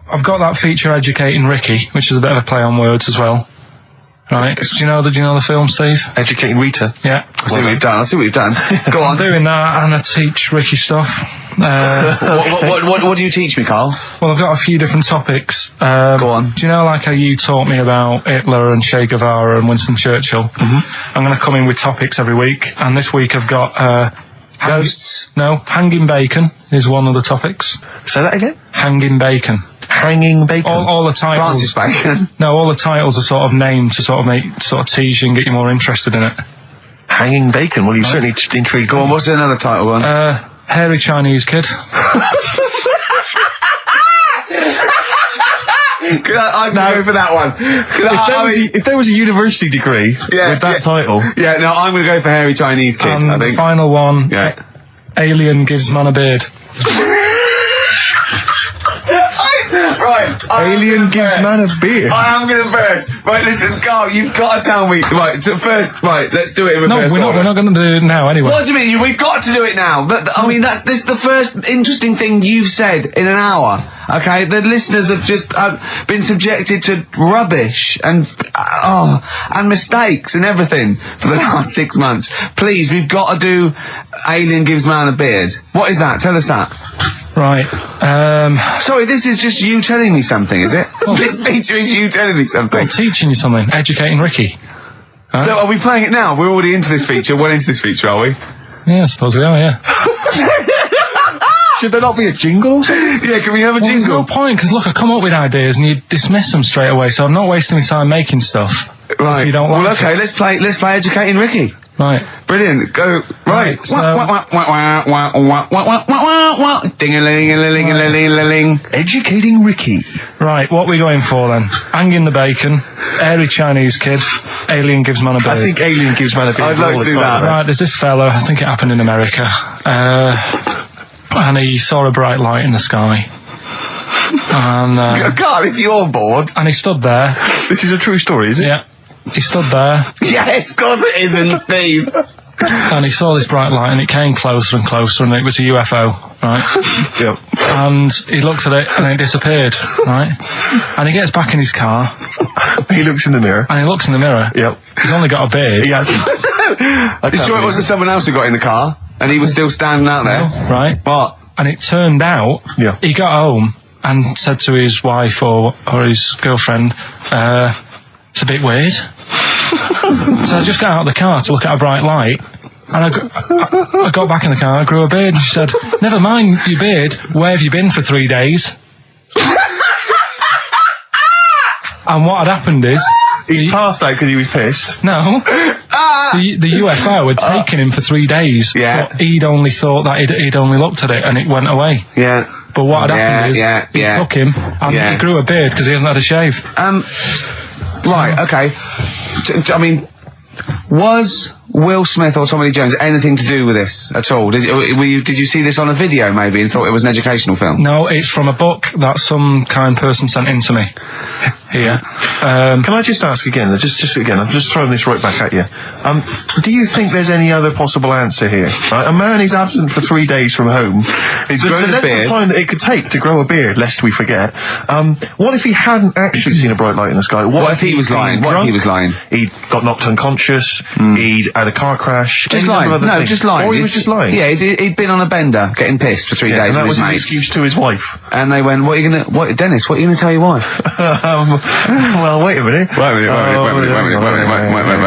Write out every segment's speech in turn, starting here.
I've got that feature Educating Ricky, which is a bit of a play on words as well. Right. Do you know the film, Steve? Educating Rita. Yeah. I see what you've done. Go on. I'm doing that, and I teach Ricky stuff. What do you teach me, Carl? Well, I've got a few different topics. Go on. Do you know, like how you taught me about Hitler and Che Guevara and Winston Churchill? Mm-hmm. I'm going to come in with topics every week, and this week I've got ghosts. No, hanging bacon is one of the topics. Say that again. Hanging bacon. Hanging bacon. All the titles. Francis Bacon. No, all the titles are sort of named to sort of tease you and get you more interested in it. Hanging bacon. Well, you've certainly intrigued. Go on. What's another title one? Hairy Chinese kid. I'm going to go for that one. If there was a university degree with that title... Yeah, no, I'm going to go for Hairy Chinese Kid, and I think. The final one, yeah. Alien gives man a beard. Right. Alien gives man a beard. I am going to burst. Right, listen, Carl, you've got to tell me. Right, first, let's do it in reverse. No, we're not going to do it now anyway. What do you mean? We've got to do it now. This is the first interesting thing you've said in an hour. Okay, the listeners have just been subjected to rubbish and mistakes and everything for the last 6 months. Please, we've got to do Alien gives man a beard. What is that? Tell us that. Right. Sorry, this is just you telling me something, is it? This feature is you telling me something. I'm teaching you something. Educating Ricky. Huh? So are we playing it now? We're already into this feature. Well into this feature, are we? Yeah, I suppose we are, yeah. Should there not be a jingle or something? Yeah, can we have a jingle? There's no point, because look, I come up with ideas and you dismiss them straight away, so I'm not wasting my time making stuff. Right. If you don't like okay, it. let's play Educating Ricky. Right. Brilliant. Go. Right. So- Ding-a-ling-a-ling-a-ling-a-ling. Educating Ricky. Right, what are we going for then? Hanging the bacon, hairy Chinese kid, alien gives man a beard. I think Alien gives man a beard. I'd like to do that. Right, there's this fella, I think it happened in America, and he saw a bright light in the sky. And God, if you're bored. he stood there. This is a true story, is it? Yeah. He stood there. Yes, of course it isn't, Steve. And he saw this bright light and it came closer and closer and it was a UFO, right? Yep. And he looks at it and it disappeared, right? And he gets back in his car. He looks in the mirror. And he looks in the mirror. Yep. He's only got a beard. He hasn't. You sure it wasn't someone else who got in the car? And he was still standing out there? No, right? What? And it turned out, he got home and said to his wife or his girlfriend, it's a bit weird. So I just got out of the car to look at a bright light, and I got back in the car, I grew a beard, and she said, never mind your beard, where have you been for 3 days? And what had happened is... He passed out because he was pissed. No. The UFO had taken him for 3 days. Yeah. But he'd only thought that he'd only looked at it and it went away. Yeah. But what had happened is he took him and he grew a beard because he hasn't had a shave. Right, okay. I mean, was Will Smith or Tommy Lee Jones anything to do with this at all? Did you see this on a video maybe and thought it was an educational film? No, it's from a book that some kind person sent in to me. Here. Can I just ask again, just again, I'm just throwing this right back at you. Do you think there's any other possible answer here? Right? A man is absent for 3 days from home. He's grown a length beard. of time that it could take to grow a beard, lest we forget. What if he hadn't actually seen a bright light in the sky? What if he was lying? What if he was lying? He'd got knocked unconscious, he'd had a car crash. Just lying. No, just lying. Or he was just lying. Yeah, he'd been on a bender, getting pissed for 3 days and that with was his his mates. excuse to his wife. And they went, Dennis, what are you going to tell your wife? Well, wait a minute. Wait a minute.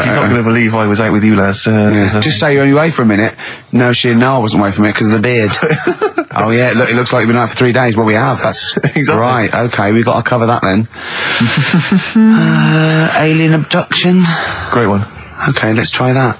He's not going to believe I was out with you, lads. Just say you're only away for a minute. No, I wasn't away from it because of the beard. Oh, yeah, look, it looks like you've been out for 3 days. Well, we have. That's exactly. Right, okay, we've got to cover that then. Alien abduction. Great one. Okay, let's try that.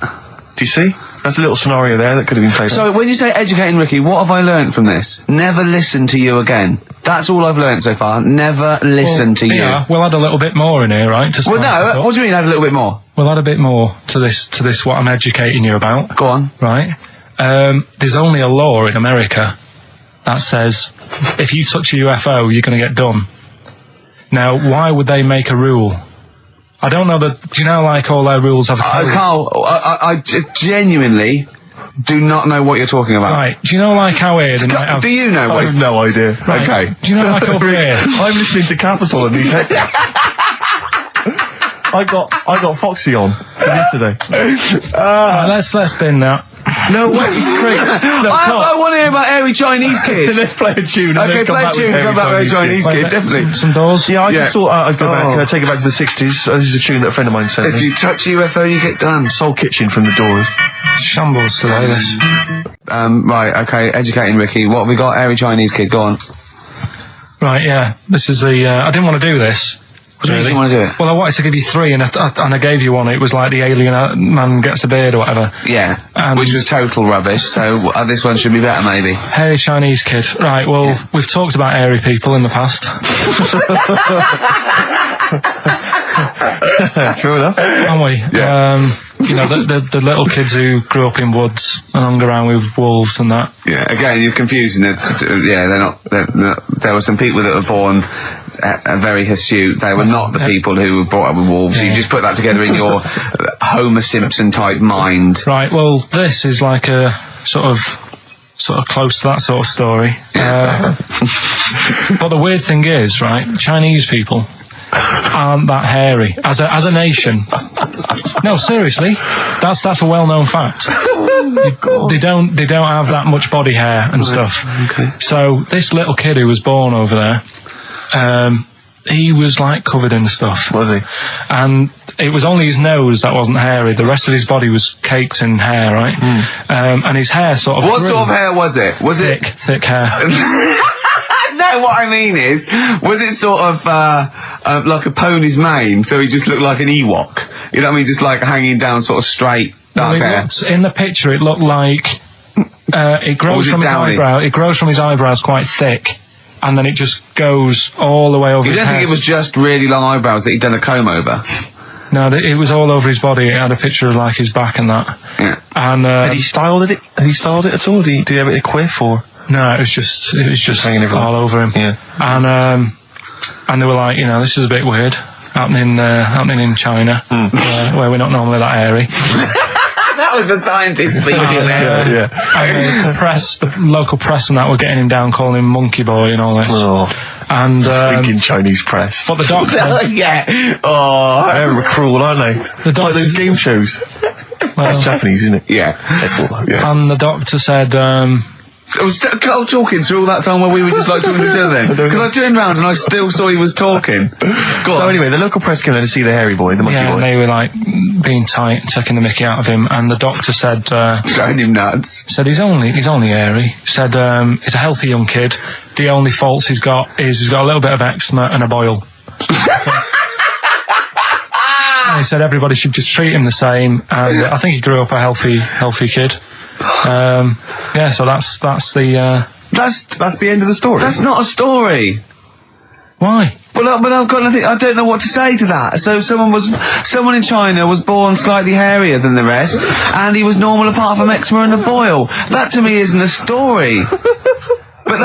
Do you see? That's a little scenario there that could have been played. So, when you say educating Ricky, what have I learnt from this? Never listen to you again. That's all I've learnt so far. Never listen to you. Yeah, we'll add a little bit more in here, right? Well, no, what do you mean add a little bit more? We'll add a bit more to this what I'm educating you about. Go on. Right? There's only a law in America that says if you touch a UFO, you're going to get done. Now, why would they make a rule? I don't know that. Do you know, like, all their rules have a code? Carl, I genuinely do not know what you're talking about. Right, do you know like how here... Do you know I what... have no idea. Right, Okay. do you know like over here... I'm listening to Capital and these headphones. I got Foxy on yesterday. Right, let's bin that. No way, it's great. No, I want to hear about Airy Chinese Kid. let's play a tune. And Okay, then come play a back tune with and come back with Airy Chinese Play Kid, back definitely. some doors. Yeah, I Yeah. just thought I'd go back, Oh. take it back to the 60s. This is a tune that a friend of mine sent If me. you touch UFO, you get done. Soul Kitchen from the Doors. Shambles today, this. Right, okay, educating Ricky. What have we got? Airy Chinese Kid, go on. Right, yeah. This is the... I didn't want to do this. What do you mean you want to do it? Well, I wanted to give you 3, and I gave you one. It was like the alien man gets a beard or whatever. Yeah, And- which was total rubbish, so this one should be better, maybe. Hairy Chinese kid. Right, well, we've talked about hairy people in the past. True enough. Haven't we? Yeah. You know, the little kids who grew up in woods and hung around with wolves and that. Yeah, again, you're confusing it. Yeah, they're not. There were some people that were born very hirsute. They were not the people who were brought up with wolves. Yeah. You just put that together in your Homer Simpson type mind. Right, well, this is like a sort of close to that sort of story. But the weird thing is, right, Chinese people aren't that hairy as a nation. No, seriously, that's a well-known fact. They don't have that much body hair and stuff. Okay. So this little kid who was born over there, he was like covered in stuff. Was he? And it was only his nose that wasn't hairy. The rest of his body was caked in hair, right? And his hair sort of... What sort of hair was it? Was thick hair. No, what I mean is, was it sort of like a pony's mane, so he just looked like an Ewok? You know what I mean? Just like hanging down sort of straight, dark hair. In the picture, it looked like it grows was it from his downy? eyebrow. It grows from his eyebrows quite thick, and then it just goes all the way over You his don't head. think it was just really long eyebrows that he'd done a comb over? No, it was all over his body. It had a picture of like his back and that. Yeah. And Had he styled it? Had he styled it at all? Did he have it in a quiff or? no, it was just Hanging everywhere. all over him. Yeah. And they were like, you know, this is a bit weird happening in China, where we're not normally that hairy. That was the scientist speaking there. Yeah. And the local press and that were getting him down, calling him monkey boy and all this. Oh, And thinking Chinese press. but the doctor, Yeah. Oh. They're cruel, aren't they? the Like doctor, those game shows. That's Japanese, isn't it? Yeah. That's what. Yeah. and the doctor said, I was talking through all that time while we were just like talking to each other then. Because I turned round and I still saw he was talking. Go So on. anyway, the local press came in to see the hairy boy, the monkey yeah, and boy. they were like being tight, taking the mickey out of him, and the doctor said Throwing him nuts. he's only hairy. Said he's a healthy young kid. The only faults he's got is he's got a little bit of eczema and a boil. And he said everybody should just treat him the same, and I think he grew up a healthy kid. Yeah, so that's the That's the end of the story. That's not a story. why. But I've got nothing. I don't know what to say to that. So someone in China was born slightly hairier than the rest, and he was normal apart from eczema and a boil. That to me isn't a story. But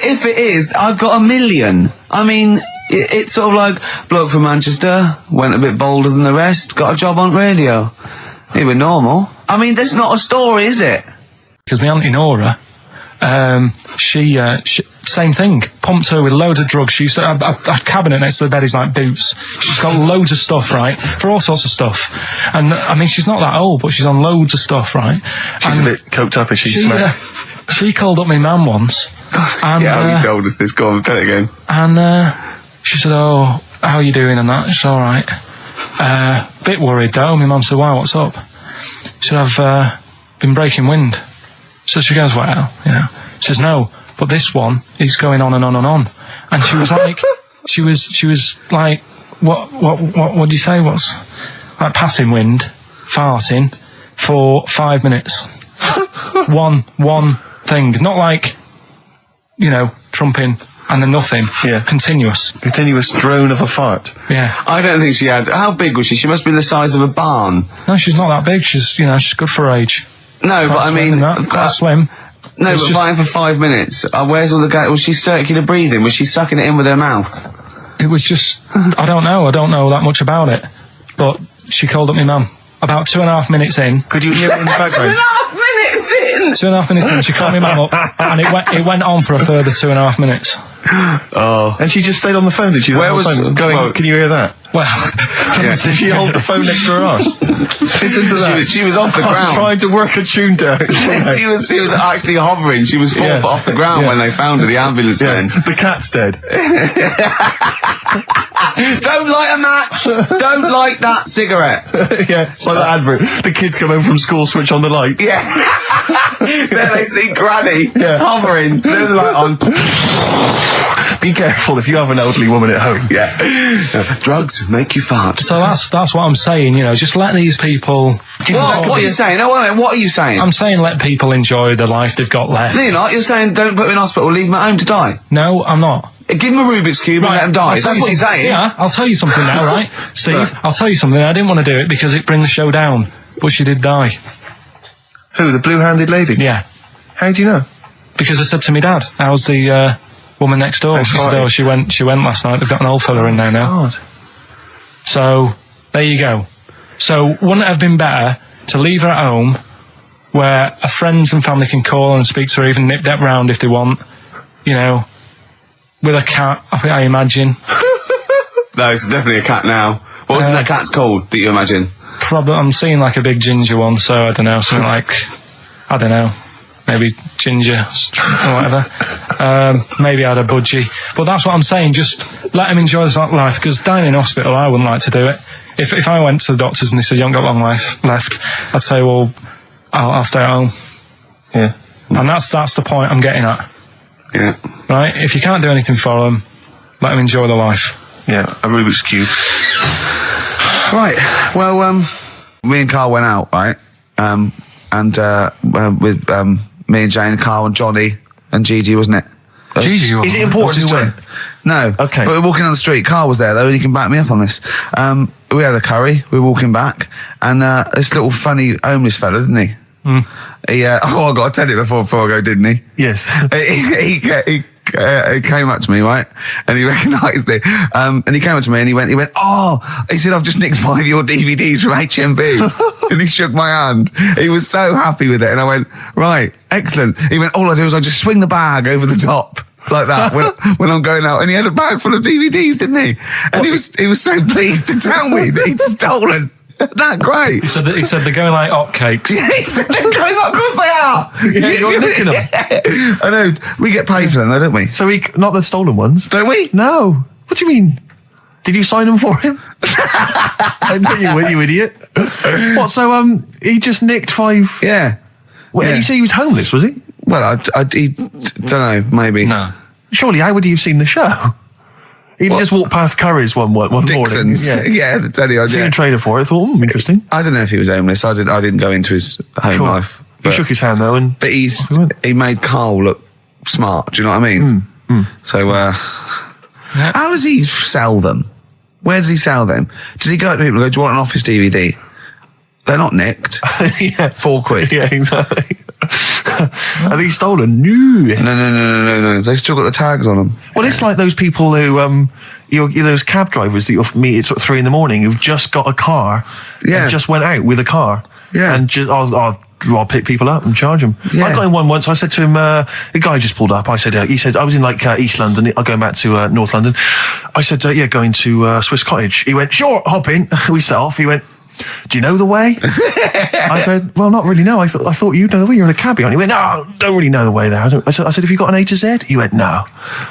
if it is, I've got a million. I mean, it's sort of like bloke from Manchester went a bit bolder than the rest, got a job on radio. He was normal. I mean, that's not a story, is it? Because my auntie Nora, she same thing, pumped her with loads of drugs. She used to have a cabinet next to the bed is like boots. She's got loads of stuff, right, for all sorts of stuff. And I mean, she's not that old, but she's on loads of stuff, right? She's and a bit coked up, is she? she called up my mum once, and Yeah, you told us this. Go on, tell it again. and she said, "Oh, how are you doing?" And that. She's all right. Bit worried though. My mum said, "Why? What's up?" She said, "I've been breaking wind." So she goes, "Well, you know." She says, "No, but this one is going on and on and on." And she was like, she was like, what do you say? What's like passing wind, farting for 5 minutes. one thing, not like, you know, trumping and then nothing. Yeah. Continuous. Continuous drone of a fart. Yeah. I don't think she had. How big was she? She must be the size of a barn. No, she's not that big. She's good for her age. No, but I mean, quite slim. no, It's but just- fine for 5 minutes. Where's all the gas? Was she circular breathing? Was she sucking it in with her mouth? It was just, I don't know that much about it. But she called up my mum about 2.5 minutes in. Could you hear it in the background? 2.5 minutes. minutes in. 2.5 minutes in, she called me mum up, and it went on for a further 2.5 minutes. Oh. And she just stayed on the phone, did she? Where was... Going, can you hear that? Well... Did she hold the phone next to her arse? Listen to that. She was off the ground. Trying to work a tune down. she was actually hovering. She was 4 foot off the ground when they found her, the ambulance men. The cat's dead. Don't light a match. Don't light that cigarette. Yeah, it's like that advert. The kids come home from school, switch on the light. Yeah. Then they see Granny hovering, turn the light on. Be careful if you have an elderly woman at home. Yeah. Drugs make you fart. So that's what I'm saying, just let these people... What are you saying? No, wait a minute, what are you saying? I'm saying let people enjoy the life they've got left. No, you're not. You're saying don't put them in hospital, leave them at home to die. No, I'm not. Give them a Rubik's Cube and let them die. That's what you're saying. Yeah, I'll tell you something now, right? Steve, Right. I'll tell you something. I didn't want to do it because it brings the show down. But she did die. Who, the blue-handed lady? Yeah. How do you know? Because I said to my dad, how's the woman next door? She said, oh, she went last night. They've got an old fella in there now. God. So, there you go. So, wouldn't it have been better to leave her at home where her friends and family can call and speak to her, even nip that round if they want, with a cat, I imagine. No, it's definitely a cat now. What was that cat's called, that you imagine? Probably, I'm seeing like a big ginger one, so I don't know, something like, I don't know, maybe ginger or whatever. Maybe I had a budgie. But that's what I'm saying, just let them enjoy this life, because dying in hospital, I wouldn't like to do it. If I went to the doctors and they said, you haven't got long life left, I'd say, well, I'll stay at home. Yeah. And that's the point I'm getting at. Yeah. Right? If you can't do anything for them, let them enjoy their life. Yeah, a Rubik's Cube. Right. Well, me and Carl went out, right? With me and Jane, Carl and Johnny and Gigi, wasn't it? Gigi, Is it important who went? No. Okay. But we're walking down the street. Carl was there, though, and he can back me up on this. We had a curry. We were walking back, and this little funny homeless fella, didn't he? He, I got to tell you before I go, didn't he? Yes. He came up to me, right? And he recognised it. And he came up to me and he went, oh, he said, I've just nicked 5 of your DVDs from HMV. And he shook my hand. He was so happy with it. And I went, right, excellent. He went, all I do is I just swing the bag over the top. Like that when I'm going out, and he had a bag full of DVDs, didn't he? And he was so pleased to tell me that he'd stolen. That great. He said they're going like hotcakes. Yeah, he said they're going up. Of course they are. Yeah, you're nicking them. I know. We get paid for them, though, don't we? So not the stolen ones? Don't we? No. What do you mean? Did you sign them for him? I know you would, you idiot. What? So he just nicked 5. Yeah. Well, Yeah. you say he was homeless, was he? Well, I don't know. Maybe. No. Surely, how would he have seen the show? He'd just walked past Curry's one morning. Dixon's. Yeah, that's any Seen idea. a trailer for it. I thought, interesting. I don't know if he was homeless. I didn't go into his home life. He shook his hand though, and But he made Carl look smart. Do you know what I mean? So, how does he sell them? Where does he sell them? Does he go to people and go, do you want an office DVD? They're not nicked. yeah, £4. yeah, exactly. Are these stolen? No. No. They've still got the tags on them. Well, it's like those people who, those cab drivers that you'll meet at sort of 3 a.m. who've just got a car, and just went out with a car, and just I'll pick people up and charge them. Yeah. I got in one once. I said to him, a guy just pulled up. I said, he said I was in like East London. I'm going back to North London. I said, going to Swiss Cottage. He went, sure, hop in. We set off. He went, do you know the way? I said, well, not really, no. I thought you'd know the way. You're in a cabbie. And he went, no, don't really know the way there. I said, have you got an A to Z? He went, no.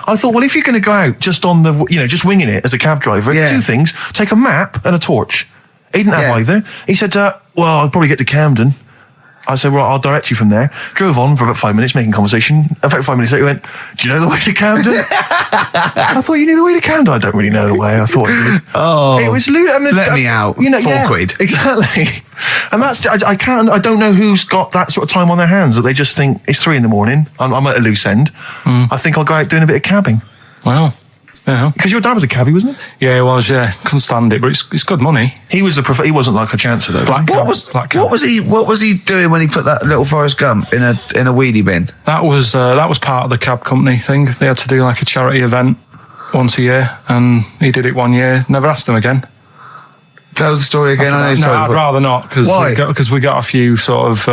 I thought, well, if you're going to go out just on the, just winging it as a cab driver, 2 things, take a map and a torch. He didn't have either. He said, well, I'll probably get to Camden. I said, right, I'll direct you from there. Drove on for about 5 minutes, making conversation. About 5 minutes later, he went, do you know the way to Camden? I thought you knew the way to Camden. I don't really know the way. I thought I did. Oh, it was loot. I mean, let me out. £4. Exactly. And that's, I don't know who's got that sort of time on their hands that they just think it's 3 a.m. I'm at a loose end. I think I'll go out doing a bit of cabbing. Wow. Yeah. Because your dad was a cabbie, wasn't he? Yeah, he was, yeah. Couldn't stand it, but it's good money. He was he wasn't like a chancer though. What was he doing when he put that little Forrest Gump in a weedy bin? That was part of the cab company thing. They had to do like a charity event once a year, and he did it 1 year. Never asked him again. Tell the story again. I'd rather not, because Why? we got a few sort of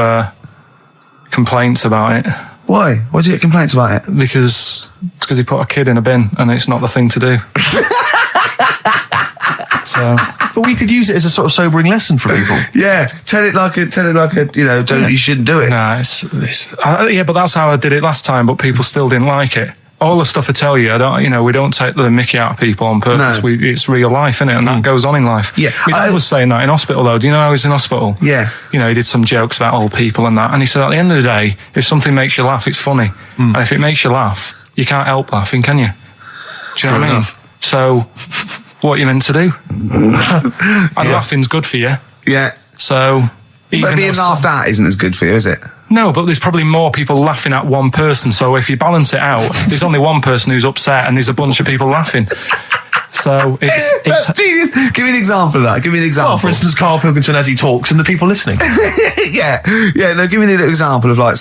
complaints about it. Why? Why do you get complaints about it? Because he put a kid in a bin and it's not the thing to do. So, but we could use it as a sort of sobering lesson for people. Yeah, tell it like a, you shouldn't do it. Nah, yeah, but that's how I did it last time, but people still didn't like it. All the stuff I tell you, we don't take the mickey out of people on purpose. No. It's real life, innit? And that goes on in life. Yeah. My dad was saying that in hospital, though. Do you know I was in hospital? Yeah. He did some jokes about old people and that. And he said, at the end of the day, if something makes you laugh, it's funny. And if it makes you laugh, you can't help laughing, can you? Do you know what I mean? So, what are you meant to do? And laughing's good for you. Yeah. So... But being laughed at isn't as good for you, is it? No, but there's probably more people laughing at one person. So if you balance it out, there's only one person who's upset and there's a bunch of people laughing. So it's That's genius. Give me an example of that. Give me an example. Well, for instance, Karl Pilkington as he talks and the people listening. Yeah. No, give me an example of I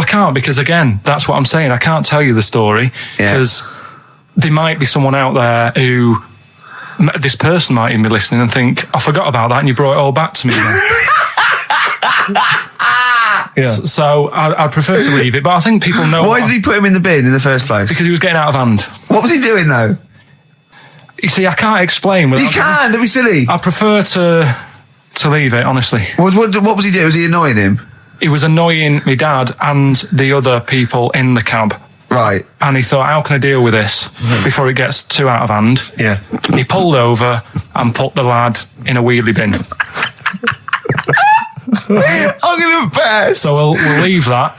can't because, again, that's what I'm saying. I can't tell you the story because there might be someone out there who... This person might even be listening and think, I forgot about that and you brought it all back to me. So I'd prefer to leave it, but I think people know... Why did he put him in the bin in the first place? Because he was getting out of hand. What was he doing, though? You see, I can't explain. You can, don't be silly. I prefer to leave it, honestly. What was he doing? Was he annoying him? He was annoying my dad and the other people in the cab. Right. And he thought, how can I deal with this before it gets too out of hand? Yeah. He pulled over and put the lad in a wheelie bin. I'm going to burst. So we'll leave that.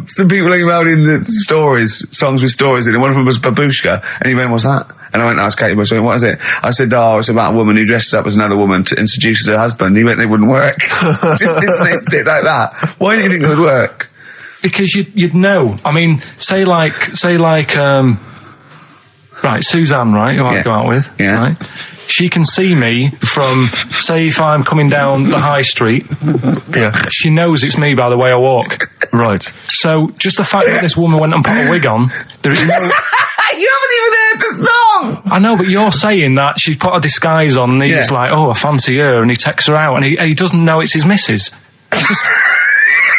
Some people emailed in the songs with stories in it. One of them was Babushka, and he went, "What's that?" And I went, "That's Katie Bush." I went, "What is it?" I said, "Oh, it's about a woman who dresses up as another woman to seduces her husband." He went, "They wouldn't work." Just dismissed it like that. Why do you think it would work? Because you'd know. I mean, say like, right, Suzanne, right, who I go out with, right? She can see me from, say, if I'm coming down the high street. Yeah. She knows it's me by the way I walk. Right. So just the fact that this woman went and put a wig on, there is no... You haven't even heard the song! I know, but you're saying that she put a disguise on and he's like, oh, I fancy her, and he takes her out and he doesn't know it's his missus.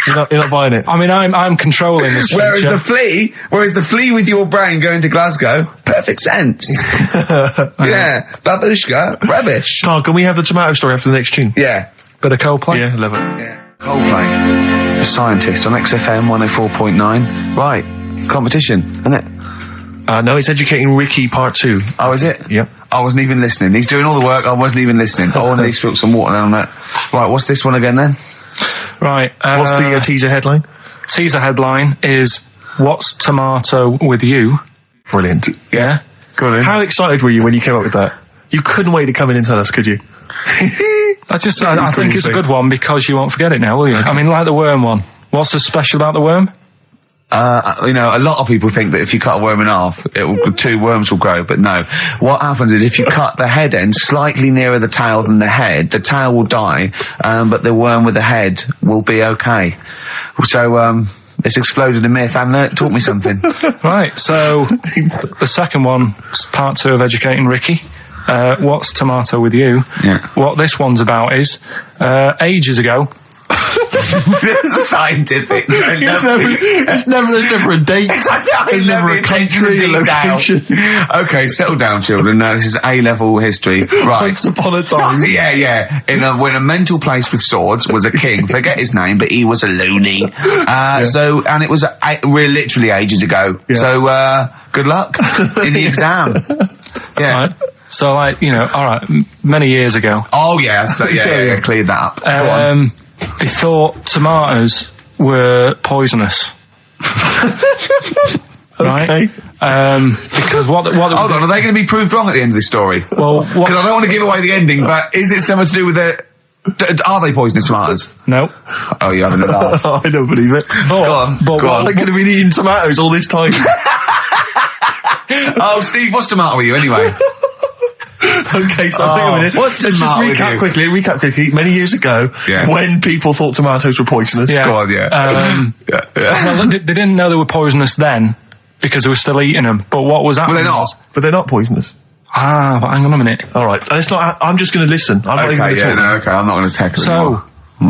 You're not buying it. I mean, I'm controlling this. Whereas the flea with your brain going to Glasgow, perfect sense. Yeah, Babushka, rubbish. Carl, can we have the tomato story after the next tune? Yeah. Bit of Coldplay? Yeah, love it. Yeah. Coldplay, The Scientist on XFM 104.9. Right, competition, isn't it? No, it's Educating Ricky Part 2. Oh, is it? Yep. I wasn't even listening. He's doing all the work, I wasn't even listening. I only spilled some water on that. Right, what's this one again then? Right. What's the teaser headline? Teaser headline is, what's tomato with you? Brilliant. Yeah? Go on. How excited were you when you came up with that? You couldn't wait to come in and tell us, could you? I think it's a good one because you won't forget it now, will you? I mean, like the worm one. What's so special about the worm? A lot of people think that if you cut a worm in half, two worms will grow, but no. What happens is if you cut the head end slightly nearer the tail than the tail will die, but the worm with the head will be okay. So, it's exploded a myth, and it taught me something. Right, so the second one, part 2 of Educating Ricky. What's tomato with you? Yeah. What this one's about is, ages ago, It's scientific. There's never a date. There's never a country, a location. Okay, settle down, children. This is A-level history. Right. Once upon a time. Yeah. When a mental place with swords was a king. Forget his name, but he was a loony. And it was literally ages ago. Yeah. So, good luck in the exam. Yeah. Right. So, all right, many years ago. Oh, yeah, cleared that up. They thought tomatoes were poisonous. Right? Okay. Because what hold on, are they going to be proved wrong at the end of this story? Well, because I don't want to give away the ending, but is it something to do with are they poisonous tomatoes? No. Oh, you're having a laugh. I don't believe it. Go on. They could have been eating tomatoes all this time. Oh, Steve, what's tomato with you anyway? Okay, so hang on a minute. Let's just recap quickly. Many years ago, when people thought tomatoes were poisonous. Yeah. Go on, Well, they didn't know they were poisonous then because they were still eating them. But what was happening? Well, they're not. But they're not poisonous. But hang on a minute. All right, it's not. I'm just going to listen. I'm not even going to talk. Okay, I'm not going to tackle it anymore.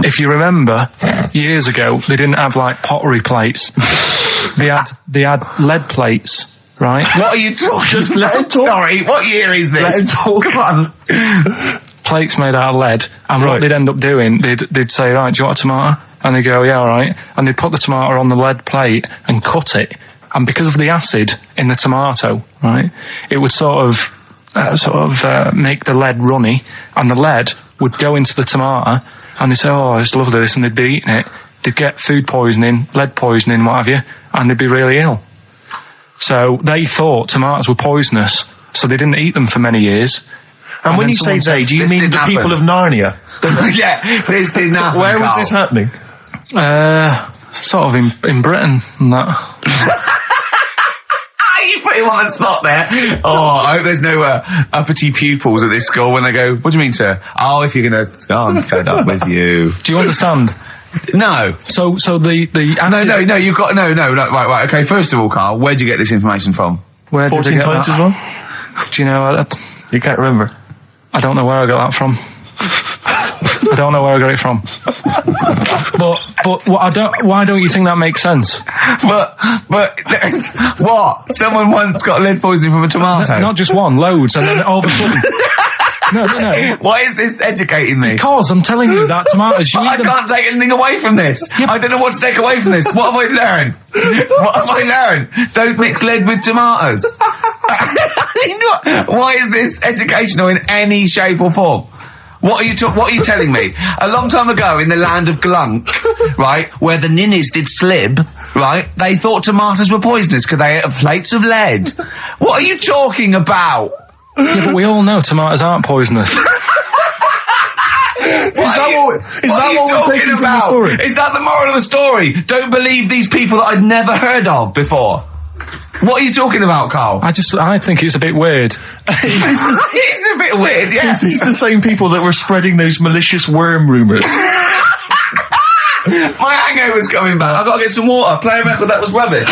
If you remember, years ago, they didn't have, like, pottery plates. They had lead plates, right? What are you talking? Just let him talk. Sorry, what year is this? Let him talk. Come on. Plates made out of lead, and what they'd end up doing, they'd say, right, do you want a tomato? And they'd go, yeah, all right. And they'd put the tomato on the lead plate and cut it. And because of the acid in the tomato, right, it would sort of make the lead runny, and the lead would go into the tomato, and they'd say, oh, it's lovely this, and they'd be eating it. They'd get food poisoning, lead poisoning, what have you, and they'd be really ill. So they thought tomatoes were poisonous, so they didn't eat them for many years. And when you say they, do you mean the people of Narnia? Yeah, this didn't happen. Where was this happening? Sort of in Britain and that. You put him on the spot there. Oh, I hope there's no uppity pupils at this school when they go, what do you mean, sir? Oh, if you're going to... Oh, I'm fed up with you. Do you understand? No. So the... No, you've got... No, right, okay, first of all, Carl, where'd you get this information from? Where 14 did I get times that? as well? Do you know... You can't remember? I don't know where I got that from. I don't know where I got it from. But why don't you think that makes sense? But what? Someone once got lead poisoning from a tomato? Not just one, loads, and then all of a sudden... No. Why is this educating me? Because I'm telling you that tomatoes... I can't take anything away from this. Yeah, I don't know what to take away from this. What have I learned? What have I learned? Don't mix lead with tomatoes. Why is this educational in any shape or form? What are you telling me? A long time ago in the land of Glunk, right, where the ninnies did slib, right, they thought tomatoes were poisonous because they ate plates of lead. What are you talking about? Yeah, but we all know tomatoes aren't poisonous. Is that what we're taking from the story? Is that the moral of the story? Don't believe these people that I'd never heard of before. What are you talking about, Carl? I think it's a bit weird. It's a bit weird, yeah. It's the same people that were spreading those malicious worm rumours. My hangover's coming back. I've got to get some water. Play a record that was rubbish.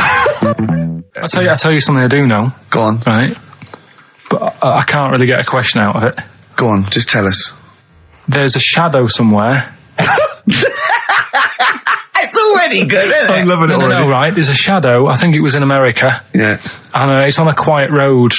I'll tell you something I do know. Go on. Right. But I can't really get a question out of it. Go on, just tell us. There's a shadow somewhere. It's already good, isn't it? I'm loving it already. No, right. There's a shadow. I think it was in America. Yeah. And it's on a quiet road.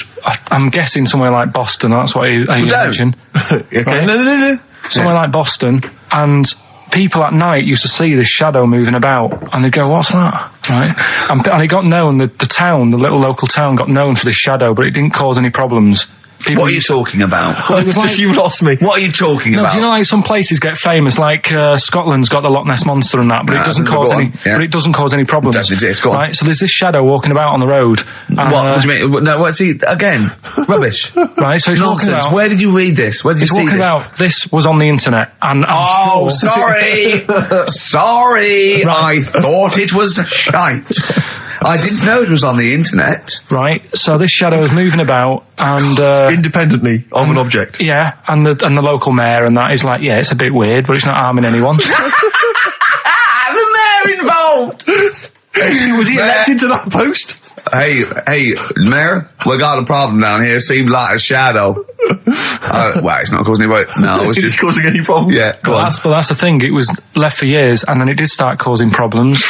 I'm guessing somewhere like Boston. That's what you mentioned. Okay. Right? No. Somewhere like Boston. And people at night used to see this shadow moving about. And they'd go, what's that? Right? And it got known, the town, the little local town got known for this shadow, but it didn't cause any problems. What are you talking about? Well, it was like, you lost me. What are you talking about? Do you know, like, some places get famous, like Scotland's got the Loch Ness Monster and that, but it doesn't cause any. Yeah. But it doesn't cause any problems. It doesn't exist. Go on. Right. So there's this shadow walking about on the road. What do you mean? No, what's he again? Rubbish. Right. So he's walking Nonsense. about. Where did you read this? Where did you see this? He's walking about. This was on the internet, and I'm sure. Sorry, sorry. Right. I thought it was shite. I didn't know it was on the internet. Right. So this shadow is moving about and independently of an object. Yeah, and the local mayor and that is like, yeah, it's a bit weird, but it's not harming anyone. The mayor involved. Was he elected to that post? Hey, Mayor, we got a problem down here. Seems like a shadow. Well, it's not causing any. No, it's just causing any problems. Yeah, but that's the thing. It was left for years, and then it did start causing problems.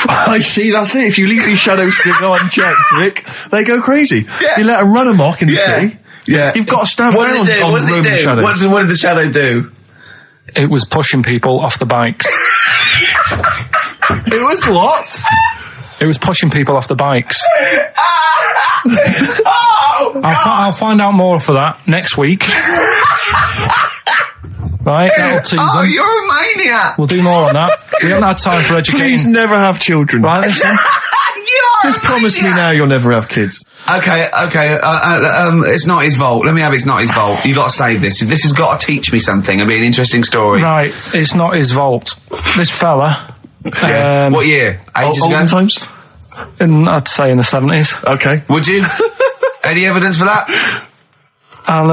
I see. That's it. If you leave these shadows to go unchecked, Rick, they go crazy. Yeah. You let them run amok in the city. Yeah, you've got to stand What did it do? What did it do? Shadows. What did the shadow do? It was pushing people off the bikes. It was what? It was pushing people off the bikes. Oh, I'll find out more for that next week. Right, that'll tease them. you're a maniac. We'll do more on that. We haven't had time for educating. Please never have children. Right, listen. Just promise me now you'll never have kids. Okay. It's not his fault. Let me have It's Not His Fault. You got to save this. This has got to teach me something. It'll be an interesting story. Right, it's not his fault. This fella. Yeah. What year? Ages ago? Olden times? I'd say in the 70s. Okay. Would you? Any evidence for that? And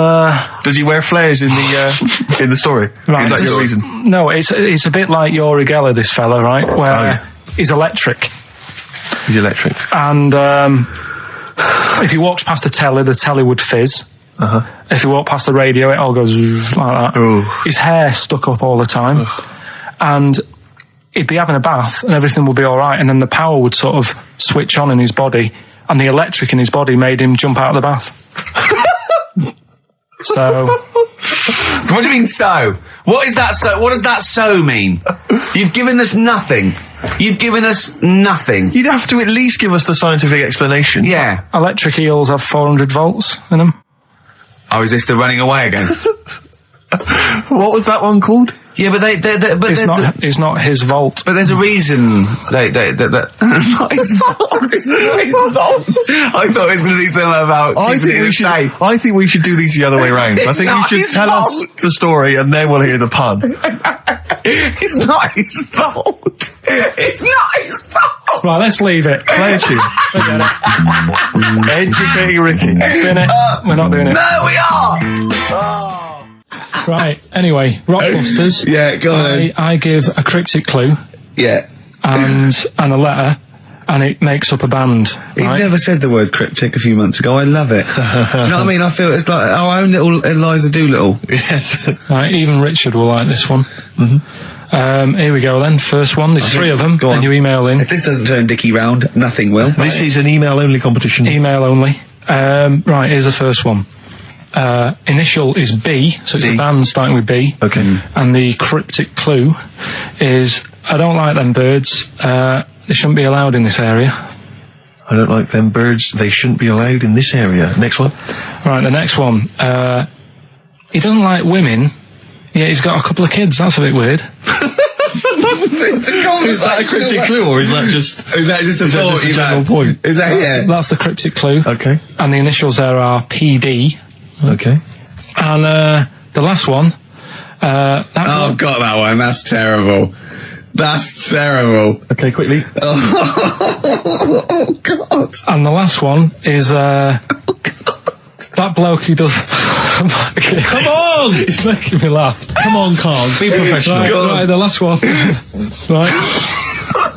does he wear flares in the story? Right, is that your reason? No, it's a bit like Yuri Geller, this fella, right? Where he's electric. He's electric. And if he walks past the telly would fizz. If he walked past the radio, it all goes like that. Ooh. His hair stuck up all the time. And he'd be having a bath and everything would be all right, and then the power would sort of switch on in his body, and the electric in his body made him jump out of the bath. So... What do you mean, so? What is that, so? What does that so mean? You've given us nothing. You've given us nothing. You'd have to at least give us the scientific explanation. Yeah. Electric eels have 400 volts in them. Oh, is this the running away again? What was that one called? Yeah, but but It's not his vault. But there's a reason not his fault. It's not his fault. I thought it was going to be something about I think we should do these the other way round. I think you should tell us the story and then we'll hear the pun. It's not his fault. It's not his fault. Right, let's leave it. Play a tune. Forget it. Educating Ricky. Doing it. We're not doing it. No, we are. Right, anyway, Rockbusters. Yeah, go on. I give a cryptic clue Yeah. and a letter, and it makes up a band. He Right? never said the word cryptic a few months ago. I love it. Do you know what I mean? I feel it's like our own little Eliza Doolittle. Yes. Right, even Richard will like this one. Here we go then. First one. There's 3 of them, Go on. and you email in. If this doesn't turn Dickie round, nothing will. This is an email-only competition. Email only. Right, here's the first one. Initial is B, so it's B. a band starting with B. Okay. And the cryptic clue is, I don't like them birds. They shouldn't be allowed in this area. I don't like them birds. They shouldn't be allowed in this area. Next one. Right, the next one. He doesn't like women, yet he's got a couple of kids. That's a bit weird. Is that a cryptic clue, or is that just a general point? Is that That's the cryptic clue. Okay. And the initials there are PD. Okay. And the last one. Got that one. That's terrible. That's terrible. Okay, quickly. Oh God. And the last one is that bloke who does. Come on! It's making me laugh. Come on, Carl. Be professional. Right, the last one. Right.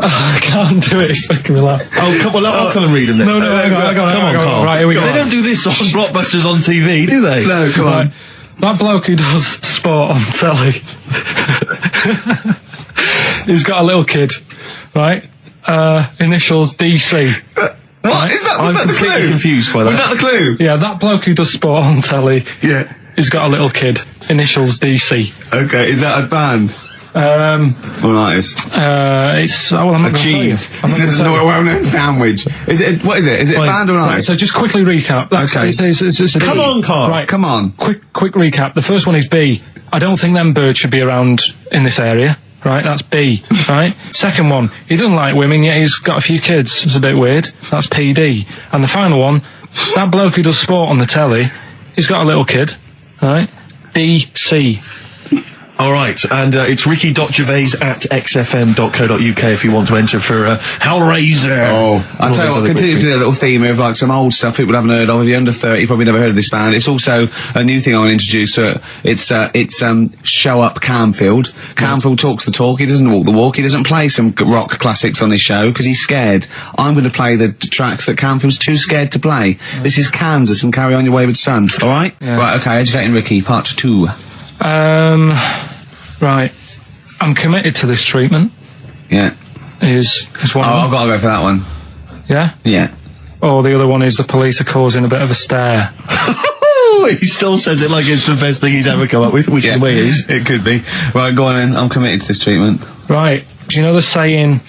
I can't do it. It's making me laugh. Oh, come on. I'll come and read them then. No, hang on, Come on, Carl. Right, here we go. They don't do this on Blockbusters on TV, do they? No, come on. That bloke who does sport on telly. He's got a little kid, right? Initials DC. What is that? I'm completely confused by that. Was that the clue? Yeah, that bloke who does sport on telly. Yeah. He's got a little kid. Initials DC. Okay, is that a band? Or an artist? It's I'm not gonna Cheese. tell you. This is a well-known sandwich. Is it? What is it? Is it a band or an Right, artist? so just quickly recap. That's, Okay. it's a Come on, Carl. Right, Come on. Quick recap. The first one is B. I don't think them birds should be around in this area. Right, that's B. Right. Second one, he doesn't like women, yet he's got a few kids. It's a bit weird. That's PD. And the final one, that bloke who does sport on the telly, he's got a little kid. Right. DC. All right, and it's ricky.gervais@xfm.co.uk if you want to enter for Hellraiser. Oh, I'll tell you what, continue with the little theme of like some old stuff people haven't heard of. If you're under 30, you probably never heard of this band. It's also a new thing I want to introduce. It's Show Up Camfield. Camfield talks the talk, he doesn't walk the walk, he doesn't play some rock classics on his show because he's scared. I'm going to play the tracks that Camfield's too scared to play. This is Kansas and Carry On Your Wayward Son, alright? Yeah. Right, okay, Educating Ricky, part 2. Right. I'm committed to this treatment. Yeah. Is one of I've them. got to go for that one. Yeah? Yeah. Or the other one is the police are causing a bit of a stir. He still says it like it's the best thing he's ever come up with, which in a way is. It could be. Right, go on then. I'm committed to this treatment. Right. Do you know the saying?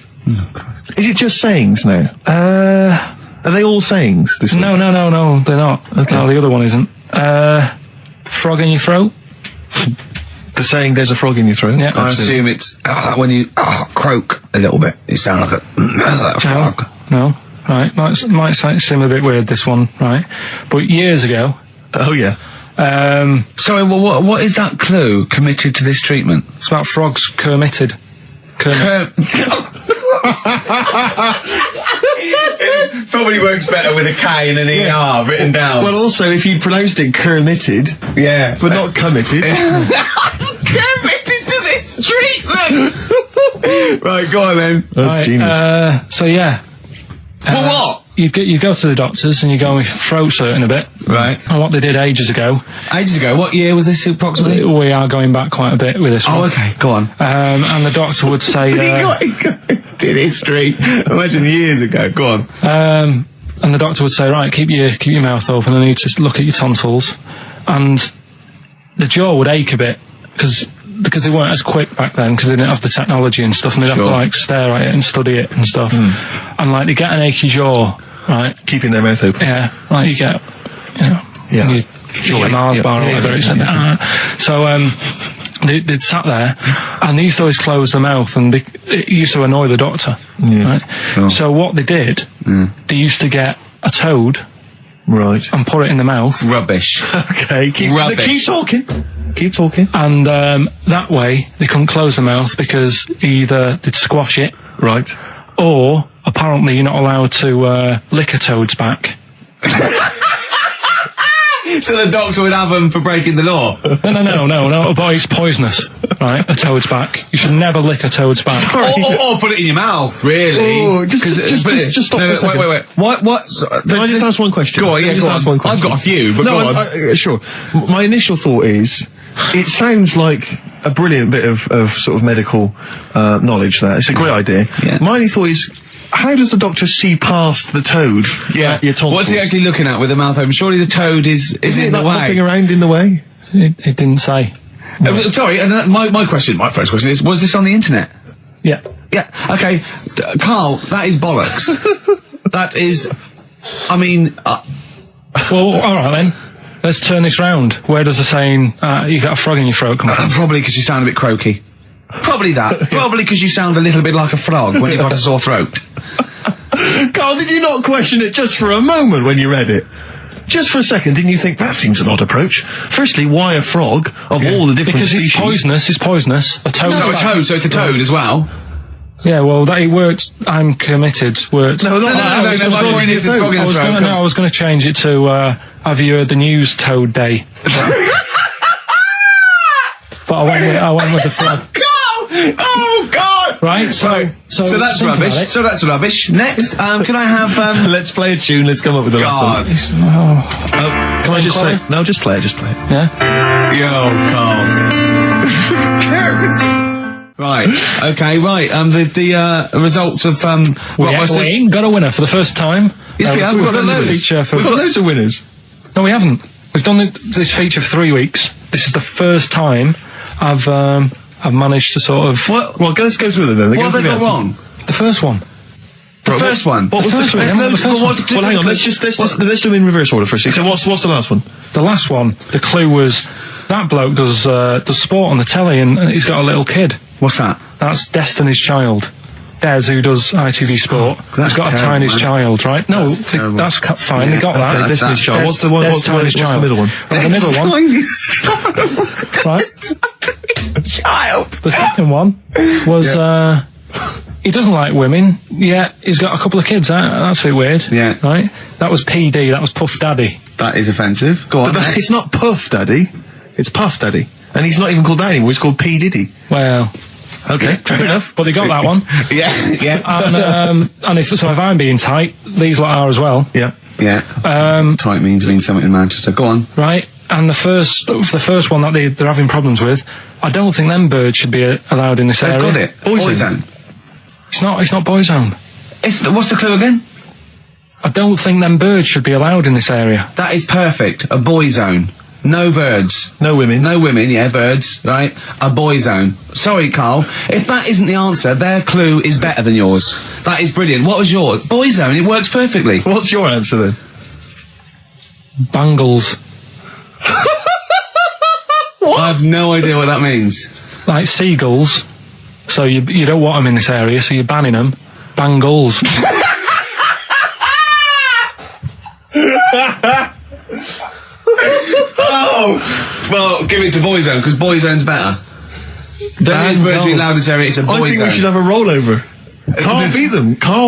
Is it just sayings now? Are they all sayings? This No, week? no, they're not. Okay. No, the other one isn't. Frog in your throat? The saying, there's a frog in your throat? Yeah. I assume it's when you croak a little bit. You sound like a frog. No. Right. Might seem a bit weird, this one, right? But years ago... Oh, yeah. Sorry, well, what is that clue? Committed to this treatment? It's about frogs Kermitted. Kermit. Probably works better with a K and an ER written down. Well, also, if you pronounced it Kermitted, yeah. but not committed. Committed to this treatment! Right, go on then. That's genius. So, yeah. Well, what? you go to the doctors and you go with throat hurting a bit. Right. And what they did ages ago. Ages ago? What year was this approximately? We are going back quite a bit with this one. Oh, okay, go on. And the doctor would say... did history. Imagine years ago, go on. And the doctor would say, right, keep your mouth open, I need to look at your tonsils. And the jaw would ache a bit, because they weren't as quick back then, because they didn't have the technology and stuff, and they'd have to, like, stare at it and study it and stuff. And, like, they get an achy jaw, right? Keeping their mouth open. Yeah, like you get, you get Mars bar or whatever it's So, they'd sat there, and they used to always close their mouth, and it used to annoy the doctor, right? Oh. So what they did, they used to get a toad, right, and put it in the mouth. Rubbish. Okay, keep talking. Keep talking. And that way, they couldn't close the mouth, because either they'd squash it, right, or apparently you're not allowed to lick a toad's back. So the doctor would have them for breaking the law? No, but it's poisonous, right? A toad's back. You should never lick a toad's back. Or put it in your mouth, really. Oh, just stop for a second. Wait. What? Can I just ask one question? Go on, yeah, ask one question. I've got a few, but go on. Sure. My initial thought is, it sounds like a brilliant bit of sort of medical knowledge there. It's a great idea. Yeah. My only thought is, how does the doctor see past the toad? Yeah. Your tonsils? What's he actually looking at with the mouth open? Surely the toad is in the way. Hopping around in the way? It didn't say. Sorry, and my first question is, was this on the internet? Yeah. Yeah, okay. Carl, that is bollocks. That is, I mean... Well, alright then. Let's turn this round. Where does the saying, you got a frog in your throat come from? Probably because you sound a bit croaky. Probably that. Probably because you sound a little bit like a frog when you've got a sore throat. Carl, did you not question it just for a moment when you read it? Just for a second, didn't you think, that seems an odd approach? Firstly, why a frog, of all the different species? Because it's poisonous. A toad. So it's a toad as well? Yeah, well, it worked. I'm committed. Worked. No, I was going to change it to, have you heard the news Toad Day? But I went with the frog. Oh God! Right, so that's rubbish. So that's rubbish. Next, can I have? Let's play a tune. Let's come up with the last one. Can I just say? No, just play it. Yeah. Yo, Carl. Right. Okay. Right. The results of we ain't got a winner for the first time. Yes, we have. We've got loads of winners. No, we haven't. We've done this feature for 3 weeks. This is the first time I've managed to sort of... Well, let's go through them then. What have they got wrong? The first one. The first one? What was the first one? Well, hang on, let's do them in reverse order for a second. So what's the last one? The last one, the clue was, that bloke does sport on the telly and he's got a little kid. What's that? That's Destiny's Child. Des, who does ITV Sport, has got a tiny child, right? No, that's fine, they got that. Destiny's Child. What's the middle one? The middle one. Right. Child. The second one was, he doesn't like women, yet he's got a couple of kids, that's a bit weird. Yeah. Right? That was PD, that was Puff Daddy. That is offensive. Go on. But it's not Puff Daddy, it's Puff Daddy. And he's not even called that anymore, he's called P. Diddy. Well... Okay, fair enough. But they got that one. Yeah. And if I'm being tight, these lot are as well. Yeah. Tight means something in Manchester. Go on. Right. And the first one that they're having problems with, I don't think them birds should be allowed in this area. Got it. Boyzone. It's not Boyzone. What's the clue again? I don't think them birds should be allowed in this area. That is perfect. A Boyzone. No birds. No women. No women, yeah, birds, right? A Boyzone. Sorry, Carl. If that isn't the answer, their clue is better than yours. That is brilliant. What was yours? Boyzone, it works perfectly. What's your answer then? Bangles. What? I have no idea what that means. Like seagulls. So you don't want them in this area, so you're banning them. Bangles. Oh! Well, give it to Boyzone, because Boyzone's better. Don't use birds being loud in this area, it's a Boyzone. I think we should have a rollover. Carl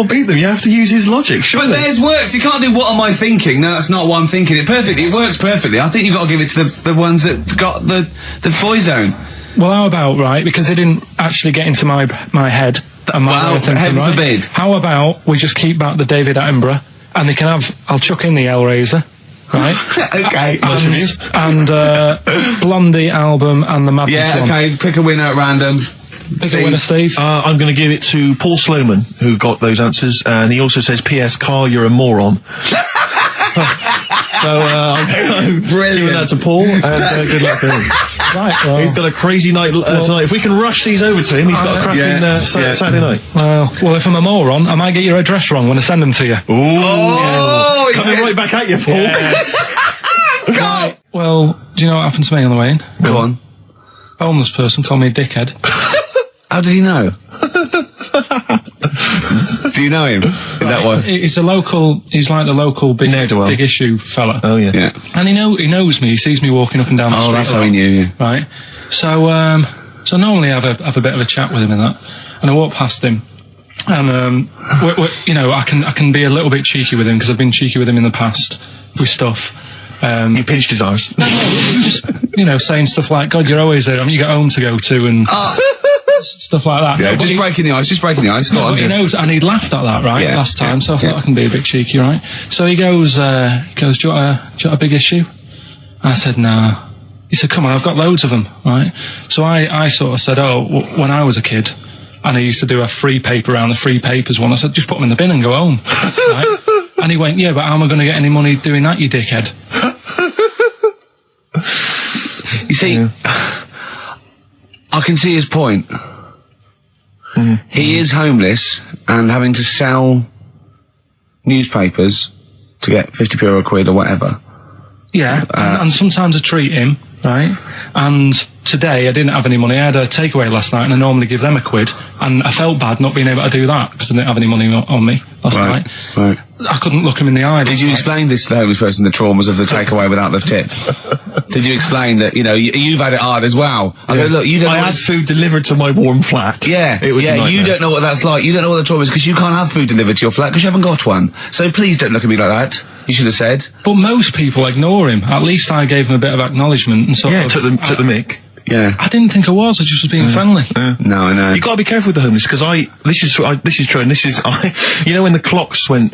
beat them. You have to use his logic, surely. But theirs works. You can't do what am I thinking. No, that's not what I'm thinking. It works perfectly. I think you've got to give it to the ones that got the Boyzone. Well, how about, right, because they didn't actually get into my head and my way of thinking, heaven right? forbid. How about we just keep back the David Attenborough and they can have. I'll chuck in the Hellraiser, right? Okay. And Blondie album and the Madness Yeah, one. okay, pick a winner at random. Pick a winner, Steve. I'm going to give it to Paul Sloman, who got those answers, and he also says, P.S. Carl, you're a moron. So, I'm giving that to Paul, and good luck to him. Right, well, He's got a crazy night tonight. If we can rush these over to him, he's got a cracking Saturday night. well, if I'm a moron, I might get your address wrong when I send them to you. Ooh. Coming right back at you, Paul. Yes. Right. Well, do you know what happened to me on the way in? Go on. A homeless person called me a dickhead. How did he know? Do you know him? Is that what? He's like the local big issue fella. Oh, yeah. And he knows me. He sees me walking up and down the street. Oh, that's how he knew you. Right. So normally I have a bit of a chat with him and that. And I walk past him. And, I can be a little bit cheeky with him because I've been cheeky with him in the past with stuff. You pinched his arse. Just, saying stuff like, God, you're always there. I mean, you got home to go to and stuff like that. Yeah, just breaking the ice. No, he knows, and he laughed at that, right, last time, so I thought I can be a bit cheeky, right? So he goes, do you want a big issue? I said, no. He said, come on, I've got loads of them, right? So I sort of said, when I was a kid, and I used to do a free paper around the free papers one, I said, just put them in the bin and go home, right? And he went, yeah, but how am I going to get any money doing that, you dickhead? You see, I can see his point. He is homeless and having to sell newspapers to get 50p or a quid or whatever. Yeah, and sometimes I treat him, right? And today I didn't have any money. I had a takeaway last night and I normally give them a quid. And I felt bad not being able to do that because I didn't have any money on me last night. Right. I couldn't look him in the eye. Did you explain this to the homeless person, the traumas of the takeaway without the tip? Did you explain that, you've had it hard as well? I go, look, I had food delivered to my warm flat. Yeah, it was a nightmare. You don't know what that's like. You don't know what the trauma is because you can't have food delivered to your flat because you haven't got one. So please don't look at me like that. You should have said. But most people ignore him. At least I gave him a bit of acknowledgement and sort of... took the mick. Yeah. I didn't think I was. I just was being friendly. No, I know. You got to be careful with the homeless because this is true, and when the clocks went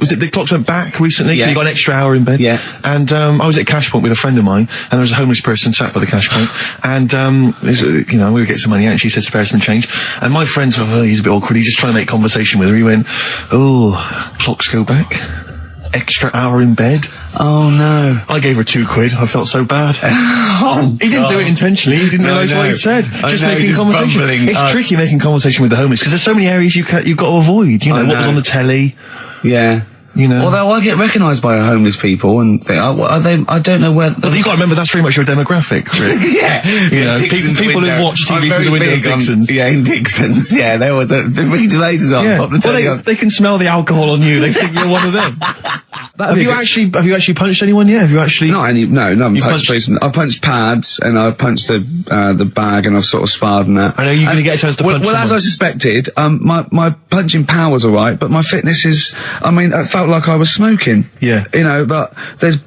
back recently, so you got an extra hour in bed. Yeah. And I was at Cash Point with a friend of mine, and there was a homeless person sat by the Cash Point, and we were getting some money out, and she said spare some change, and my friend thought, he's a bit awkward. He's just trying to make conversation with her. He went, clocks go back. Extra hour in bed. Oh no. I gave her £2. I felt so bad. He didn't do it intentionally. He didn't realise what he said. Just making conversation. It's tricky making conversation with the homeless because there's so many areas you've got to avoid. What was on the telly. Yeah. Although I get recognised by homeless people and think, I don't know where... Well, you've got to remember that's very much your demographic, Rick. Yeah. People who watch TV through the window of Dixon's. In Dixon's, yeah. There was Ricky Gervais on. Yeah. They can smell the alcohol on you. They think you're one of them. Have you actually punched anyone yet? Have you actually... No, I haven't punched person. I've punched pads and I've punched the bag and I've sort of sparred and that. I know you're going to get a chance to punch someone. As I suspected, my punching power was alright, but my fitness is... I felt like I was smoking. Yeah. But there's,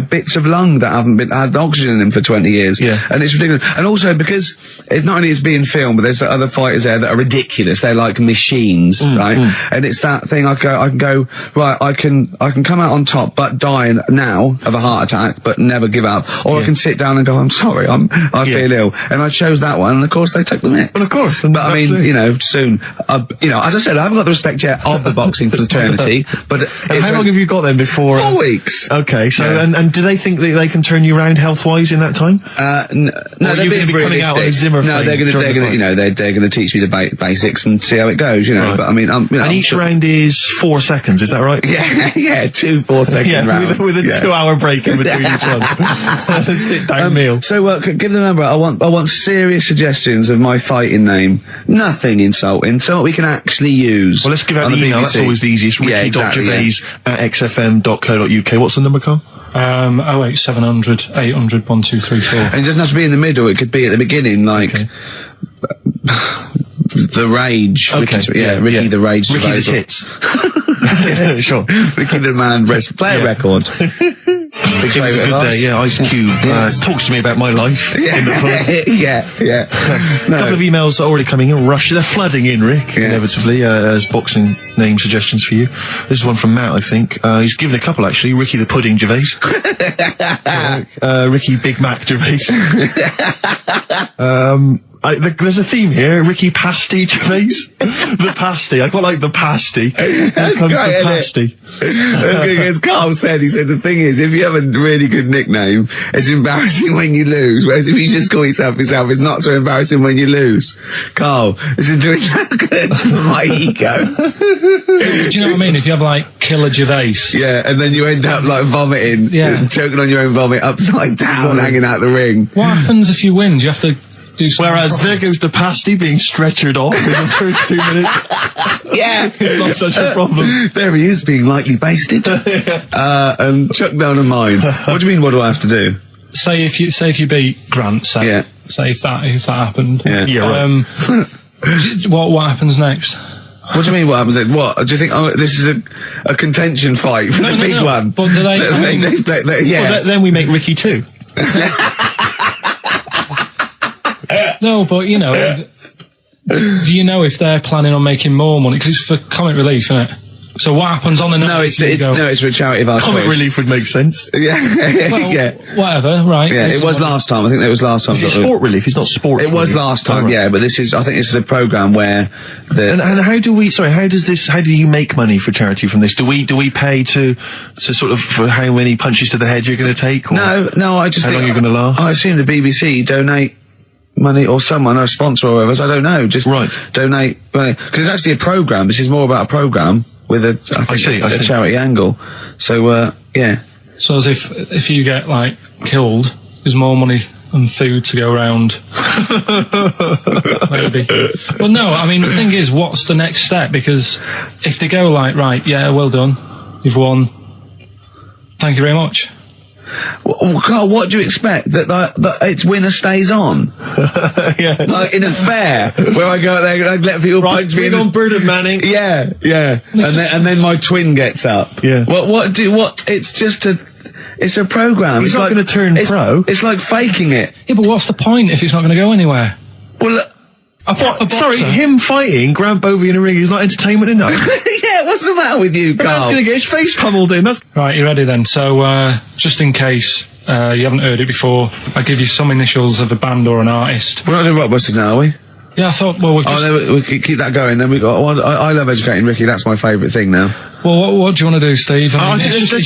bits of lung that haven't had oxygen in them for 20 years. Yeah. And it's ridiculous. And also because it's not only is being filmed, but there's other fighters there that are ridiculous. They're like machines, right? And it's that thing I can go, right, I can come out on top, but die now of a heart attack, but never give up. Or I can sit down and go, I'm sorry, I feel ill. And I chose that one, and of course they took the mick. Well, of course. But I mean, soon, as I said, I haven't got the respect yet of the boxing fraternity, but... How long have you got then before? 4 weeks. Okay, so, and do they think that they can turn you around health-wise in that time? No, they're going to be coming out on a Zimmer frame? No, they're going to teach me the basics and see how it goes, Right. But I mean, and each round is 4 seconds, is that right? Yeah, 2 4-second rounds. With a 2-hour break in between each one. Sit-down meal. So, give the number. I want serious suggestions of my fighting name. Nothing insulting. So what we can actually use. Well, let's give out the email. That's always the easiest. Ricky.Gervais@xfm.co.uk. What's the number, Carl? 08700 800 1234. And it doesn't have to be in the middle. It could be at the beginning, like the Rage. Okay. Ricky the Rage. Ricky the Tits. Sure. Ricky the Man. Play a record. Big It was a favourite good of day, ours. yeah. Ice Cube talks to me about my life. In the pub. yeah. A couple of emails are already coming in. They're flooding in, Rick, inevitably, as boxing name suggestions for you. This is one from Matt, I think. He's given a couple, actually. Ricky the Pudding Gervais. Ricky Big Mac Gervais. There's a theme here. Ricky Pasty Gervais. The pasty. I quite like the pasty. Here comes great, the isn't it? pasty. As Carl said, he said the thing is, if you have a really good nickname, it's embarrassing when you lose. Whereas if you just call yourself, it's not so embarrassing when you lose. Carl, this is doing so good for my ego. Do you know what I mean? If you have like Killer Gervais. Yeah, and then you end up like vomiting, and choking on your own vomit upside down, hanging out the ring. What happens if you win? Do you have to do something? Whereas there goes the pasty being stretchered off in the first 2 minutes. Yeah, Not such a problem. There he is, being lightly basted, and chucked down a mine. What do you mean? What do I have to do? Say if you beat Grant, say if that happened. Yeah, right. What happens next? What do you mean? What happens then? What do you think? Oh, this is a contention fight for the big one. But do they? Well, then we make Ricky 2. No, but you know, do you know if they're planning on making more money? Because it's for comic relief, isn't it? So what happens on the night? No, it's for a charity of our Comic choice. relief would make sense. Yeah, Whatever, right? Yeah, it was last time. I think it was last time. It's sport relief. It's not sport. It was last time, yeah. But this is. I think this is a program where And how do we? Sorry, how do you make money for charity from this? Do we pay to sort of for how many punches to the head you're going to take? Or no. I just how think long you're going to last? I assume the BBC donate money, or someone, or a sponsor, or whatever. I don't know. Just donate money, because it's actually a program. This is more about a program with a charity angle. So yeah. So as if you get like killed, there's more money and food to go around. Maybe. But no, I mean the thing is, what's the next step? Because if they go like, right, yeah, well done, you've won, thank you very much. Well, Carl, what do you expect? That its winner stays on? Yeah. Like in a fair, where I go out there and I let people punch me on Bernard Manning. Yeah. And then my twin gets up. Yeah. It's a program. He's not going to turn pro. It's like faking it. Yeah, but what's the point if it's not going to go anywhere? Well, sorry, him fighting Grant Bovey in a ring is not entertainment enough. yeah, what's the matter with you, Carl? Man's going to get his face pummeled in. Right, you ready then? So, just in case you haven't heard it before, I'll give you some initials of a band or an artist. We're not doing Rockbusters now, are we? Yeah, I thought, well, we've just... we keep that going. Then we got... I love educating Ricky. That's my favourite thing now. Well, what do you want to do, Steve? I mean, let's do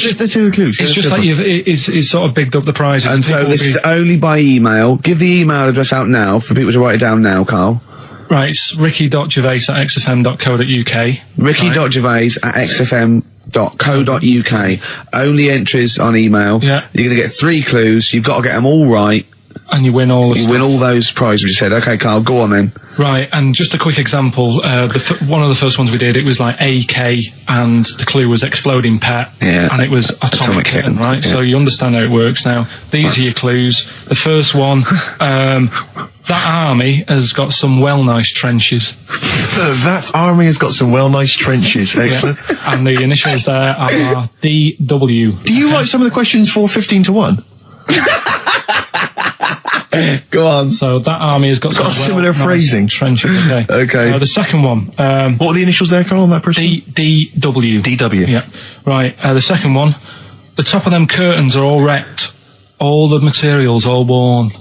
the clues. It's just like it's sort of bigged up the prizes. And so this is only by email. Give the email address out now for people to write it down now, Carl. Right, it's ricky.gervais@xfm.co.uk. ricky.gervais@xfm.co.uk. Only entries on email. Yeah. You're going to get 3 clues. You've got to get them all right. And you win all the You win all those prizes you said. Okay, Carl, go on then. Right, and just a quick example, one of the first ones we did, it was like AK, and the clue was exploding pet, and it was atomic kitten, right? Yeah. So you understand how it works now. These are your clues. The first one, that army has got some well nice trenches. That army has got some well nice trenches. Excellent. Yeah. And the initials there are DW. Do you write some of the questions for 15 to 1? Go on. So that army has got some similar phrasing. Trenches. Okay. Okay. The second one. What were the initials there, Carl, on that person? DW. DW. Yeah. Right. The second one. The top of them curtains are all wrecked. All the materials all worn. He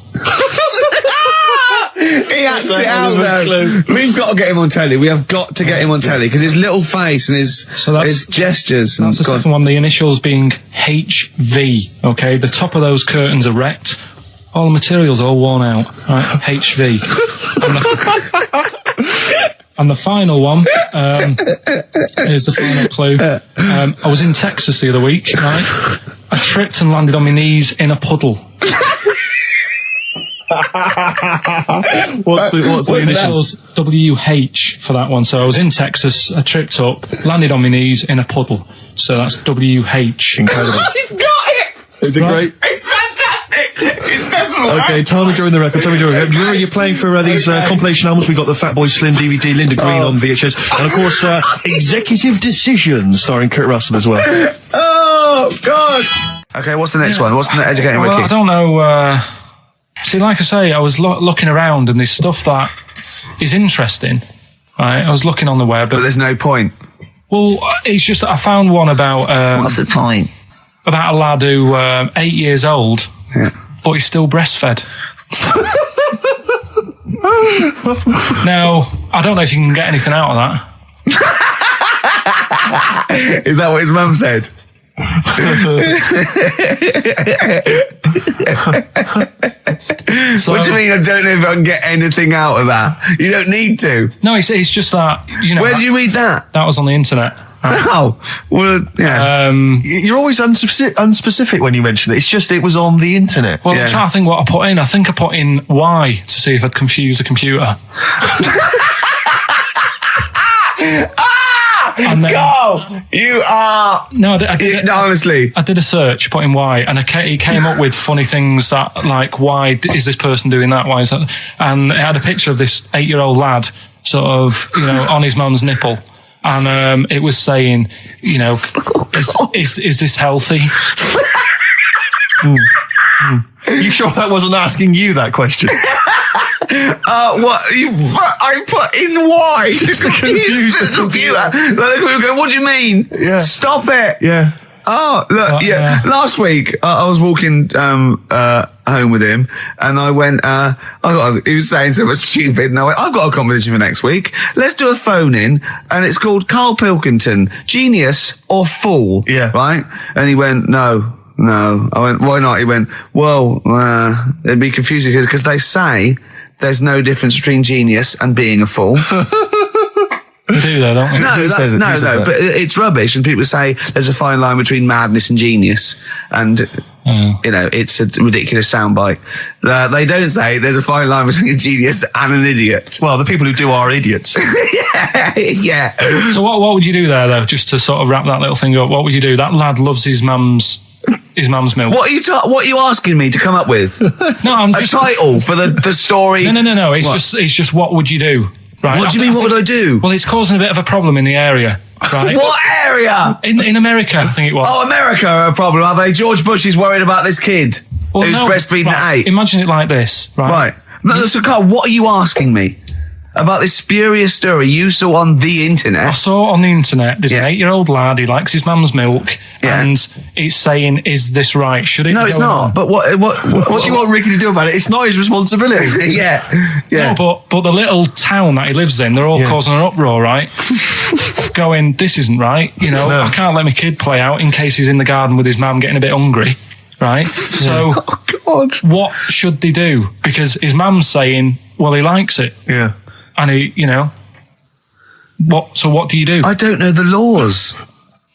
acts it out though. We've got to get him on telly. We have got to get him on telly because his little face and his gestures. That's the second one. The initials being HV. Okay. The top of those curtains are wrecked. All the materials all worn out. Right. HV. And the final one, here's the final clue. I was in Texas the other week, right? I tripped and landed on my knees in a puddle. What's the initials? WH for that one. So I was in Texas, I tripped up, landed on my knees in a puddle. So that's WH. Incredible. You've got it! Is it great? It's fantastic! It's desperate. Okay, time during the record. Do you remember you're playing for these compilation albums? We got the Fatboy Slim DVD, Linda Green on VHS, and of course Executive Decision, starring Kurt Russell as well. Oh God! Okay, what's the next one? What's the educating Well, wiki? I don't know. See, like I say, I was looking around and there's stuff that is interesting. Right, I was looking on the web. But there's no point. Well, it's just that I found one about... What's the point? About a lad who 8 years old, but he's still breastfed. Now, I don't know if you can get anything out of that. Is that what his mum said? So, What do you mean? I don't know if I can get anything out of that. You don't need to. no, it's just that, Where did you read that? that was on the internet. Oh, well, yeah. You're always unspecific when you mention it. It's just it was on the internet. Well, I'm trying to think what I put in. I think I put in Y to see if I'd confuse the computer. And then, Go! You are... no, honestly. I did a search, put in Y, and it came up with funny things that, like, why is this person doing that? Why is that? And it had a picture of this 8-year-old lad, sort of, on his mum's nipple. And it was saying, is this healthy? You sure that wasn't asking you that question? What? I put in Y just to confuse the computer. Like, the computer go, what do you mean? Yeah. Stop it. Yeah. Oh, look, yeah. Last week, I was walking home with him, and I went, he was saying something stupid, and I went, I've got a competition for next week. Let's do a phone-in, and it's called Karl Pilkington, Genius or Fool. Yeah. Right? And he went, No. I went, why not? He went, well, it'd be confusing because they say there's no difference between genius and being a fool. They do though, don't they? No, but it's rubbish. And people say there's a fine line between madness and genius. And, it's a ridiculous soundbite. They don't say there's a fine line between a genius and an idiot. Well, the people who do are idiots. Yeah. So what would you do there, though, just to sort of wrap that little thing up? What would you do? That lad loves his mum's milk. What are you asking me to come up with? No, I'm a just... title for the story? No. It's just what would you do? Right? What do you mean, what would I do? Well, it's causing a bit of a problem in the area, right? What area? In America, I think it was. Oh, America are a problem, are they? George Bush is worried about this kid who's breastfeeding at 8. Imagine it like this, right? Right. No, so Carl, what are you asking me? About this spurious story you saw on the internet? I saw on the internet, there's an 8-year-old lad, he likes his mum's milk, and it's saying, is this right? Should it No, it's not. on? But what do you want Ricky to do about it? It's not his responsibility. Yeah. No, but the little town that he lives in, they're all causing an uproar, right? Going, this isn't right. I can't let my kid play out in case he's in the garden with his mum getting a bit hungry, right? So, what should they do? Because his mum's saying, well, he likes it. Yeah. And he, what do you do? I don't know the laws.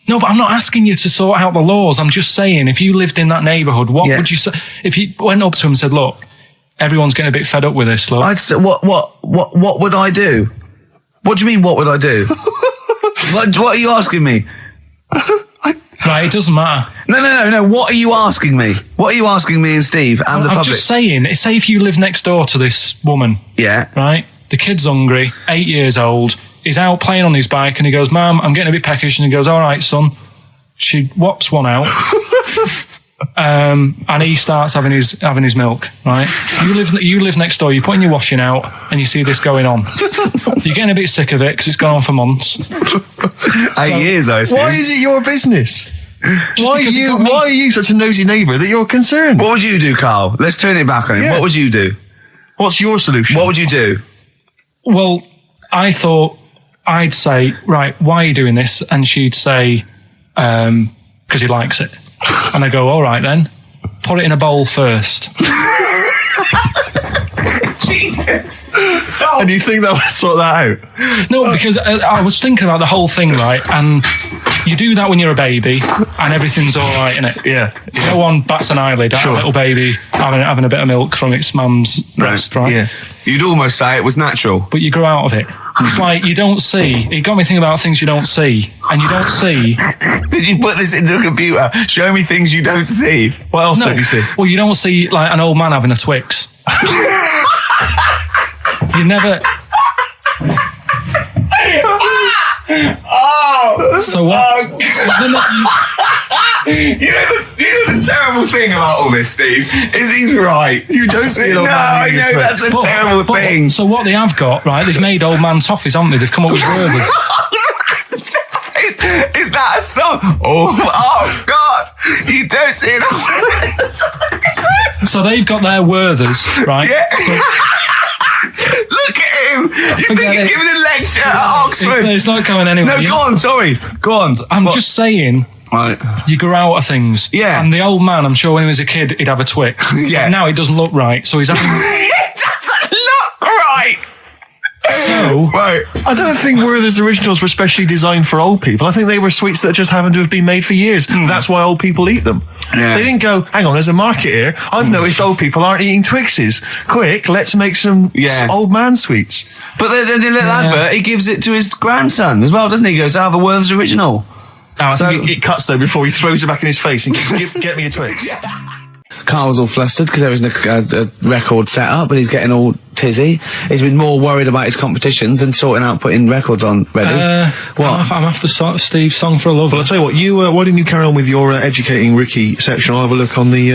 No, but I'm not asking you to sort out the laws. I'm just saying, if you lived in that neighbourhood, what would you say? If you went up to him and said, look, everyone's getting a bit fed up with this, look. I'd say, what would I do? What do you mean, what would I do? what are you asking me? Right, it doesn't matter. No. What are you asking me? What are you asking me and Steve and the public? I'm just saying, say if you live next door to this woman. Yeah. Right? The kid's hungry, 8 years old. He's out playing on his bike and he goes, Mum, I'm getting a bit peckish. And he goes, all right, son. She whops one out. And he starts having his milk, right? You live next door, you're putting your washing out and you see this going on. You're getting a bit sick of it because it's gone on for months. 8 years, I assume. Why is it your business? Why are you such a nosy neighbour that you're concerned? What would you do, Carl? Let's turn it back on him. Yeah. What would you do? What's your solution? What would you do? Well, I thought I'd say, right, why are you doing this? And she'd say, because he likes it. And I go, all right then, put it in a bowl first. And you think that would sort that out? No, because I was thinking about the whole thing, right? And you do that when you're a baby and everything's all right, innit? Yeah. No one bats an eyelid at a little baby having a bit of milk from its mum's breast, right? Yeah. You'd almost say it was natural. But you grow out of it. It's like you don't see. It got me thinking about things you don't see. And you don't see. Did you put this into a computer? Show me things you don't see. What else don't you see? Well, you don't see like an old man having a Twix. You never... Oh! So what? You know the terrible thing about all this, Steve, is he's right. You don't see an old No, man I eating know Twix. that's a terrible thing. So what they have got, right, they've made old man toffees, haven't they? They've come up with Werther's. Is that a song? Oh God! You don't see it. So they've got their Werther's, right? Yeah. So, Look at him. You think Forget he's it. giving a lecture at Oxford? it's not going anywhere. No, go on. Sorry. Go on. I'm just saying, Right. you grow out of things. Yeah. And the old man, I'm sure when he was a kid, he'd have a Twix. Yeah. Now it doesn't look right, so he's having... It doesn't look right. So... Right. I don't think Werther's originals were specially designed for old people. I think they were sweets that just happened to have been made for years. That's why old people eat them. Yeah. They didn't go, hang on, there's a market here. I've noticed old people aren't eating Twixes. Quick, let's make some old man sweets. But the little advert, he gives it to his grandson as well, doesn't he? He goes, I have a Werther's original. I think it cuts though before he throws it back in his face and goes, get me a Twix. Carl's all flustered because there isn't a record set up, but he's getting all tizzy. He's been more worried about his competitions than sorting out putting records on ready. What? I'm after Steve's Song for a Lover. Well, I'll tell you what, why didn't you carry on with your educating Ricky section? I'll have a look on the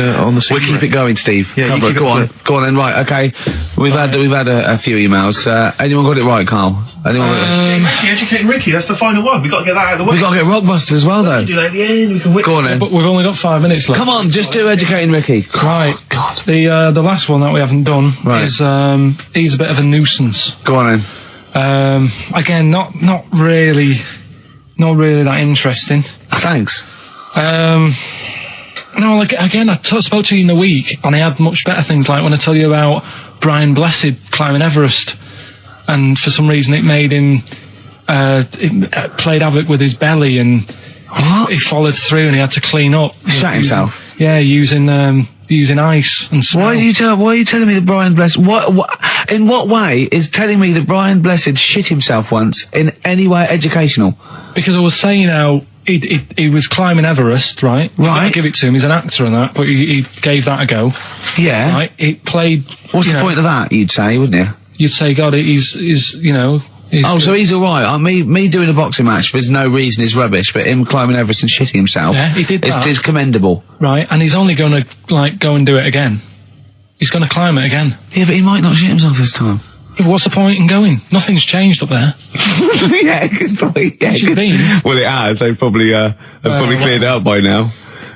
We'll keep it going, Steve. Yeah, you keep it go on. going. Go on then, right, okay. We've had a few emails. Anyone got it right, Carl? Anyone got it? Educating Ricky, that's the final one. We've got to get that out of the way. We've got to get Rockbusters as well, though. do that at the end, we can win. Go on then. But we've only got 5 minutes left. Come on, just do Educating Ricky. Right. God. The last one that we haven't done is he's a bit of a nuisance. Go on then. Again, not really that interesting. Thanks. No, like again, I spoke to you in the week, and I had much better things. Like when I tell you about Brian Blessed climbing Everest, and for some reason it made him it played havoc with his belly, and he followed through, and he had to clean up. Shut himself. Yeah, using ice and snow. Why are you telling me that Brian Blessed? In what way is telling me that Brian Blessed shit himself once in any way educational? Because I was saying how he was climbing Everest, right? You gotta give it to him. He's an actor and that, but he gave that a go. Yeah. Right. It played. What's the point of that? You'd say, wouldn't you? You'd say, God, he's you know. So he's all right. Me doing a boxing match for no reason is rubbish, but him climbing Everest and shitting himself, Yeah, he did that. It's commendable. Right, and he's only going to go and do it again. He's going to climb it again. Yeah, but he might not shit himself this time. Yeah, what's the point in going? Nothing's changed up there. Yeah, good point. Yeah, Should be. Well, it has. They've probably cleared it up by now.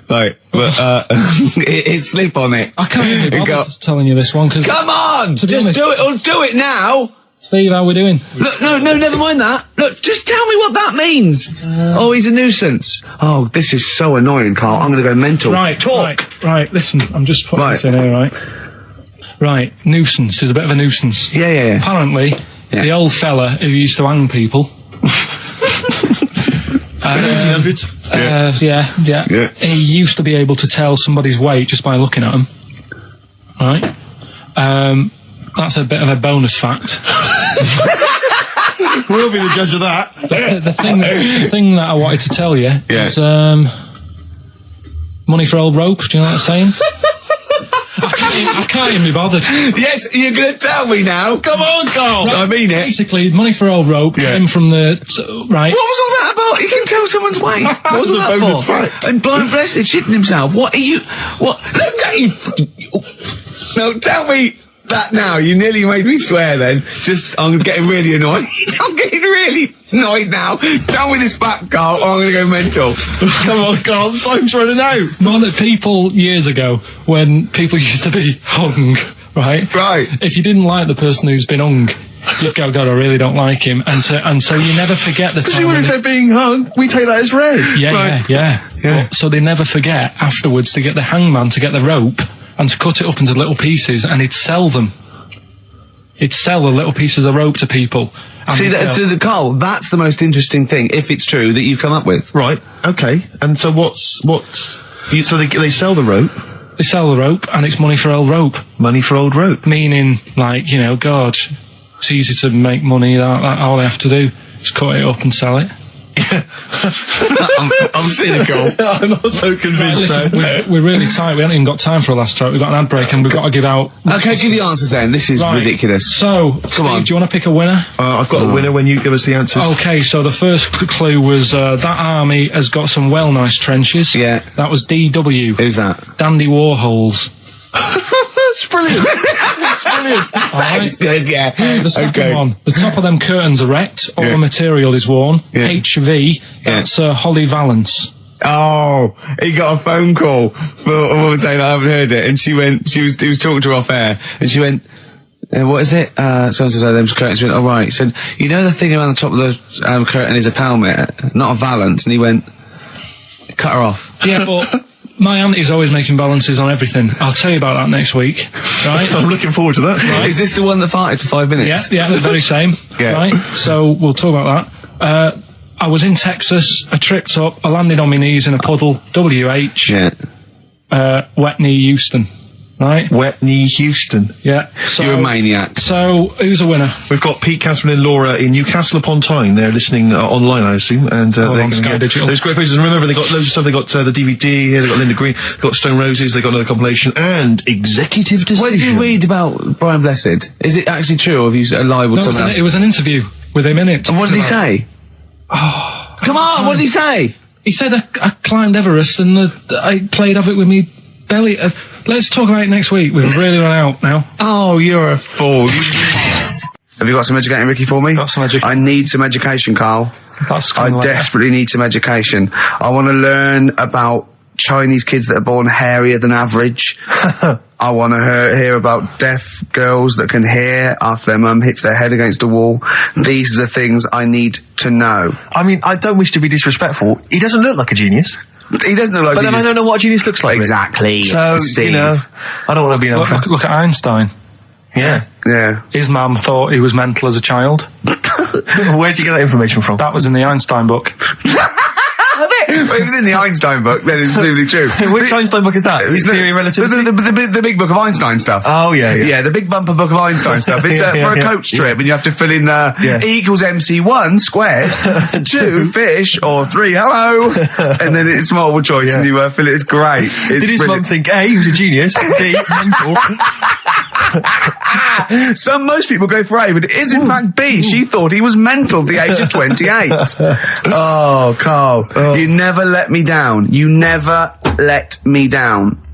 Like, but it's slip on it. I can't even bother telling you this one because. Come on, to be just honest, do it. Or do it now. Steve, how we doing? Look, no, never mind that. Look, just tell me what that means. Oh, he's a nuisance. Oh, this is so annoying, Carl. I'm going to go mental. Right, talk. Right, listen, I'm just putting this in here, right? Right, nuisance is a bit of a nuisance. Yeah. Apparently, the old fella who used to hang people. Yeah. He used to be able to tell somebody's weight just by looking at them. Right? That's a bit of a bonus fact. We'll be the judge of that. The thing that I wanted to tell you is money for old rope. Do you know what I'm saying? I can't even be bothered. Yes, you're going to tell me now. Come on, Carl. Right, I mean it. Basically, money for old rope came from the... right. What was all that about? You can tell someone's weight. What was all that bonus for? fact. And Brian Blessed shitting himself. What are you... What? Look at you... No, tell me that now. You nearly made me swear then. I'm getting really annoyed. I'm getting really annoyed now. Tell me this back, Carl, or I'm going to go mental. Come on, Carl, time's running out. More that people years ago, when people used to be hung, right? Right. If you didn't like the person who's been hung, you'd go, God, I really don't like him. And so you never forget the time. Because even if they're being hung, we take that as read. Yeah. So they never forget afterwards to get the hangman to get the rope and to cut it up into little pieces, and he'd sell them. He'd sell the little pieces of rope to people. See, Carl, that's the most interesting thing, if it's true, that you've come up with. Right, okay. And so so they sell the rope? They sell the rope, and it's money for old rope. Money for old rope. Meaning, like, God, it's easy to make money, that all they have to do is cut it up and sell it. I'm cynical. I'm not so convinced. Listen, we're really tight. We haven't even got time for a last track. We've got an ad break and we've got to give out... Okay, do the answers then. This is ridiculous. So, Steve, on. do you want to pick a winner? I've got a winner when you give us the answers. Okay, so the first clue was that army has got some well nice trenches. Yeah. That was DW. Who's that? Dandy Warhols. That's brilliant. That's brilliant. Alright. It's good, yeah. The second one, the top of them curtains are wrecked, all the material is worn. Yeah. HV, that's Holly Valance. Oh, he got a phone call for a woman saying I haven't heard it, and he was talking to her off air, and she went, what is it? So-and-so said them's curtains. She went, right. He said, you know the thing around the top of the curtain is a palmet, not a valance, and he went, cut her off. Yeah, but my auntie's always making balances on everything. I'll tell you about that next week, right? I'm looking forward to that. Right. Is this the one that farted for 5 minutes? Yeah, the very same. Yeah. Right? So we'll talk about that. I was in Texas, I tripped up, I landed on my knees in a puddle, WH, Wet Knee Houston, right? Wet Knee Houston. Yeah. So, You're a maniac. So, who's a winner? We've got Pete, Catherine and Laura in Newcastle upon Tyne. They're listening online, I assume, and they're on going Sky to get Digital. those great places. And remember, they got loads of stuff. They got the DVD here. They got Linda Green. They got Stone Roses. They got another compilation and Executive Decision. What did you read about Brian Blessed? Is it actually true, or have you lied with No, someone else? it was an interview with him in it. And what did he say? Oh, Come on, what did he say? He said I climbed Everest and I played of it with me belly. Let's talk about it next week. We've really run out now. Oh, you're a fool. Have you got some educating, Ricky, for me? Got some education. I need some education, Carl. That's I kind of desperately need some education. I want to learn about Chinese kids that are born hairier than average. I want to hear about deaf girls that can hear after their mum hits their head against a wall. These are the things I need to know. I mean, I don't wish to be disrespectful. He doesn't look like a genius. He doesn't look like But then I don't know what a genius looks like. Exactly. So, Steve. you know, I don't want to be an look at Einstein. Yeah. Yeah. His mum thought he was mental as a child. Where'd you get that information from? That was in the Einstein book. Well, it was in the Einstein book, then it's presumably true. Which Einstein book is that? Is Theory of Relativity? The big book of Einstein stuff. Oh, yeah. Yeah, the big bumper book of Einstein stuff. It's for a coach trip, and you have to fill in E equals MC1 squared, 2 fish, or 3 hello, and then it's multiple choice, and you fill it. It's great. It's Did his mum think, A, he was a genius, B, mental? Most people go for A, but it is in fact B. She thought he was mental at the age of 28. Oh, Carl, you never let me down. You never let me down.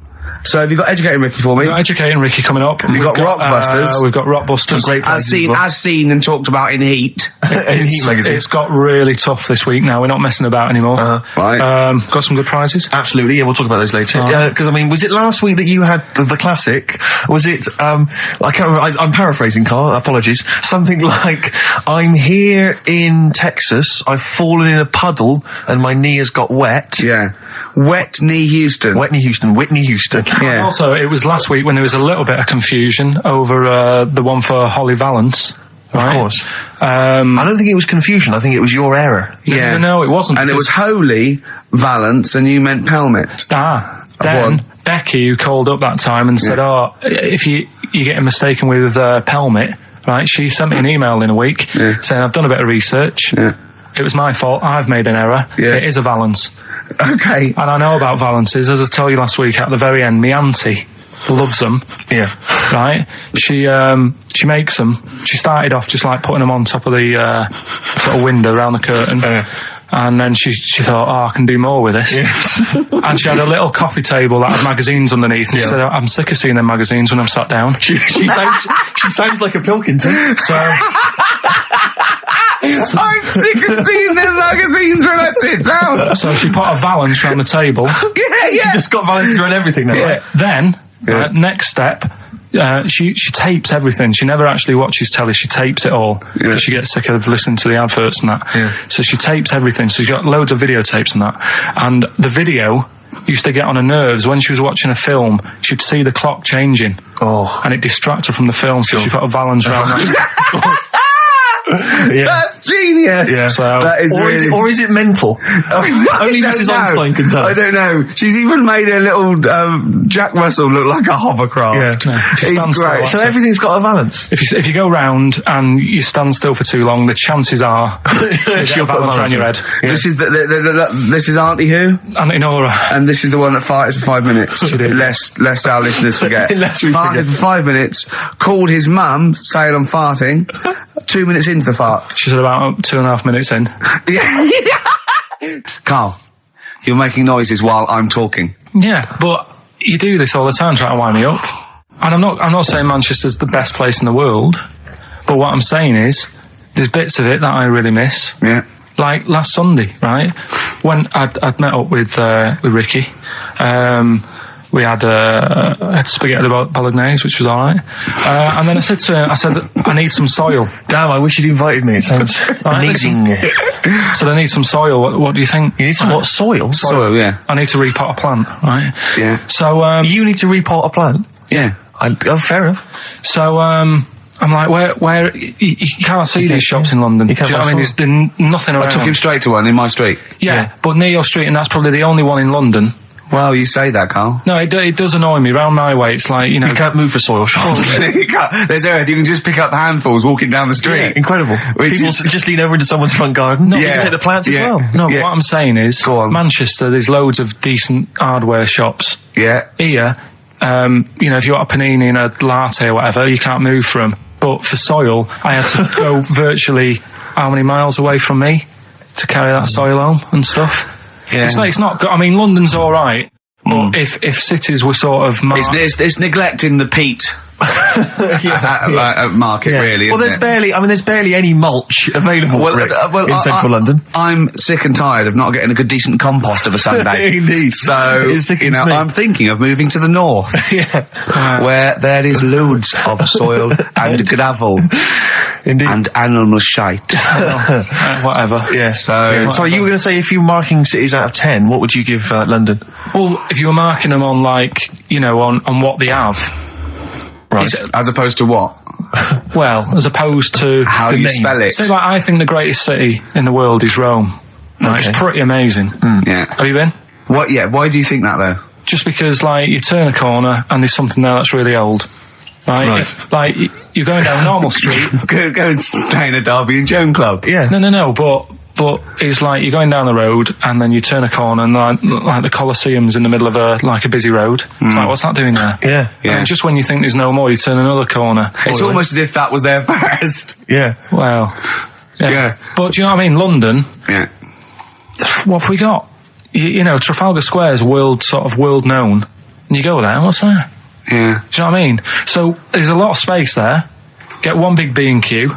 So have you got Educating Ricky for me? We've got Educating Ricky coming up. We've got Rockbusters. We've got Rockbusters. Great As seen and talked about in Heat. In Heat magazine. It's got really tough this week now. We're not messing about anymore. Right. Got some good prizes. Absolutely, yeah, we'll talk about those later. Because, I mean, was it last week that you had the classic? Was it, I can't remember, I'm paraphrasing, Carl, apologies. Something like, I'm here in Texas, I've fallen in a puddle, and my knee has got wet. Yeah. Wet Knee Houston. Whitney Houston. Yeah. Also, it was last week when there was a little bit of confusion over the one for Holly Valance. Right? Of course. I don't think it was confusion, I think it was your error. Yeah. No, it wasn't. And it was Holy Valance, and you meant Pelmet. Then Becky, who called up that time and said, if you're getting mistaken with Pelmet, right, she sent me an email in a week saying, I've done a bit of research. Yeah. It was my fault. I've made an error. Yeah. It is a valance. Okay. And I know about valances. As I told you last week, at the very end, my auntie loves them. Yeah. Right? She makes them. She started off just like putting them on top of the sort of window around the curtain. And then she thought, I can do more with this. Yeah. And she had a little coffee table that had magazines underneath. And she said, I'm sick of seeing them magazines when I'm sat down. She sounds like a Pilkington. So... I'm sick of seeing them magazines when I sit down. So she put a valance around the table. She just got valances around everything now. Yeah. Then, next step, she tapes everything. She never actually watches telly. She tapes it all because she gets sick of listening to the adverts and that. Yeah. So she tapes everything. So she's got loads of videotapes and that. And the video used to get on her nerves. When she was watching a film, she'd see the clock changing. And it distracted her from the film. So she put a valance around that. That's genius. Yeah. So, That is or is it mental? Only Mrs. Einstein can tell. I don't know. She's even made a little Jack Russell look like a hovercraft. Yeah. It's great. So everything's got a balance. if you go round and you stand still for too long, the chances are you'll balance around your head. Yeah. This is this is Auntie who, Auntie Nora. and this is the one that farted for 5 minutes. She did. Lest our listeners forget. Lest we farted forget. for 5 minutes. Called his mum, saying I'm farting. 2 minutes into the fart. She's about 2.5 minutes in. Yeah. Carl, you're making noises while I'm talking. Yeah, but you do this all the time trying to wind me up. And I'm not saying Manchester's the best place in the world, but what I'm saying is there's bits of it that I really miss. Yeah. Like last Sunday, right? When I'd met up with Ricky, we had spaghetti bolognese, which was all right. And then I said to him, I need some soil. Damn, I wish you'd invited me. It sounds amazing. So I need some soil. What do you think? You need some what? Soil? Soil, yeah. I need to repot a plant, right? Yeah. So You need to repot a plant? Yeah. Fair enough. So I'm like, where you can't see these shops in London. Do you know what I mean? There's nothing around. I took him straight to one in my street. Yeah, but near your street, and that's probably the only one in London. Well, you say that, Carl. No, it does annoy me. Round my way, it's like, you know... You can't move for soil shops. There's Earth. You can just pick up handfuls walking down the street. Yeah, incredible. People just lean over into someone's front garden. No, You can take the plants as well. No, but what I'm saying is, Go on. Manchester, there's loads of decent hardware shops. Yeah. Here, you know, if you want a panini and a latte or whatever, you can't move from. But for soil, I had to go virtually how many miles away from me to carry that soil home and stuff. Yeah. It's not good. I mean, London's all right, but if cities were sort of marked, It's neglecting the peat market, really. Well, isn't there's barely any mulch available in central London. I'm sick and tired of not getting a good, decent compost of a Sunday. Indeed. So, It's sickening to me. I'm thinking of moving to the north, where there is loads of soil and gravel. Indeed. And animal shite. whatever. Yeah. So you were going to say, if you were marking cities out of 10, what would you give London? Well, if you were marking them on, like, you know, on what they have. Right. As opposed to what? Well, as opposed to... How the you name. spell it. So, like, I think the greatest city in the world is Rome. Right, Okay. It's pretty amazing. Yeah. Have you been? What? Yeah. Why do you think that, though? Just because, like, you turn a corner and there's something there that's really old. Right? Right. Like, you're going down a normal street. Go and stay in a Derby and Joan club. Yeah. No, but it's like you're going down the road and then you turn a corner and like the Colosseum's in the middle of a busy road. It's like, what's that doing there? Yeah. Yeah. And just when you think there's no more, you turn another corner. It's almost as if that was there first. Yeah. Well, Yeah. But do you know what I mean? London, Yeah. what have we got? You know, Trafalgar Square is world known. And you go there, what's there? Yeah. Do you know what I mean? So there's a lot of space there. Get one big B&Q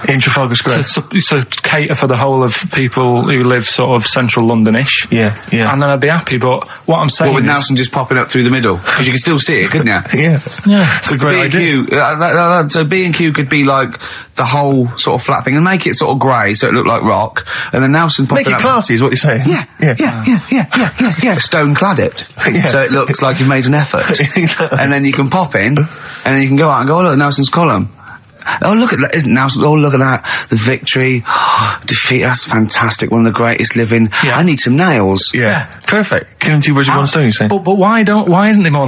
In Trafalgar Square. to cater for the whole of people who live sort of central Londonish. Yeah. And then I'd be happy. But what I'm saying Well, with is, Nelson just popping up through the middle, because you can still see it, couldn't you? Yeah. yeah, It's a great idea. B&Q, so B&Q could be like the whole sort of flat thing and make it sort of grey so it looked like rock, and then Nelson popping Make it up. classy is what you're saying. Yeah. Stone clad it, Yeah. so it looks like you've made an effort. Exactly. And then you can pop in, and then you can go out and go, oh look, Nelson's column. Oh look at that! Isn't Nelson? Oh look at that! The victory, defeat. That's fantastic. One of the greatest living. Yeah. I need some nails. Yeah. Perfect. Killing two birds with one stone, you're saying? But why isn't there more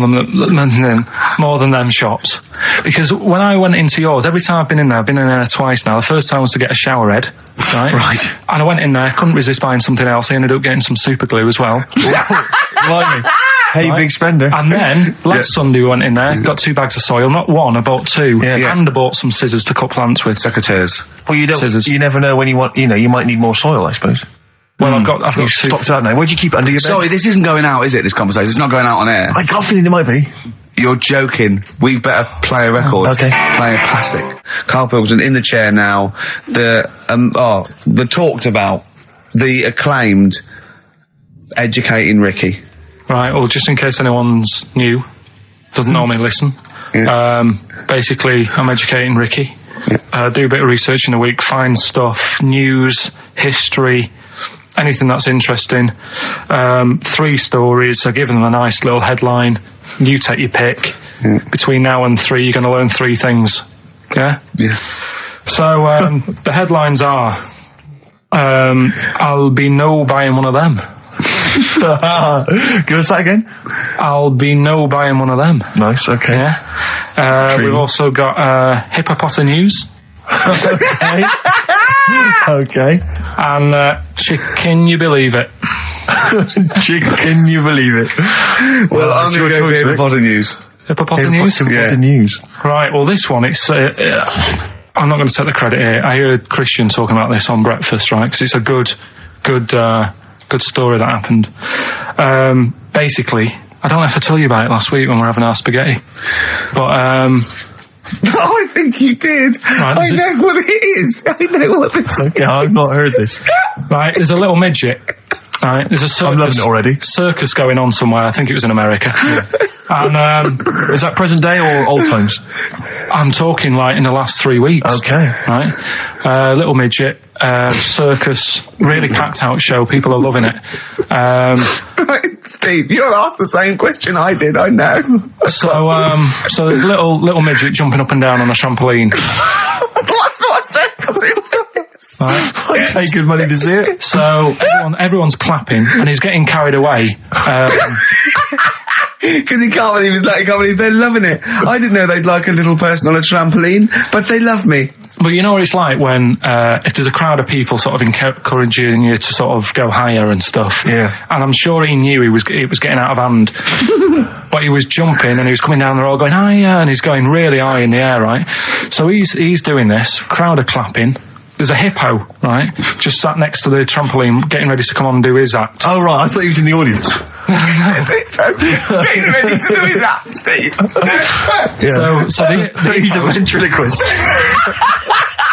than them shops? Because when I went into yours, every time I've been in there twice now. The first time was to get a shower head, right? Right. And I went in there, couldn't resist buying something else. I ended up getting some super glue as well. Blimey. Hey, big spender. And then last Sunday we went in there, got 2 bags of soil, not one, I bought 2, Yeah. and I bought some scissors to cut plants with. Secateurs. Well, Scissors. you never know when you want, you might need more soil, I suppose. Well, I've got You've 2. stocked out now. Where'd you keep it under your bed? Sorry, this isn't going out, is it? This conversation. It's not going out on air. I got a feeling it might be. You're joking. We better play a record. Okay. Play a classic. Karl Pilkington in the chair now. The talked about, the acclaimed Educating Ricky. Right, well, just in case anyone's new, doesn't normally listen. Yeah. Basically, I'm educating Ricky. Do a bit of research in a week, find stuff, news, history, anything that's interesting. 3 stories, I give them a nice little headline. You take your pick. Between now and 3, you're going to learn 3 things. Yeah? Yeah. So, the headlines are, I'll be no buying one of them. Give us that again. I'll be no buying one of them. Nice, okay. Yeah. We've also got, hippopotamus. Okay. Okay. And, can you believe it? Can you believe it? Well, I'm going to go with hippopotamus. Hippopotamus? News. Right, well, this one, it's... I'm not going to take the credit here. I heard Christian talking about this on breakfast, right? Because it's a good story that happened. Basically, I don't know if I told you about it last week when we were having our spaghetti, but I think you did. Right, I know what it is. I know what this is. Okay, I've not heard this. right, there's a little midget. Right, there's a circus. I'm loving it already. Circus going on somewhere. I think it was in America. And is that present day or old times? I'm talking like in the last 3 weeks. Okay. Right, little midget. Circus, really packed out show. People are loving it. Right, Steve, you'll ask the same question I did. I know. So there's a little midget jumping up and down on a trampoline. That's what circus is. Right. I'd pay good money to see it. So everyone's clapping, and he's getting carried away. Because he can't believe they're loving it. I didn't know they'd like a little person on a trampoline, but they love me. But you know what it's like when if there's a crowd of people sort of encouraging you to sort of go higher and stuff. Yeah. And I'm sure he knew it was getting out of hand. But he was jumping and he was coming down, they're all going higher, and he's going really high in the air, right? So he's doing this, crowd are clapping. There's a hippo, right, just sat next to the trampoline, getting ready to come on and do his act. Oh, right, I thought he was in the audience. It's hippo getting ready to do his act, Steve. Yeah. So he's a ventriloquist.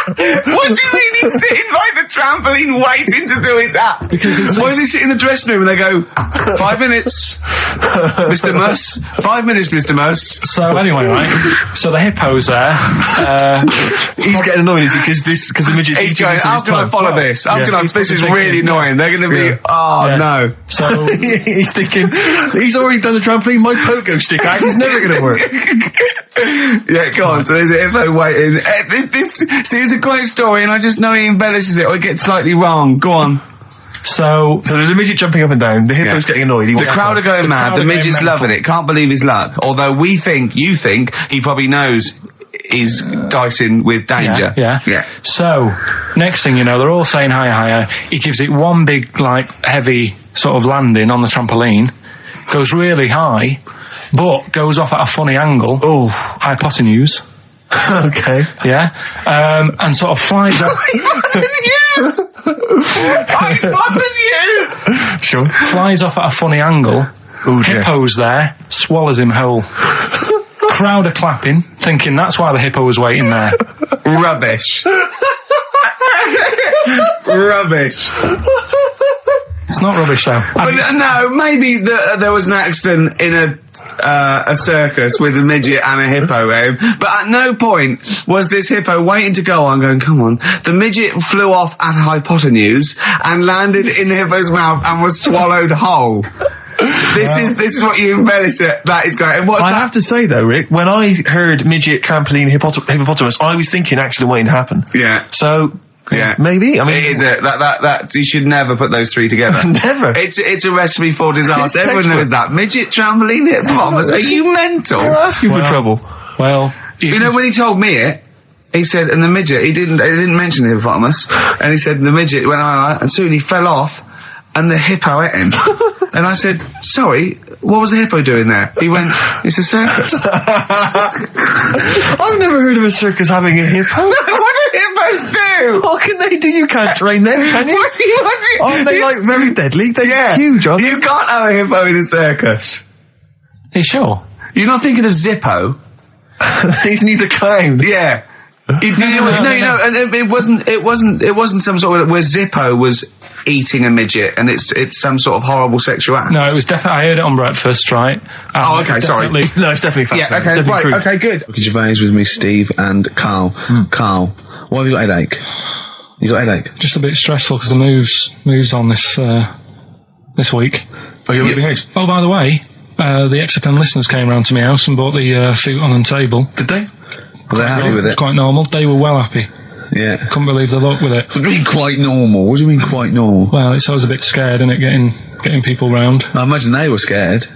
What do you mean he's sitting by the trampoline waiting to do his act? Because why does he sit in the dressing room and they go, 5 minutes, Mr. Muss, 5 minutes, Mr. Muss. So anyway, right, so the hippo's there. He's getting annoyed, is he? Because the midget... He's going, how can I follow this? This is really annoying. They're going to be, no. So he's thinking, he's already done the trampoline, my pogo stick act is never going to work. Yeah, go on. So there's a hippo waiting. See, it's a great story, and I just know he embellishes it or it gets slightly wrong. Go on. So there's a midget jumping up and down. The hippo's getting annoyed. The crowd are going mad. The midget's loving it. Can't believe his luck. Although you think he probably knows he's dicing with danger. Yeah. So next thing you know, they're all saying higher. He gives it one big, like, heavy sort of landing on the trampoline. Goes really high, but goes off at a funny angle. Oh, hypotenuse. Okay. Yeah. And sort of flies up. Hypotenuse! Sure. Flies off at a funny angle. Ooh, dear. Hippo's there, swallows him whole. Crowd are clapping, thinking that's why the hippo was waiting there. Rubbish. Rubbish. It's not rubbish though. But no, maybe there was an accident in a circus with a midget and a hippo, but at no point was this hippo waiting to go on going, come on. The midget flew off at hypotenuse and landed in the hippo's mouth and was swallowed whole. This is what you embellish it. That is great. And what's I have to say though, Rick, when I heard midget, trampoline, hippopotamus, I was thinking accident waiting to happen. Yeah. So... Yeah, maybe. I mean, it is that you should never put those three together. Never. It's a recipe for disaster. Everyone knows that. Midget, trampoline, hippopotamus. Are you mental? You're asking for trouble. Well, you know when he told me it, he said, and the midget. They didn't mention the hippopotamus, and he said the midget went on, and soon he fell off, and the hippo ate him. And I said, sorry, what was the hippo doing there? He went, it's a circus. I've never heard of a circus having a hippo. What do hippos do? What can they do? You can't train them, can you? What do you Aren't they like very deadly? They're huge, aren't they? You can't have a hippo in a circus. Are you sure? You're not thinking of Zippo. He's neither clown. Yeah. And it wasn't some sort of where Zippo was eating a midget and it's some sort of horrible sexual act. No, it was definitely. I heard it on breakfast, right? Okay, sorry. No, it's definitely fact. Yeah, okay, right, truth. okay, good. Ricky Gervais with me, Steve and Carl. Carl, why have you got a headache? You got a headache? Just a bit stressful because the moves on this week. Oh, you're moving house? Oh, by the way, the XFM listeners came round to my house and bought the futon and table. Did they? Were they happy with it? Quite normal. They were well happy. Yeah. Couldn't believe the luck with it. What do you mean quite normal? What do you mean quite normal? Well, it's always a bit scared, isn't it, getting people round. I imagine they were scared.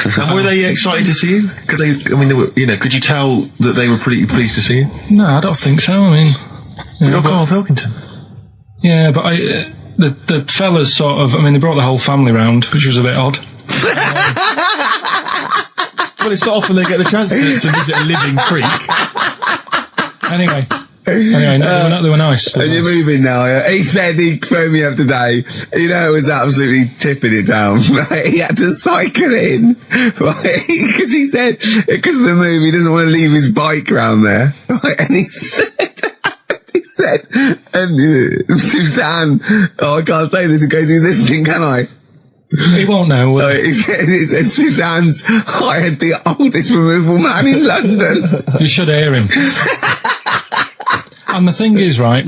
And were they excited to see you? Could they? I mean, they were, could you tell that they were pretty pleased to see you? No, I don't think so. I mean, You're Karl Pilkington. Yeah, but the fellas sort of, they brought the whole family round, which was a bit odd. Well, it's not often they get the chance to visit a living creek. Anyway, they were nice. And you're moving now, yeah? He said he phoned me up today. It was absolutely tipping it down. Right? He had to cycle in. Right? Because he said, because of the move, he doesn't want to leave his bike round there. Right? And he said, and Suzanne, I can't say this in case he's listening, can I? He won't know. He said Suzanne's hired the oldest removal man in London. You should hear him. And the thing is, right,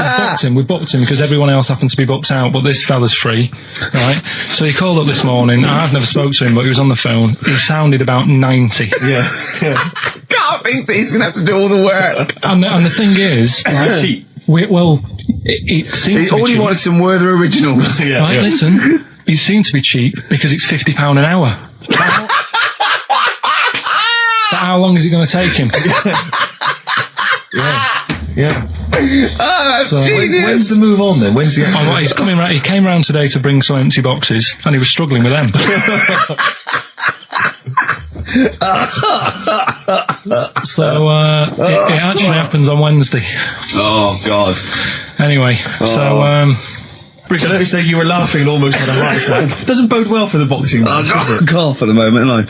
we booked him because everyone else happened to be booked out, but this fella's free, right? So he called up this morning. I've never spoke to him, but he was on the phone. He sounded about 90. Yeah. Can't think that he's going to have to do all the work. And the thing is, right, it seems he only wanted some Werther originals. Right, listen, it seemed to be cheap because it's £50 an hour. But how long is it going to take him? Yeah. Oh, that's genius. When's the move on then? When's the? He's coming round. He came round today to bring some empty boxes, and he was struggling with them. So it actually happens on Wednesday. Oh God. Anyway, Rick, I noticed that you were laughing and almost had a heart attack. Doesn't bode well for the boxing match. I've got a cough at the moment, haven't I?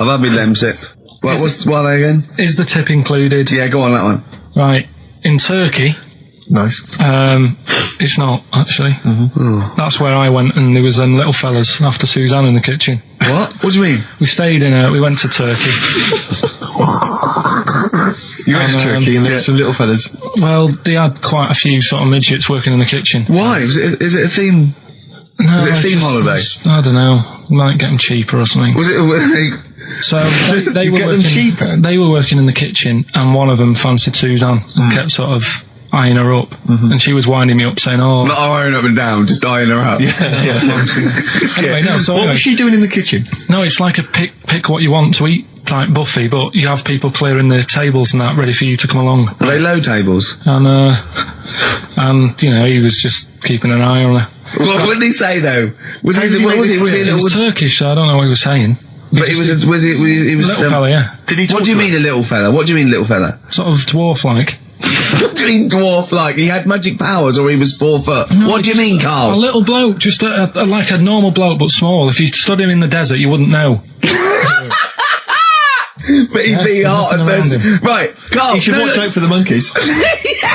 I've had my Lemsip. What are they again? Is the tip included? Yeah, go on that one. Right. In Turkey, nice. It's not actually. Mm-hmm. That's where I went, and there was them little fellas after Suzanne in the kitchen. What? What do you mean? We went to Turkey. You went to Turkey and there were some little fellas. Well, they had quite a few sort of midgets working in the kitchen. Why? Is it a theme? No, is it a theme holiday? I don't know. Might get them cheaper or something. Was it? So they were working cheaper. They were working in the kitchen, and one of them fancied Suzanne and kept sort of eyeing her up, and she was winding me up saying, "Oh, not eyeing up and down, just eyeing her up." Yeah. Anyway, no. So what was she doing in the kitchen? No, it's like a pick what you want to eat type buffet, but you have people clearing the tables and that ready for you to come along. Are they low tables? And he was just keeping an eye on her. What did he say though? Was it was Turkish, so I don't know what he was saying. But he was a little fella, yeah. Did he? What do you mean a little fella? What do you mean little fella? Sort of dwarf-like. What do you mean dwarf-like? He had magic powers, or he was 4 foot? No, what do you mean, Karl? A little bloke, just like a normal bloke, but small. If you stood him in the desert, you wouldn't know. But he'd be hot at first. Right, Karl. You should watch out for the monkeys.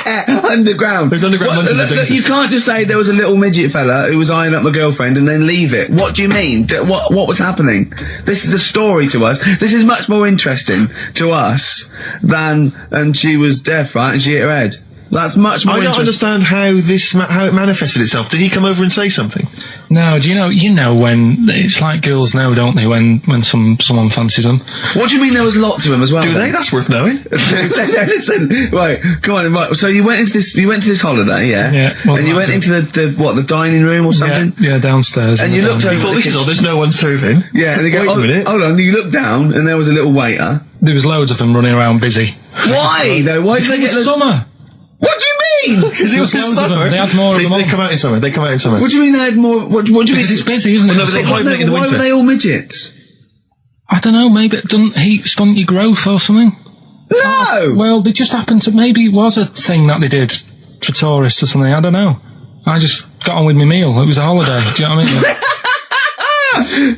Yeah, underground. There's underground monkeys. Look, you can't just say there was a little midget fella who was eyeing up my girlfriend and then leave it. What do you mean? What was happening? This is a story to us. This is much more interesting to us than, and she was deaf, right? And she hit her head. That's much more I don't understand how it manifested itself. Did he come over and say something? No, do you know when it's like girls know, don't they, when someone fancies them? What do you mean there was lots of them as well? Do they? That's worth knowing. Listen, right, come on, right. So you went to this holiday, yeah? Yeah. And you went into the dining room or something? Yeah, downstairs. And you looked over. You thought, this is odd, there's no one serving. Yeah, and they go, wait a minute. Hold on, you looked down and there was a little waiter. There was loads of them running around busy. Why though? Why did they get summer? What do you mean? Because it was in summer. They had more of them. They come out in summer. What do you mean they had more? What do you mean? Because it's busy, isn't it? No, but they hibernate in the why winter. were they all midgets? I don't know, maybe it doesn't heat stunt your growth or something. No! Well, they just happened to, maybe it was a thing that they did for tourists or something, I don't know. I just got on with my meal. It was a holiday, do you know what I mean?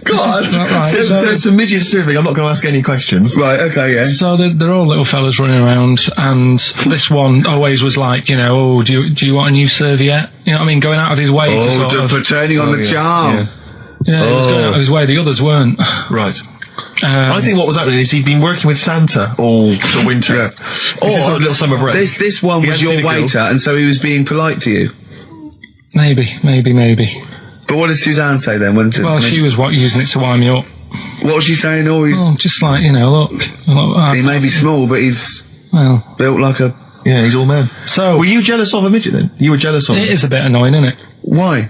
God. Right. So some midgets serving, I'm not going to ask any questions. Right, okay, yeah. So they're all little fellas running around, and this one always was like, do you want a new serviette? You know what I mean? Going out of his way to sort of... for turning on the charm. Yeah, he was going out of his way, the others weren't. Right. I think what was happening is he'd been working with Santa all the winter. Yeah. This is a little summer break. This one was your waiter, and so he was being polite to you. Maybe. But what did Suzanne say then? She was using it to wind me up. What was she saying? Just like, look. He may be small, but he's built like a Yeah, he's all man. So were you jealous of a midget then? You were jealous of him? It is a bit annoying, isn't it? Why?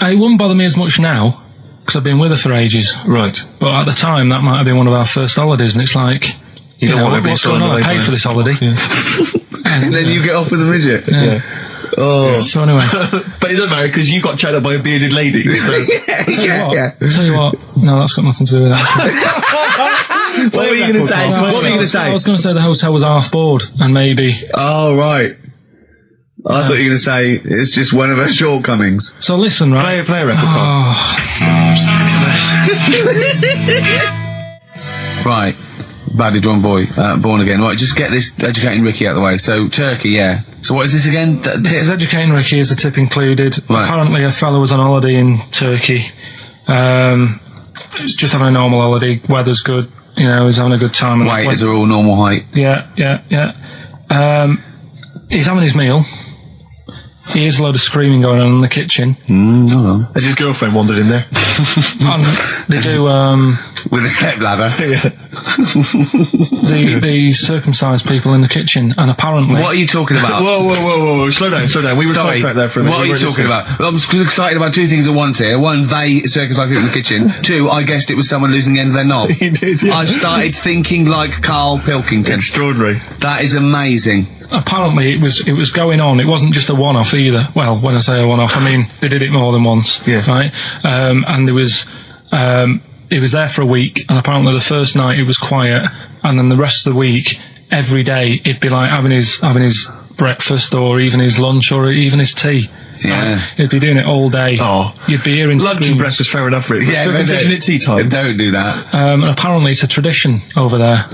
It wouldn't bother me as much now, because I've been with her for ages. Right. But at the time, that might have been one of our first holidays, and it's like, you know, what's going on? I paid for this holiday. Yeah. And then you get off with a midget. Yeah. Oh. So anyway. But it doesn't matter, because you got chatted by a bearded lady. So. yeah. Tell you what, no, that's got nothing to do with that. What were you going to say? What were you going to say? I was going to say the hotel was half board, and maybe... Oh, right. I thought you were going to say it's just one of her shortcomings. So listen, right? Play a record. Right. Badly drawn boy, born again. Right, just get this educating Ricky out of the way. So, Turkey, yeah. So what is this again? It's educating Ricky, is the tip included. Right. Apparently a fellow was on holiday in Turkey. He's just having a normal holiday. Weather's good. You know, he's having a good time. Weight is all normal height. Yeah. He's having his meal. He hears a load of screaming going on in the kitchen. No. Has his girlfriend wandered in there? And they do, With a step ladder. the circumcised people in the kitchen, and apparently... What are you talking about? Whoa. Slow down. We were Sorry, sidetracked there for a minute. what are you talking about? I'm just excited about two things at once here. One, they circumcised people in the kitchen. Two, I guessed it was someone losing the end of their knob. He did, yeah. I started thinking like Karl Pilkington. Extraordinary. That is amazing. Apparently it was going on. It wasn't just a one-off either. Well, when I say a one-off, I mean they did it more than once. Yeah. Right? And there was... it was there for a week, and apparently the first night it was quiet, and then the rest of the week, every day, it'd be like having his breakfast, or even his lunch, or even his tea. Yeah. He'd be doing it all day. Oh. You'd be hearing Lunch and screams. breakfast, fair enough, really. Yeah, Circumcision at tea time. Don't do that. And apparently it's a tradition over there.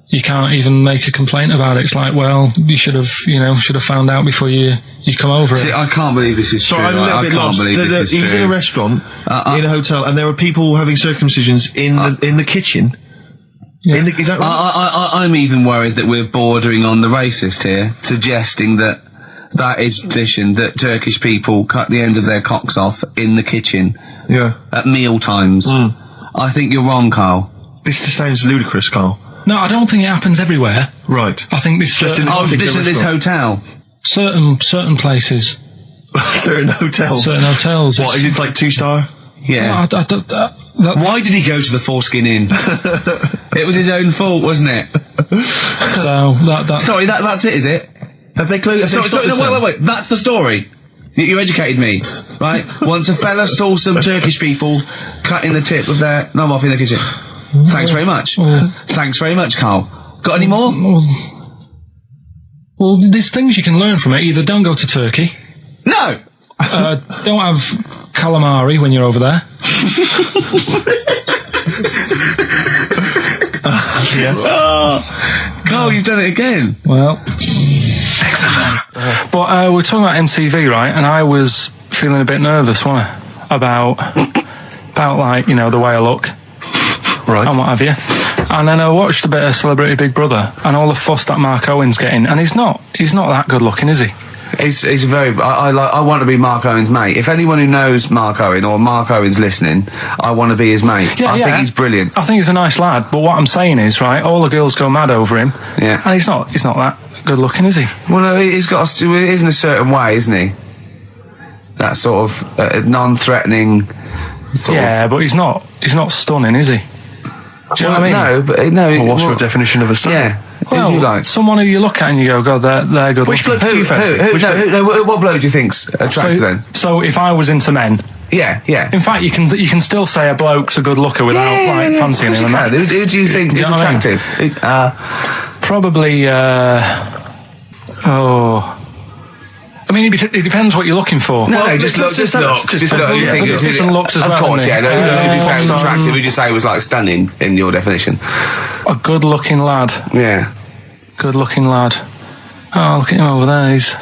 You can't even make a complaint about it. It's like, well, you should have found out before you come over See, it. I can't believe this is true. Sorry, I'm a little I bit can't lost. believe this is He was in true. a restaurant, in a hotel, and there were people having circumcisions in the kitchen. Yeah. Is that right? I'm even worried that we're bordering on the racist here, suggesting that is tradition, that Turkish people cut the end of their cocks off in the kitchen Yeah. at meal times. I think you're wrong, Carl. This sounds ludicrous, Carl. No, I don't think it happens everywhere. Right. I think this Just in Oh, particular this at this restaurant. hotel. certain places, Certain hotels. certain hotels. What, is it like 2-star? Yeah. Why did he go to the Foreskin Inn? It was his own fault, wasn't it? So that's Sorry, that's it, is it? Have they closed? Sorry, no, wait. That's the story. You educated me, right? Once a fella saw some Turkish people cutting the tip of their knob off in the kitchen. Thanks very much. Thanks very much, Carl. Got any more? Well, there's things you can learn from it. Either don't go to Turkey, No! don't have calamari when you're over there. Carl, you've done it again. Well, but we're talking about MTV, right? And I was feeling a bit nervous, wasn't I? About like, you know, the way I look. Right. And what have you. And then I watched a bit of Celebrity Big Brother and all the fuss that Mark Owen's getting, and he's not that good looking, is he? He's very. I want to be Mark Owen's mate. If anyone who knows Mark Owen or Mark Owen's listening, I want to be his mate. Yeah, I think he's brilliant. I think he's a nice lad, but what I'm saying is, right, all the girls go mad over him. Yeah. And he's not that good looking, is he? Well, no, he's got. He is in a certain way, isn't he? That sort of non-threatening. Yeah, but he's not stunning, is he? Do you know what I mean? No, but no. Well, what's your definition of a star? Yeah. Well, who do you like? someone who you look at and you go, God, they're good Which looking. bloke do you fancy? What bloke do you think's attractive then? So if I was into men, Yeah. in fact, you can still say a bloke's a good looker without fancying him. And that. Who do you think is know what I mean? attractive? Probably. I mean, it depends what you're looking for. No, just look. Just look. You think it's different looks as well. Of course, isn't yeah. it? No, who do you say was attractive? Who do you say was like stunning in your definition? A good-looking lad. Yeah. Good-looking lad. Oh, look at him over there. He's.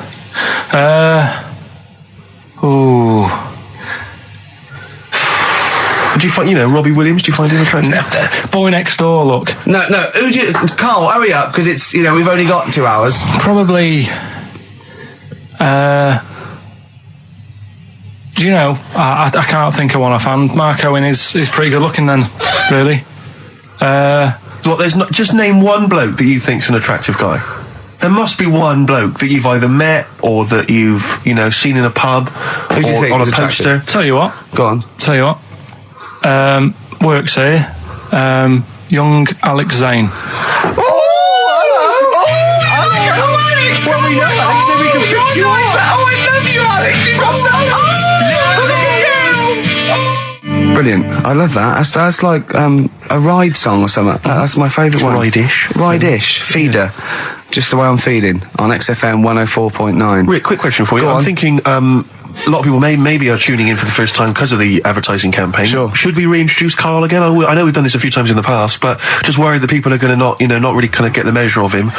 Do you find, Robbie Williams, do you find him attractive? Boy Next Door, look. No. Who do you? Carl, hurry up, because it's we've only got 2 hours. Probably. I can't think of one offhand. Mark Owen is pretty good looking then, really. Well, there's not. Just name one bloke that you think's an attractive guy. There must be one bloke that you've either met or that you've, seen in a pub Who do you or think on a is attractive? poster. Tell you what. Go on. Tell you what. Works here. Young Alex Zane. Alex! Well, we know Alex, maybe we can fix you like that. Oh, I love you, Alex. You've got so much. Brilliant. I love that. That's like a ride song or something. That's my favourite one. Ride-ish. Ride-ish. Feeder. Just the way I'm feeding on XFM 104.9. Rick, quick question for you. Go I'm on. thinking a lot of people maybe are tuning in for the first time because of the advertising campaign. Sure. Should we reintroduce Karl again? I know we've done this a few times in the past, but just worried that people are going to not really kind of get the measure of him.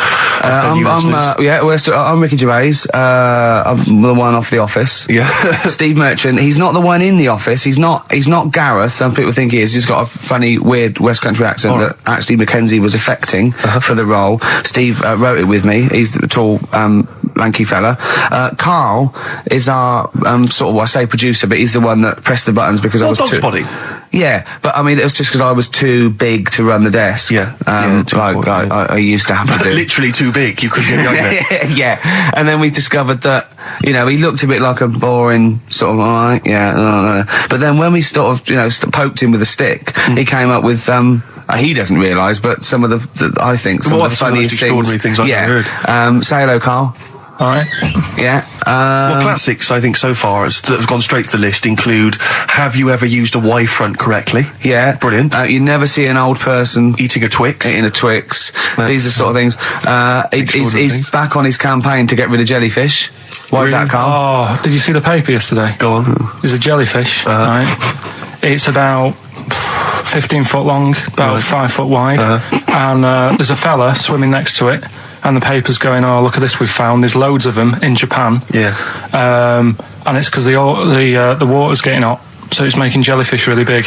I'm Ricky Gervais. I'm the one off The Office. Yeah. Steve Merchant. He's not the one in The Office. He's not Gareth. Some people think he is. He's got a funny, weird West Country accent that actually Mackenzie was affecting for the role. Steve wrote it with me. He's the tall, lanky fella. Karl is our sort of, I say producer, but he's the one that pressed the buttons because I was Dog's too... body. Yeah, but I mean, it was just because I was too big to run the desk. Yeah. I used to have to do. Literally too big. You couldn't get behind it. Yeah, and then we discovered that, he looked a bit like a boring sort of, alright, yeah, but then when we sort of, poked him with a stick, he came up with, he doesn't realise, but some of the I think, some of the funniest extraordinary things I've heard. Say hello, Karl. All right. Yeah. Well, classics, I think, so far, that have gone straight to the list include, have you ever used a Y front correctly? Yeah. Brilliant. You never see an old person Eating a Twix. eating a Twix. These are sort of things. He's back on his campaign to get rid of jellyfish. Why is that, Karl? Oh, did you see the paper yesterday? Go on. There's a jellyfish, right? It's about 15 foot long, about 5 foot wide, and there's a fella swimming next to it. And the paper's going, oh, look at this we've found. There's loads of them in Japan. Yeah. And it's because the water's getting hot, so it's making jellyfish really big.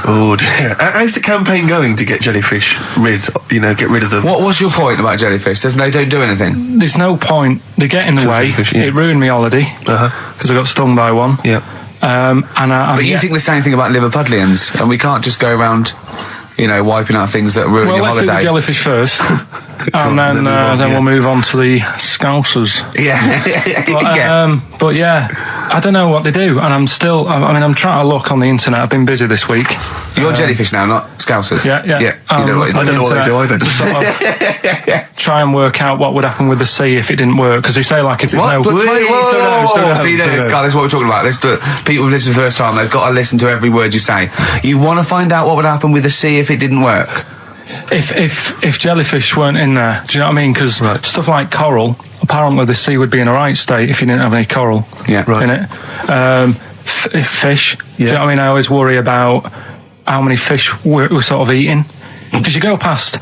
Oh dear. How's the campaign going to get jellyfish get rid of them? What was your point about jellyfish? They don't do anything. There's no point. They get in the way. Jellyfish, yeah. It ruined me holiday because I got stung by one. Yeah. But you think the same thing about Liverpudlians, and we can't just go around, wiping out things that ruin your let's holiday. do the jellyfish first, and then we'll move on to the Scousers. Yeah. But yeah, I don't know what they do, and I'm trying to look on the internet. I've been busy this week. You're jellyfish now, not Scousers. Yeah. You don't know what I don't know what they do either. To sort of try and work out what would happen with the sea if it didn't work, because they say like if there's no. Slow down. See, Slow this down. is what we're talking about. People who listen for the first time, they've got to listen to every word you say. You want to find out what would happen with the sea if it didn't work? If jellyfish weren't in there, do you know what I mean? Because stuff like coral, apparently the sea would be in a right state if you didn't have any coral in it. Fish, do you know what I mean? I always worry about how many fish we're sort of eating. Because you go past...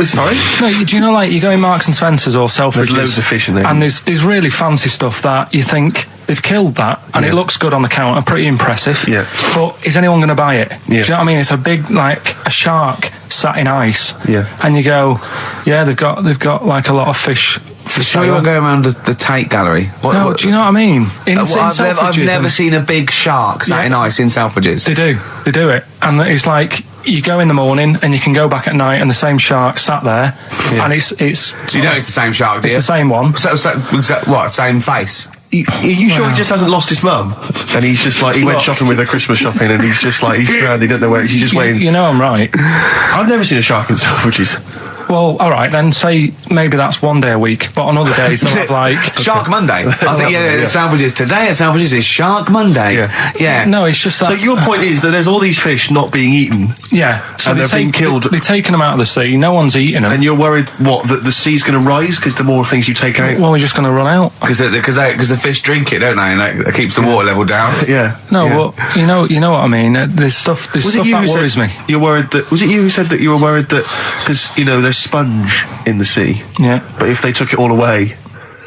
Sorry? No, do you know, like, you go in Marks and Spencer's or Selfridges... There's loads of fish in there. And there's really fancy stuff that you think they've killed that, and it looks good on the counter, pretty impressive. Yeah. But is anyone going to buy it? Yeah. Do you know what I mean? It's a big, like, a shark sat in ice. Yeah. And you go, yeah, they've got like, a lot of fish... Sure, you won't go around the Tate Gallery. Do you know what I mean? I've never seen a big shark sat in ice in Selfridges. They do it, and it's like you go in the morning and you can go back at night, and the same shark sat there, and it's. So you know it's the same shark, do you? It's the same one. So what? Same face? Are you sure he just hasn't lost his mum? And he's just like, he went shopping with her Christmas shopping, and he's just like, he's stranded, he doesn't know where, he's just waiting. You know I'm right. I've never seen a shark in Selfridges. Well, all right, then say maybe that's one day a week, but on other days they'll have like... Shark Monday. I think, Selfridges. Today at Selfridges is Shark Monday. Yeah. No, it's just that... So your point is that there's all these fish not being eaten. Yeah. So and they're being killed. They're taking them out of the sea, no one's eating them. And you're worried, that the sea's going to rise because the more things you take out? Well, we're just going to run out. Because the fish drink it, don't they? And that keeps the water level down. Yeah. No, well, you know what I mean. There's stuff that worries me. You're worried that... Was it you who said that you were worried that... Because, there's sponge in the sea. Yeah. But if they took it all away...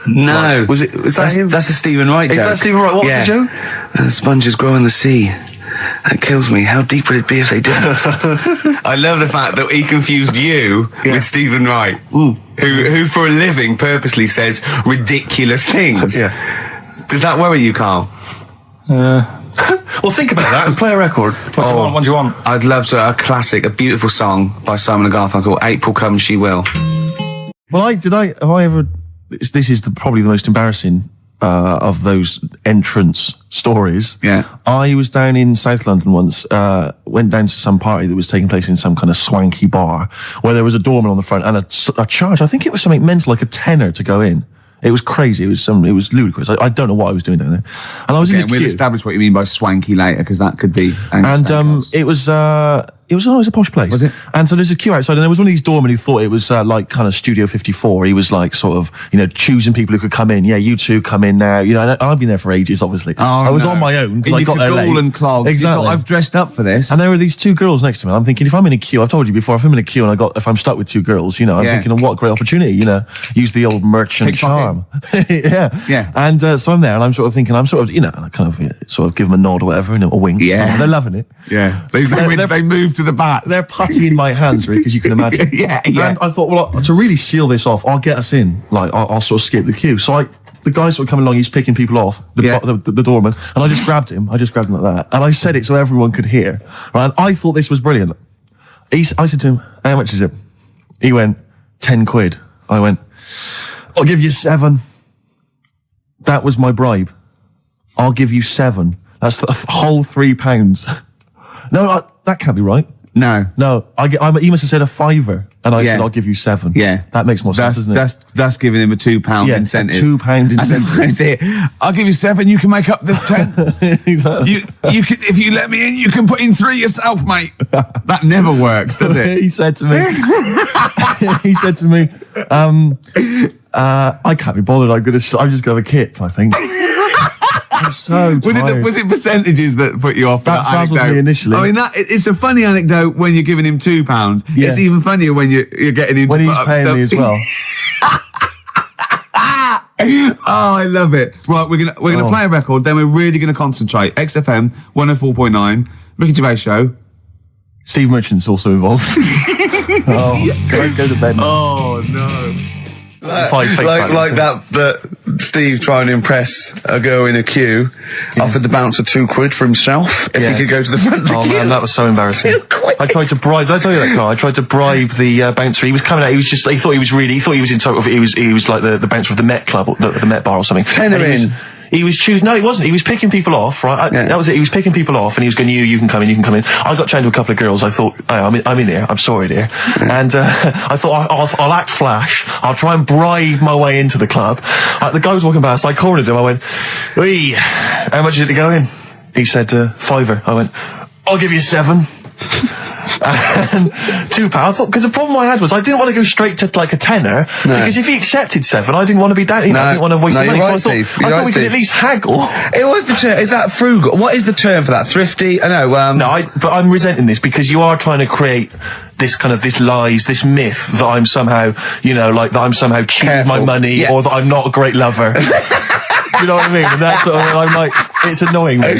No. Was that him? That's a Stephen Wright joke. Is that Stephen Wright? What was the joke? Sponges grow in the sea. That kills me. How deep would it be if they didn't? I love the fact that he confused you with Stephen Wright, who for a living purposely says ridiculous things. Yeah. Does that worry you, Karl? Well, think about that and play a record. What do you want? I'd love to, a classic, a beautiful song by Simon & Garfunkel, April Comes She Will. Well, this is probably the most embarrassing of those entrance stories. Yeah. I was down in South London once, went down to some party that was taking place in some kind of swanky bar where there was a doorman on the front and a charge. I think it was something mental, like a tenner to go in. It was crazy. It was ludicrous. I don't know what I was doing down there. And I was in the queue. We'll establish what you mean by swanky later, because that could be. It was a posh place. Was it? And so there's a queue outside, and there was one of these doormen who thought it was like kind of Studio 54. He was like sort of, choosing people who could come in. Yeah, you two come in now. And I've been there for ages, obviously. I was on my own because I got there late. And clog. Exactly. I've dressed up for this. And there were these two girls next to me. I'm thinking, if I'm in a queue, I've told you before, if I'm in a queue and if I'm stuck with two girls, I'm thinking, what a great opportunity, use the old merchant charm. Yeah. And so I'm there, and I'm sort of thinking, and I kind of sort of give them a nod or whatever, a wink. Yeah. And they're loving it. Yeah. They moved to the back. They're putty in my hands, Rick, as you can imagine. Yeah. And I thought, well, to really seal this off, I'll get us in. Like, I'll sort of skip the queue. So the guy sort of coming along, he's picking people off, the doorman, and I just grabbed him. I just grabbed him like that. And I said it so everyone could hear. Right? And I thought this was brilliant. I said to him, how much is it? He went, 10 quid. I went, I'll give you 7. That was my bribe. I'll give you 7. That's the whole £3. No, that can't be right. No. He must have said a £5, and I said, I'll give you 7. Yeah. That makes more sense, doesn't it? That's giving him a £2 incentive. A £2 incentive. That's it. I'll give you 7, you can make up the 10. Exactly. You can, if you let me in, you can put in 3 yourself, mate. That never works, does it? He said to me, I can't be bothered. I'm just going to have a kip, I think. I'm so tired. Was it percentages that put you off? That frazzled me initially. I mean, it's a funny anecdote when you're giving him £2. Yeah. It's even funnier when you're getting him when to he's put up paying stuff. me as well. Oh, I love it. Right, we're gonna play a record. Then we're really gonna concentrate. XFM 104.9, Ricky Gervais Show. Steve Merchant's also involved. Go to bed now. Oh no. Like that Steve trying to impress a girl in a queue offered the bouncer 2 quid for himself if he could go to the front of the queue. Man, that was so embarrassing. 2 quid. I tried to bribe. Did I tell you that, Carl? I tried to bribe the bouncer. He was coming out. He thought he was in total. He was like the bouncer of the Met Club, or the Met Bar or something. Tenner in. He was choosing. No, he wasn't. He was picking people off, right? That was it. He was picking people off, and he was going, you can come in, you can come in. I got chatting to a couple of girls. I thought, I'm in here. I'm sorry, dear. And I thought, I'll act flash. I'll try and bribe my way into the club. The guy was walking past. I cornered him. I went, "Wee, how much is it to go in?" He said, £5. I went, "I'll give you 7." And £2. I thought, because the problem I had was I didn't want to go straight to like a tenner, because if he accepted 7, I didn't want to be down. I didn't want to waste the money. Right, so I thought we could at least haggle. It was the term. Is that frugal? What is the term for that? Thrifty? But I'm resenting this because you are trying to create this myth that I'm somehow, that I'm somehow cheating my money, or that I'm not a great lover. You know what I mean? And that's sort of, I'm like, it's annoying me,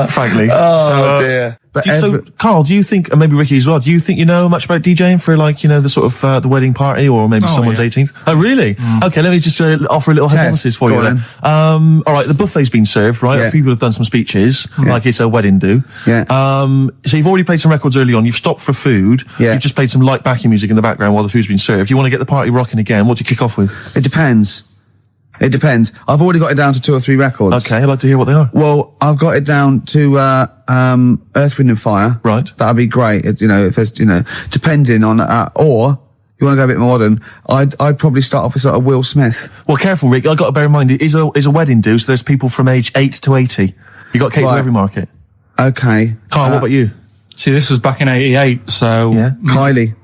frankly. Dear. So, Carl, do you think, and maybe Ricky as well, do you think you know much about DJing for the sort of the wedding party, or maybe someone's 18th? Oh, really? Okay, let me just offer a little hypothesis for you then. All right, the buffet's been served, right? Yeah. People have done some speeches, like it's a wedding do. Yeah. So you've already played some records early on, you've stopped for food, you've just played some light backing music in the background while the food's been served. You want to get the party rocking again, what do you kick off with? It depends. I've already got it down to 2 or 3 records. Okay, I'd like to hear what they are. Well, I've got it down to Earth, Wind and Fire. Right. That'd be great. If there's, depending on, or you want to go a bit more modern, I'd probably start off with sort of Will Smith. Well, careful, Rick. I've got to bear in mind, it is a wedding do, so there's people from age 8 to 80. You got cake for every market. Okay. Carl, what about you? See, this was back in 88, so... Yeah. Kylie.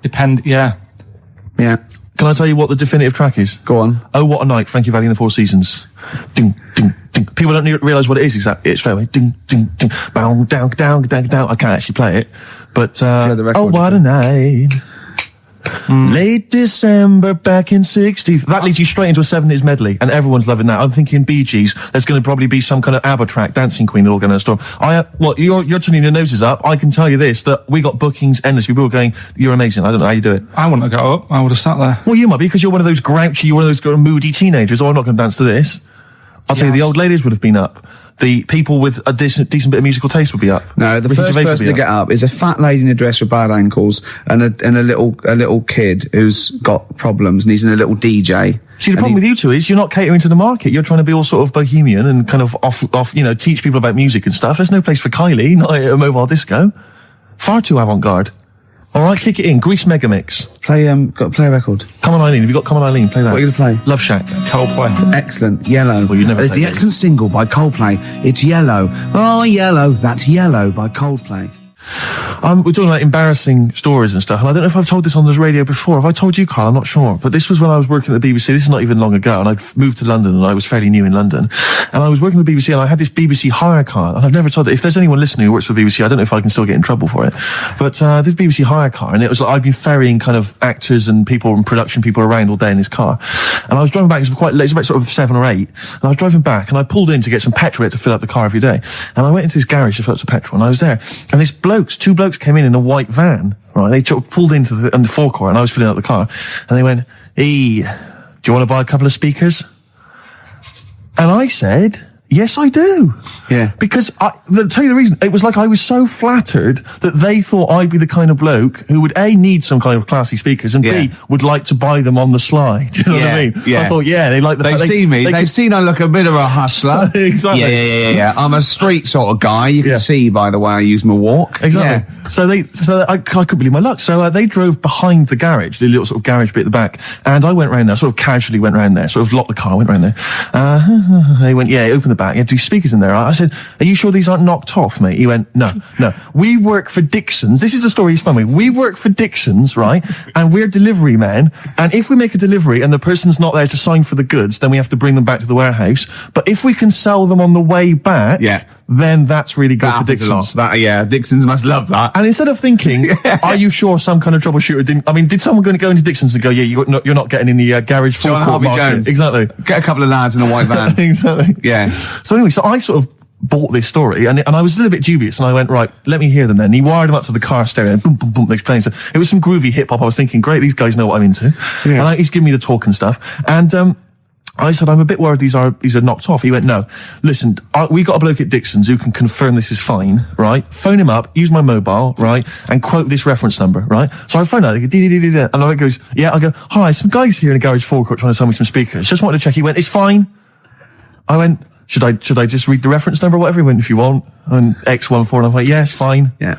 Yeah. Can I tell you what the definitive track is? Go on. Oh, What a Night, Frankie Valli and the Four Seasons. Ding, ding, ding. People don't realise what it is exactly. It's straight away. Ding, ding, ding. Bow, down, down, down, down. I can't actually play it. But, Oh, What a Night. Late December back in 60. That leads you straight into a 7 medley, and everyone's loving that. I'm thinking Bee Gees. There's going to probably be some kind of ABBA track, Dancing Queen, all going to storm. You're turning your noses up. I can tell you this, that we got bookings endless. People are going, you're amazing. I don't know how you do it. I wouldn't have got up. I would have sat there. Well, you might be, because you're one of those grouchy, you're one of those moody teenagers. Oh, I'm not going to dance to this. I'll tell you, the old ladies would have been up. The people with a decent bit of musical taste would be up. No, the first person to get up is a fat lady in a dress with bad ankles and a little kid who's got problems and he's in a little DJ. See, the problem with you two is you're not catering to the market. You're trying to be all sort of bohemian and kind of off, teach people about music and stuff. There's no place for Kylie, not at a mobile disco. Far too avant-garde. All right, kick it in. Grease Megamix. Play a record. Come On Eileen. Have you got Come On Eileen? Play that. What are you going to play? Love Shack. Coldplay. Excellent. Yellow. Well, you never There's say the that. excellent single by Coldplay. It's Yellow. Oh, Yellow. That's Yellow by Coldplay. We're talking about embarrassing stories and stuff, and I don't know if I've told this on this radio before. Have I told you, Carl? I'm not sure. But this was when I was working at the BBC. This is not even long ago, and I'd moved to London, and I was fairly new in London. And I was working at the BBC, and I had this BBC hire car. And I've never told it. If there's anyone listening who works for the BBC, I don't know if I can still get in trouble for it. But this BBC hire car, and it was like I'd been ferrying kind of actors and people and production people around all day in this car. And I was driving back. It was quite late. It was about sort of 7 or 8. And I was driving back, and I pulled in to get some petrol to fill up the car every day. And I went into this garage to fill up some petrol, and I was there. And two blokes came in a white van, right? They pulled into the forecourt, and I was filling up the car, and they went, "Hey, do you want to buy a couple of speakers?" And I said, "Yes, I do." Yeah. Because to tell you the reason, it was like I was so flattered that they thought I'd be the kind of bloke who would A, need some kind of classy speakers, and B, would like to buy them on the sly. Do you know what I mean? Yeah. I thought, they like the They've fact seen me. They've could- seen I look a bit of a hustler. Exactly. Yeah. I'm a street sort of guy. You can see by the way I use my walk. Exactly. Yeah. So I couldn't believe my luck. So they drove behind the garage, the little sort of garage bit at the back, and I went round there, sort of casually went round there, sort of locked the car, went round there. They went, open the back. You had 2 speakers in there. I said, "Are you sure these aren't knocked off, mate?" He went, No. We work for Dixon's. This is the story he spun me. We work for Dixon's, right? And we're delivery men. And if we make a delivery and the person's not there to sign for the goods, then we have to bring them back to the warehouse. But if we can sell them on the way back, then that's really good for Dixon's. Dixon's must love that. And instead of thinking, are you sure some kind of troubleshooter didn't? I mean, did someone go into Dixon's and go, you're not getting in the garage forecourt market? Jones. Exactly. Get a couple of lads in a white van. Exactly. Yeah. So anyway, so I sort of bought this story, and I was a little bit dubious, and I went, right, let me hear them then. And he wired them up to the car stereo, and boom, boom, boom, they're playing. So it was some groovy hip hop. I was thinking, great, these guys know what I'm into. Yeah. And he's giving me the talk and stuff. And I said, I'm a bit worried these are knocked off. He went, no, listen, we got a bloke at Dixon's who can confirm this is fine, right? Phone him up, use my mobile, right? And quote this reference number, right? So I phone out, and I goes, I go, hi, some guys here in the garage forecourt trying to sell me some speakers. Just wanted to check. He went, it's fine. I went, should I just read the reference number or whatever? He went, if you want. And X14, and I'm like, yeah, it's fine. Yeah.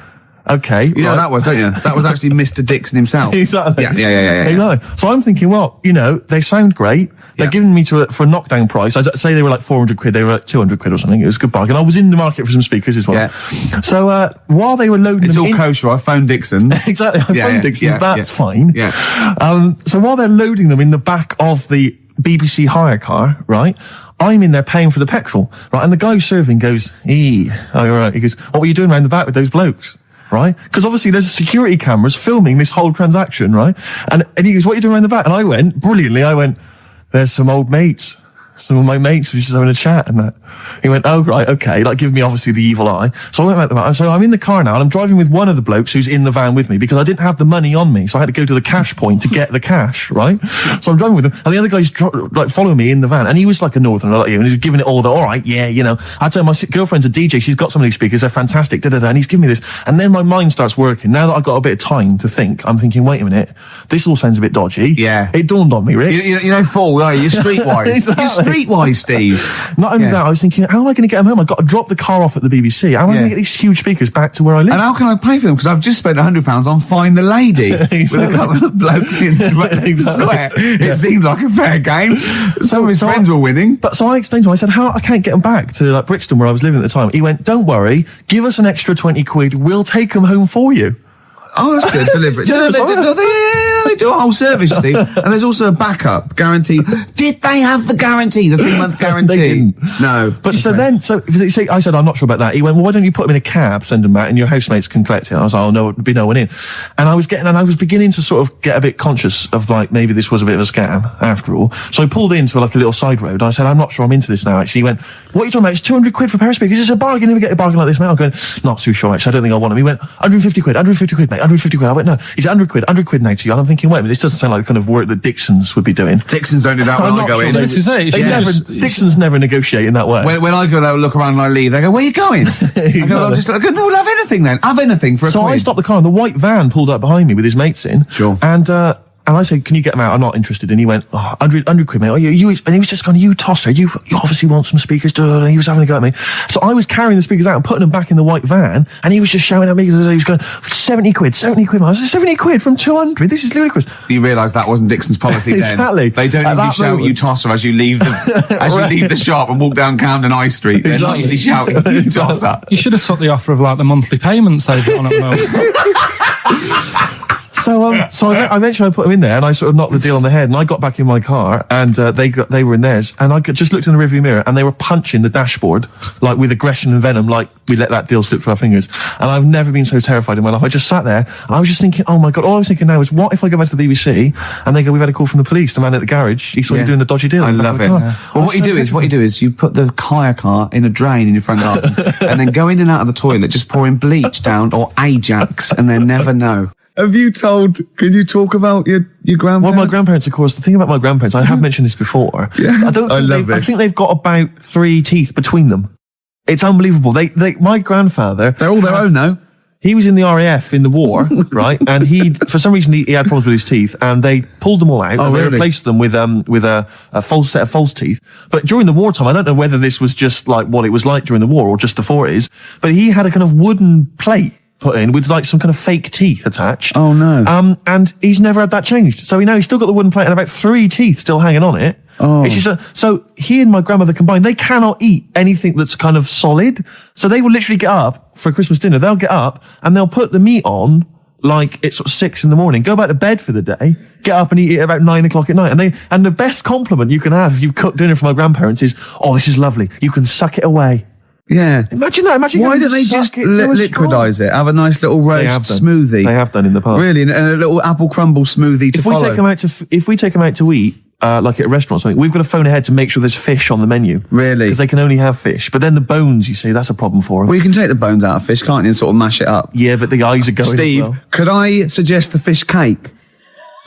Okay. You know what that was, don't you? That was actually Mr. Dixon himself. Exactly. Yeah. Exactly. So I'm thinking, well, they sound great. They're giving me for a knockdown price. I'd say they were like 400 quid. They were like 200 quid or something. It was a good bargain. I was in the market for some speakers as well. Yeah. So, while they were loading them in... It's all kosher. I phoned Dixon. Exactly. I phoned Dixon. That's fine. Yeah. So while they're loading them in the back of the BBC hire car, right, I'm in there paying for the petrol, right, and the guy who's serving goes, right. He goes, what were you doing around the back with those blokes? Right? Because obviously there's security cameras filming this whole transaction, right? And he goes, what are you doing around the back? And I went, brilliantly, there's some old mates. Some of my mates were just having a chat and that. He went, oh, right, okay, like giving me obviously the evil eye. So I went back to the van. So I'm in the car now and I'm driving with one of the blokes who's in the van with me because I didn't have the money on me. So I had to go to the cash point to get the cash, right? So I'm driving with him and the other guy's following me in the van and he was like a northerner like you and he's giving it all the, all right, I tell my girlfriend's a DJ, she's got some of these speakers, they're fantastic, and he's giving me this. And then my mind starts working. Now that I've got a bit of time to think, I'm thinking, wait a minute, this all sounds a bit dodgy. Yeah. It dawned on me, Rick. You fool, are you? You're streetwise. Exactly. You're streetwise, Steve. Not only that, I was thinking, how am I going to get them home? I've got to drop the car off at the BBC. How am I going to get these huge speakers back to where I live? And how can I pay for them? Because I've just spent £100 on Find the Lady with a couple of blokes in the square. It seemed like a fair game. Some of his friends were winning. But so I explained to him, I said, I can't get them back to Brixton where I was living at the time. He went, don't worry, give us an extra 20 quid, we'll take them home for you. Oh, that's good. Deliberate. They do a whole service, you see. And there's also a backup guarantee. Did they have the guarantee, the 3-month guarantee? They didn't. No. But I said, I'm not sure about that. He went, well, why don't you put them in a cab, send them back, and your housemates can collect it? I was like, oh, no, there'd be no one in. And I was beginning to sort of get a bit conscious of maybe this was a bit of a scam after all. So I pulled into a little side road. I said, I'm not sure I'm into this now, actually. He went, what are you talking about? It's 200 quid for a pair of speakers. It's a bargain. You never get a bargain like this, mate. I'm going, not too sure, actually. I don't think I want them. He went, 150 quid, mate. 150 quid. I went, no. He said, 100 quid now to you. And I'm thinking, wait a minute, this doesn't sound like the kind of work that Dixons would be doing. Dixons don't do that when I go in. This is it. Dixons never negotiate in that way. When I go, they'll look around and I leave. They go, where are you going? I go, no, we'll have anything then. Have anything for a So quid. I stopped the car and the white van pulled up behind me with his mates in. Sure. And I said, can you get them out? I'm not interested. And he went, 100 quid, mate. Oh, you, and he was just going, you tosser, you obviously want some speakers. And he was having a go at me. So I was carrying the speakers out and putting them back in the white van. And he was just shouting at me. He was going, 70 quid. I was like, 70 quid from 200? This is ludicrous. You realise that wasn't Dixon's policy then. Exactly. They don't usually shout you tosser as you leave the shop and walk down Camden High Street. They're not usually shouting you tosser. You should have took the offer of like the monthly payments they've got on at the moment. So I eventually put them in there, and I sort of knocked the deal on the head, and I got back in my car, and they were in theirs, and I just looked in the rearview mirror, and they were punching the dashboard, like with aggression and venom, like we let that deal slip through our fingers. And I've never been so terrified in my life. I just sat there, and I was just thinking, oh my God, all I was thinking now is, what if I go back to the BBC, and they go, we've had a call from the police, the man at the garage, he saw you doing a dodgy deal. I love it. Yeah. Well, what you do is you put the hire car in a drain in your front garden, and then go in and out of the toilet, just pouring bleach down, or Ajax, and then never know. Could you talk about your grandparents? Well, my grandparents, of course, the thing about my grandparents, I have mentioned this before. Yeah, I think they've got about 3 teeth between them. It's unbelievable. My grandfather... They're all their own, though. He was in the RAF in the war, right? And for some reason, he had problems with his teeth, and they pulled them all out, and they replaced them with a false set of false teeth. But during the wartime, I don't know whether this was just like what it was like during the war or just the 40s, but he had a kind of wooden plate put in with like some kind of fake teeth attached. Oh no. And he's never had that changed. So he's still got the wooden plate and about 3 teeth still hanging on it. Oh. It's just so he and my grandmother combined, they cannot eat anything that's kind of solid. So they will literally get up for Christmas dinner. They'll get up and they'll put the meat on like it's sort of 6 a.m, go back to bed for the day, get up and eat it about 9 o'clock at night. And the best compliment you can have if you've cooked dinner for my grandparents is, oh, this is lovely. You can suck it away. Yeah. Imagine that. Why don't they just liquidize it? Have a nice little roast smoothie. They have done in the past. Really, and a little apple crumble smoothie to follow. If we take them out to eat, like at a restaurant or something, we've got to phone ahead to make sure there's fish on the menu. Really? Because they can only have fish. But then the bones, you see, that's a problem for them. Well, you can take the bones out of fish, can't you, and sort of mash it up? Yeah, but the eyes are going Steve, as well. Could I suggest the fish cake?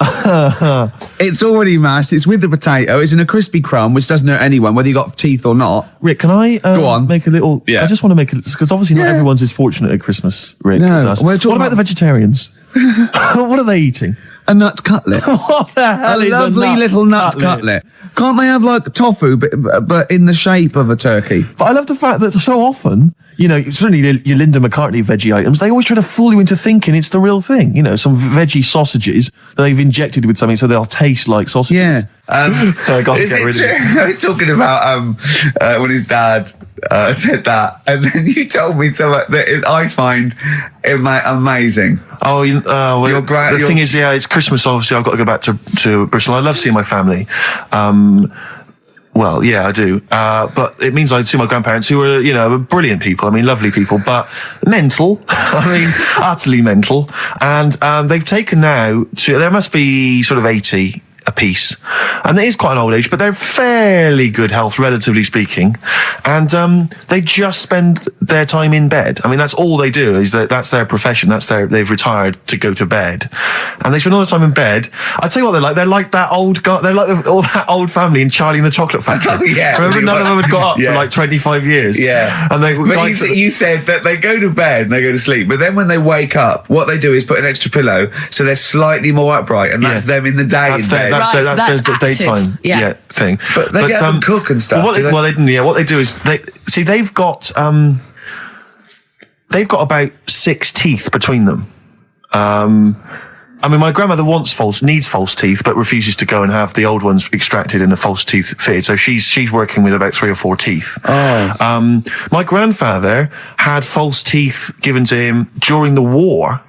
It's already mashed. It's with the potato. It's in a crispy crumb, which doesn't hurt anyone, whether you got teeth or not. Rick, can I go on? Make a little? Yeah. I just want to make it because obviously not everyone's as fortunate at Christmas, Rick. No. As us. What about the vegetarians? What are they eating? A nut cutlet. What the hell is lovely little nut cutlet? Can't they have like tofu, but in the shape of a turkey? But I love the fact that so often, certainly your Linda McCartney veggie items, they always try to fool you into thinking it's the real thing. Some veggie sausages that they've injected with something so they'll taste like sausages. Yeah. Is it true? We're talking about when his dad said that, and then you told me something that I find amazing. Oh, the thing is, it's Christmas. Obviously, I've got to go back to Bristol. I love seeing my family. Well, yeah, I do. But it means I see my grandparents who are, brilliant people. I mean, lovely people, but mental. Utterly mental. And they've taken now there must be sort of 80 a piece. And it is quite an old age, but they're fairly good health, relatively speaking. And they just spend their time in bed. I mean, that's all they do, that's their profession. They've retired to go to bed. And they spend all the time in bed. I tell you what they're like. They're like that old guy, they're like all that old family in Charlie and the Chocolate Factory. Oh, yeah. Remember, none of them had got up for like 25 years. Yeah. And you said that they go to bed and they go to sleep, but then when they wake up, what they do is put an extra pillow so they're slightly more upright, and that's them in the day in bed. That's the daytime thing. But they get them cook and stuff. What they do is they've got about 6 teeth between them. I mean, my grandmother needs false teeth, but refuses to go and have the old ones extracted and the false teeth fitted. So she's working with about 3 or 4 teeth. Oh. My grandfather had false teeth given to him during the war.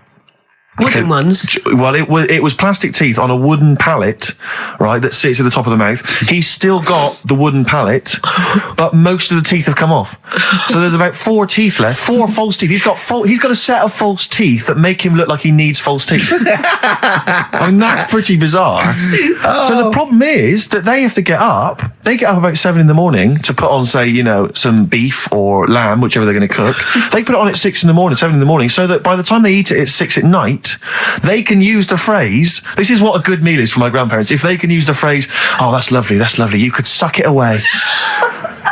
Wooden ones? Well, it was plastic teeth on a wooden pallet, right, that sits at the top of the mouth. He's still got the wooden pallet, but most of the teeth have come off. So there's about 4 teeth left, 4 false teeth. He's got a set of false teeth that make him look like he needs false teeth. I mean, that's pretty bizarre. So the problem is that they have to get up They get up about 7 a.m. to put on, say, some beef or lamb, whichever they're going to cook. They put it on at 6 a.m, 7 a.m, so that by the time they eat it at 6 at night, they can use the phrase, this is what a good meal is for my grandparents, if they can use the phrase, oh, that's lovely, you could suck it away.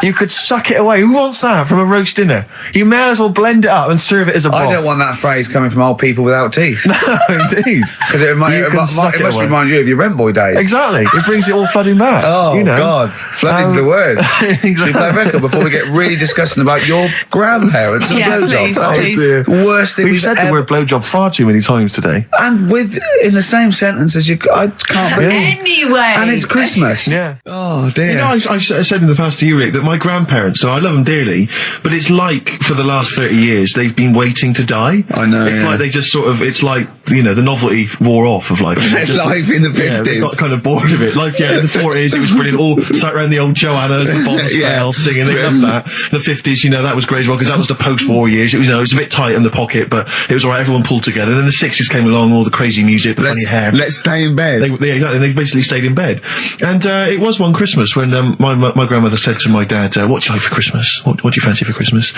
You could suck it away. Who wants that from a roast dinner? You may as well blend it up and serve it as a broth. I don't want that phrase coming from old people without teeth. No, indeed. Because it must remind you of your rent boy days. Exactly. It brings it all flooding back. Oh, God. Flooding's the word. Exactly. Should we play a record before we get really disgusting about your grandparents and blowjob? Please. The worst thing we've said the word blowjob far too many times today. And in the same sentence as I can't believe. Anyway. And it's Christmas. Yeah. Oh, dear. You know, I've said in the past to you, Rick, that my grandparents, so I love them dearly, but it's like for the last 30 years they've been waiting to die. I know. It's like they just sort of, it's like, the novelty wore off of life. Life in the 50s. Yeah, they got kind of bored of it. Life, in the 40s, it was brilliant. All sat around the old Joannas, the bombs fell, singing. They loved that. The 50s, that was great as well, because that was the post-war years. It was, it was a bit tight in the pocket, but it was alright. Everyone pulled together. Then the 60s came along, all the crazy music, the funny hair. Let's stay in bed. Exactly. They basically stayed in bed. And it was one Christmas when my grandmother said to my dad, what do you like for Christmas? What do you fancy for Christmas?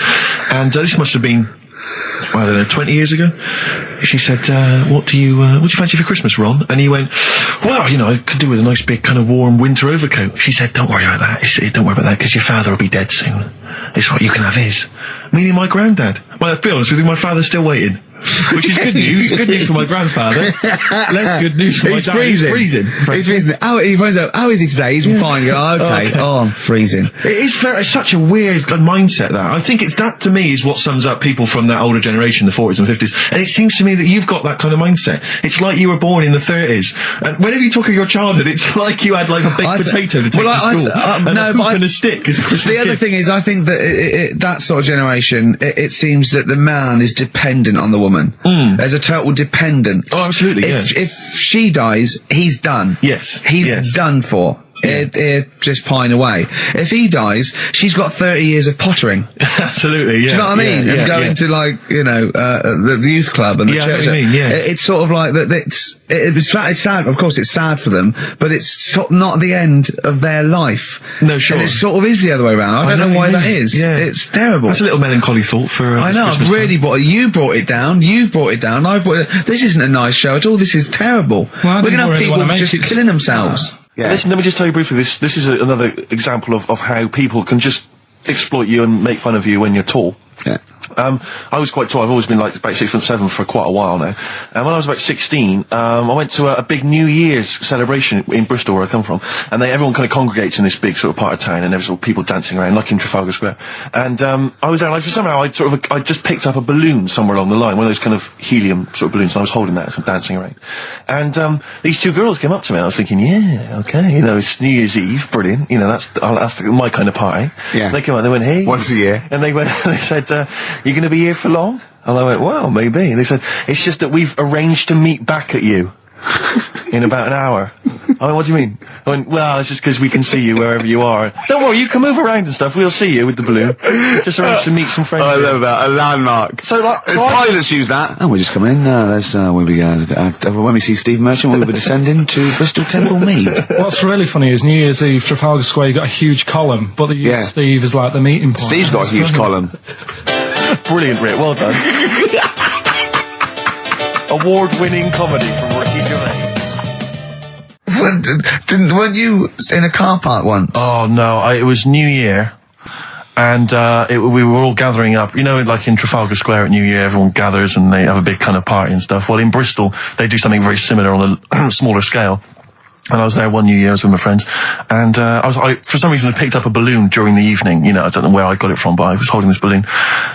And this must have been, I don't know, 20 years ago. She said, what do you fancy for Christmas, Ron? And he went, well, I could do with a nice big kind of warm winter overcoat. She said, don't worry about that. She said, don't worry about that, because your father will be dead soon. It's right, you can have his. Meaning my granddad. Well, to be honest with you, my father's still waiting. Which is good news. Good news for my grandfather. Less good news for my dad. He's freezing. He's freezing. He phones up. How is he today? He's fine. Oh, okay. Oh, I'm freezing. It's such a weird mindset, that. I think that to me is what sums up people from that older generation, the 40s and 50s. And it seems to me that you've got that kind of mindset. It's like you were born in the 30s. And whenever you talk of your childhood, it's like you had like a baked potato to take to school. And a stick as a Christmas The other thing is, I think that that sort of generation, it seems that the man is dependent on the woman. There's a total dependence. Oh, absolutely, If she dies, he's done. Yes. He's done for. Just pine away. If he dies, she's got 30 years of pottering. Absolutely, yeah. Do you know what I mean? And going to the youth club and the church. It's sort of like that. It's sad. Of course, it's sad for them, but it's not the end of their life. No, sure. And it sort of is the other way around. I don't know why that is. Yeah. It's terrible. That's a little melancholy thought for. I know. I've really you brought it down. You've brought it down. I've brought it. This isn't a nice show at all. This is terrible. Well, we're going to have people just killing themselves. Yeah. Listen, let me just tell you briefly, this is another example of how people can just exploit you and make fun of you when you're tall. Yeah. I was quite tall. I've always been like about 6'7" for quite a while now. And when I was about 16, I went to a big New Year's celebration in Bristol, where I come from. And everyone kind of congregates in this big sort of part of town, and there's all people dancing around, like in Trafalgar Square. And I was there, and somehow I just picked up a balloon somewhere along the line, one of those kind of helium sort of balloons, and I was holding that, sort of dancing around. And these two girls came up to me, and I was thinking, yeah, okay, it's New Year's Eve, brilliant, that's my kind of party. Yeah. They came up, they went, hey. Once a year. And they said, you going to be here for long? And I went, well, maybe. And they said, it's just that we've arranged to meet back at you in about an hour. I went, what do you mean? I went, well, it's just because we can see you wherever you are. Don't worry, you can move around and stuff. We'll see you with the balloon. Just arranged to meet some friends. I love that. A landmark. So pilots use that. Oh, we're just coming in. That's where we go. When we see Steve Merchant, we'll be descending to Bristol Temple Mead. What's really funny is New Year's Eve, Trafalgar Square, you got a huge column, but they use Steve as like the meeting point. Steve's got a huge column. Brilliant, Rick. Well done. Award-winning comedy from Ricky Gervais. Weren't you in a car park once? Oh no, it was New Year, and we were all gathering up. Like in Trafalgar Square at New Year, everyone gathers and they have a big kind of party and stuff. Well, in Bristol, they do something very similar on a smaller scale. And I was there one New Year, I was with my friends, and I for some reason I picked up a balloon during the evening. I don't know where I got it from, but I was holding this balloon,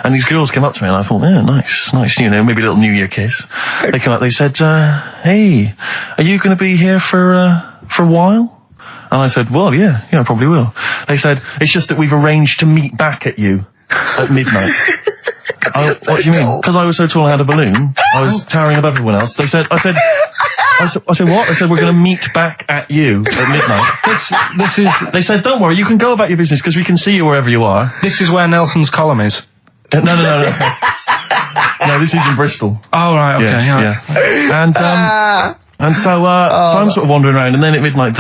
and these girls came up to me, and I thought, yeah, nice, maybe a little New Year kiss. They came up, they said, hey, are you going to be here for a while? And I said, well, yeah, I probably will. They said, it's just that we've arranged to meet back at you at midnight. What do you mean? Because I was so tall, I had a balloon. I was towering above everyone else. I said, what? I said, we're going to meet back at you at midnight. This is. They said, don't worry, you can go about your business because we can see you wherever you are. This is where Nelson's column is. No. No, this is in Bristol. Oh, right, okay, yeah. And so I'm sort of wandering around, and then at midnight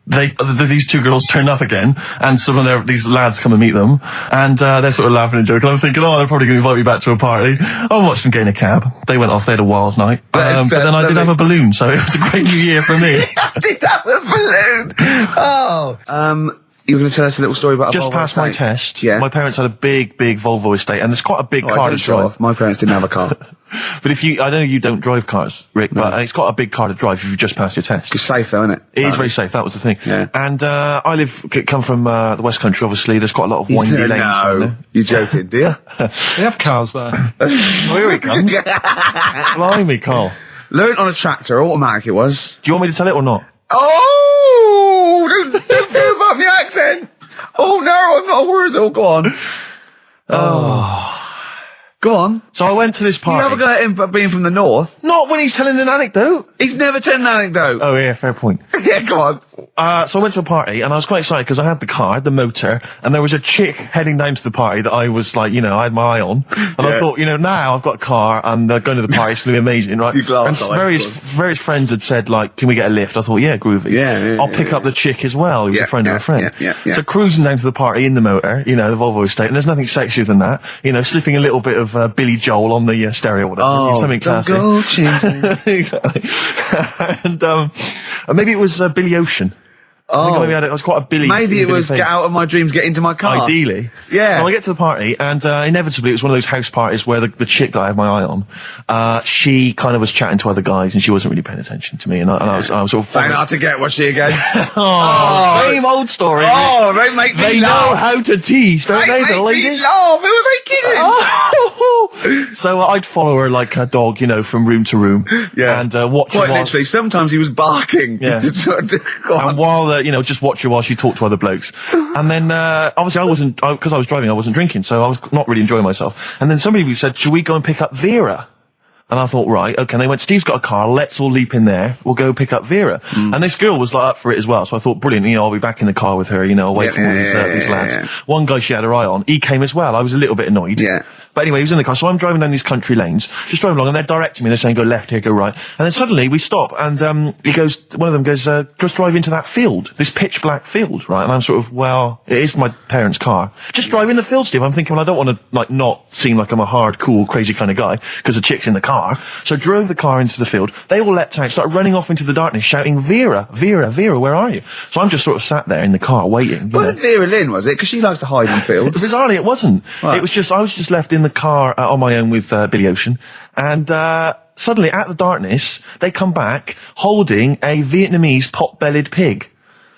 these two girls turn up again, and some of these lads come and meet them, and they're sort of laughing and joking. I'm thinking, they're probably going to invite me back to a party. I watched them get in a cab. They went off. They had a wild night. But then I did have a balloon, so it was a great new year for me. I did have a balloon. Oh. You were going to tell us a little story about just a Volvo passed my estate? test. Yeah. My parents had a big Volvo estate, and there's quite a big car to drive. My parents didn't have a car. But I know you don't drive cars, Rick, but it's quite a big car to drive if you've just passed your test. It's safe though, isn't it? It is very safe, that was the thing. Yeah. And come from the West Country, obviously, there's quite a lot of windy lanes. No, you're joking, do you? They have cars there. Oh, here he comes. Blimey, Carl. Learned on a tractor, automatic it was. Do you want me to tell it or not? Oh! Don't give up the accent! Oh no, I'm not worried. Oh, go on. Go on. So I went to this You party. never got him being from the north. Not when he's telling an anecdote. He's never told an anecdote. Oh yeah, fair point. Yeah, go on. So I went to a party, and I was quite excited because I had the car, the motor, and there was a chick heading down to the party that I was like, I had my eye on. And I thought, now I've got a car, and going to the party, it's going to be amazing, right? You glass and eye, various friends had said, like, can we get a lift? I thought, yeah, groovy. Yeah, I'll pick up the chick as well, who's a friend of a friend. Yeah. So cruising down to the party in the motor, the Volvo estate, and there's nothing sexier than that. Slipping a little bit of Billy Joel on the stereo or whatever. Something classy. Go children. Exactly. And maybe it was Billy Ocean. I think maybe it was quite a Billy. Maybe it was thing. get out of my dreams, get into my car. Ideally. Yeah. So I get to the party, and inevitably it was one of those house parties where the chick that I had my eye on, she kind of was chatting to other guys, and she wasn't really paying attention to me, and I was sort of... Trying hard to get, was she again? Same old story. Oh, they make me They know laugh. how to tease, don't they, the make me ladies? laugh. Who are they kidding? So I'd follow her like a dog, from room to room. Yeah. And watch her Quite while... literally, sometimes he was barking. Yeah. Go on. And while, just watch her while she talked to other blokes. And then, obviously because I was driving, I wasn't drinking, so I was not really enjoying myself. And then somebody said, should we go and pick up Vera? And I thought, right, okay. And they went, Steve's got a car, let's all leap in there, we'll go pick up Vera. And this girl was like up for it as well, so I thought, brilliant, I'll be back in the car with her, away from all these lads. Yeah. One guy she had her eye on, he came as well, I was a little bit annoyed. Yeah. But anyway, he was in the car, so I'm driving down these country lanes, just driving along, and they're directing me, they're saying, go left here, go right. And then suddenly we stop, and one of them goes, just drive into that field, this pitch black field, right? And I'm sort of, well, it is my parents' car. Just drive in the field, Steve. I'm thinking, well, I don't want to, not seem like I'm a hard, cool, crazy kind of guy, because the chick's in the car. So drove the car into the field. They all leapt out, started running off into the darkness, shouting, Vera, Vera, Vera, where are you? So I'm just sort of sat there in the car waiting. Wasn't Vera Lynn, was it? Because she likes to hide in fields. Bizarrely, it wasn't. Right. It was just, I was just left in the car on my own with Billy Ocean, and suddenly, out of the darkness, they come back holding a Vietnamese pot-bellied pig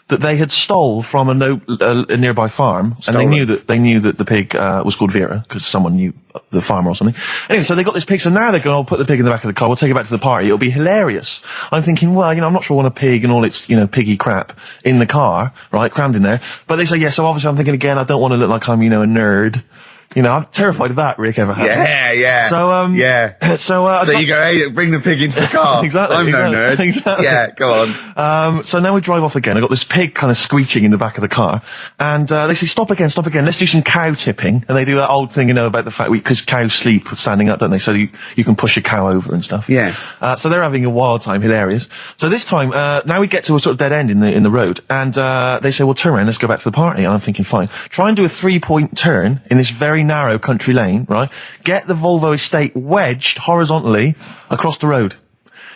that they had stole from a nearby farm, and they knew that the pig was called Vera because someone knew the farmer or something. Anyway, so they got this pig, so now they're going, I'll put the pig in the back of the car, we'll take it back to the party, it'll be hilarious. I'm thinking, well, I'm not sure I want a pig and all its, piggy crap in the car, right, crammed in there. But they say, yeah, so obviously I'm thinking again, I don't want to look like I'm, a nerd. I'm terrified of that, Rick, ever happened. Yeah. So, So you go, hey, bring the pig into the car. Exactly. I'm no nerd. Exactly. Yeah, go on. So now we drive off again. I got this pig kind of screeching in the back of the car, and they say, stop again, let's do some cow tipping. And they do that old thing, about the fact because cows sleep standing up, don't they? So you can push a cow over and stuff. Yeah. So they're having a wild time, hilarious. So this time, now we get to a sort of dead end in the road, and they say, well, turn around, let's go back to the party. And I'm thinking, fine. Try and do a 3-point turn in this very narrow country lane, right? Get the Volvo estate wedged horizontally across the road.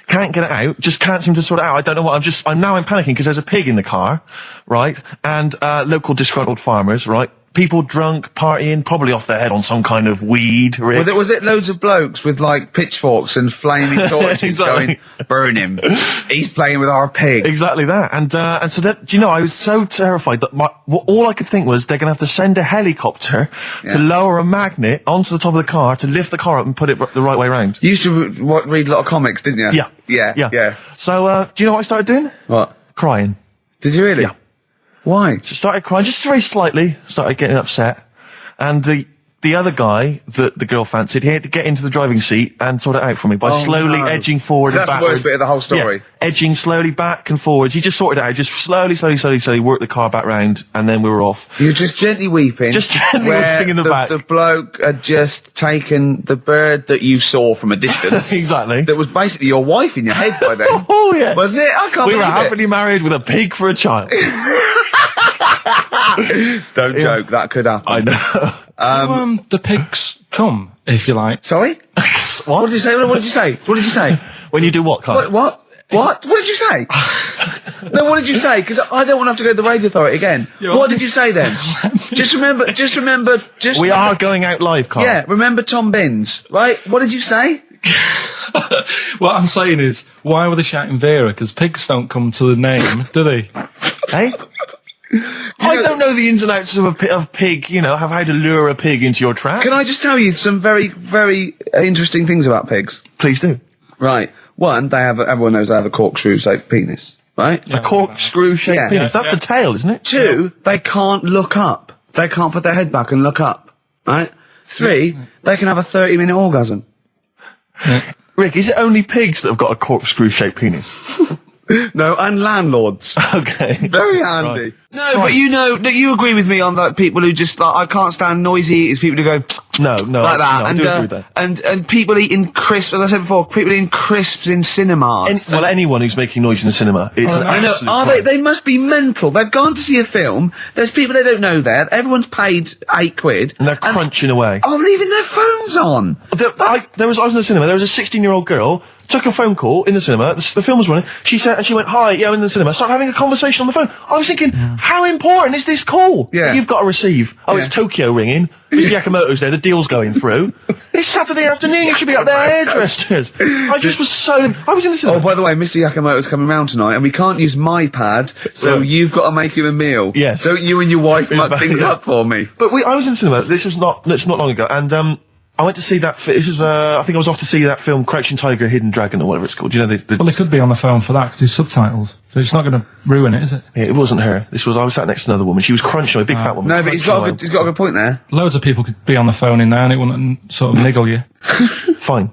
Can't get it out, just can't seem to sort it out. I don't know what, I'm panicking because there's a pig in the car, right? And, local disgruntled farmers, right? People drunk, partying, probably off their head on some kind of weed. Rick. Was it loads of blokes with pitchforks and flaming torches Exactly. going, burn him. He's playing with our pig. Exactly that. And so that, I was so terrified that all I could think was they're gonna have to send a helicopter to lower a magnet onto the top of the car to lift the car up and put it the right way around. You used to read a lot of comics, didn't you? Yeah. So, do you know what I started doing? What? Crying. Did you really? Yeah. Why? So started crying, just very slightly, started getting upset. And the other guy that the girl fancied, he had to get into the driving seat and sort it out for me by slowly edging forward So and that's the backwards. worst bit of the whole story. Yeah, edging slowly back and forwards. He just sorted it out, just slowly worked the car back round, and then we were off. You're just gently weeping. Just gently where weeping in the back. The bloke had just taken the bird that you saw from a distance. Exactly. That was basically your wife in your head by then. Oh, yes. Wasn't it? I can't We were believe it. happily married with a pig for a child. Don't joke, that could happen. I know. The pigs come, if you like. Sorry? What did you say? What did you say? What did you say? When you do what, Carl? What? What did you say? No, what did you say? Because I don't want to have to go to the radio authority again. What did you say then? just remember. We are going out live, Carl. Yeah, remember Tom Binns, right? What did you say? What I'm saying is, why were they shouting Vera? Because pigs don't come to the name, do they? Hey? I don't know the ins and outs of a pig, have how to lure a pig into your trap. Can I just tell you some very, very interesting things about pigs? Please do. Right. One, everyone knows they have a corkscrew-shaped penis, right? A corkscrew-shaped Yeah. penis. That's the tail, isn't it? Two, they can't look up. They can't put their head back and look up, right? Three, they can have a 30-minute orgasm. Rick, is it only pigs that have got a corkscrew-shaped penis? No, and landlords. Okay. Very handy. No, but you agree with me on that people who just, I can't stand noisy eaters, people who go, No, like that. I do agree with that. And people eating crisps, as I said before, people eating crisps in cinemas. Anyone who's making noise in the cinema, it's an I know. absolute Are crime. they must be mental. They've gone to see a film. There's people they don't know there. Everyone's paid £8. And they're crunching away. Oh, leaving their phones on. I was in the cinema, there was a 16-year-old girl, took a phone call in the cinema, the film was running, she went, hi, yeah, I'm in the cinema, started having a conversation on the phone. I was thinking, how important is this call Yeah. that you've got to receive? Oh, it's Tokyo ringing, Mr. Yakamoto's there, the deal's going through. It's Saturday afternoon, you should be up there hairdressers. I was in the cinema. Oh, by the way, Mr. Yakamoto's coming round tonight, and we can't use my pad, so Right. you've got to make him a meal. Yes. Don't you and your wife muck things up for me? But I was in the cinema, it's not long ago, and I went to see that, I think I was off to see that film, Crouching Tiger, Hidden Dragon, or whatever it's called. You know, Well, they could be on the phone for that, because there's subtitles. So it's not going to ruin it, is it? yeah, it wasn't her. I was sat next to another woman. She was crunching, a big fat woman. No, but he's got a good point there. Loads of people could be on the phone in there and it wouldn't sort of niggle you. Fine.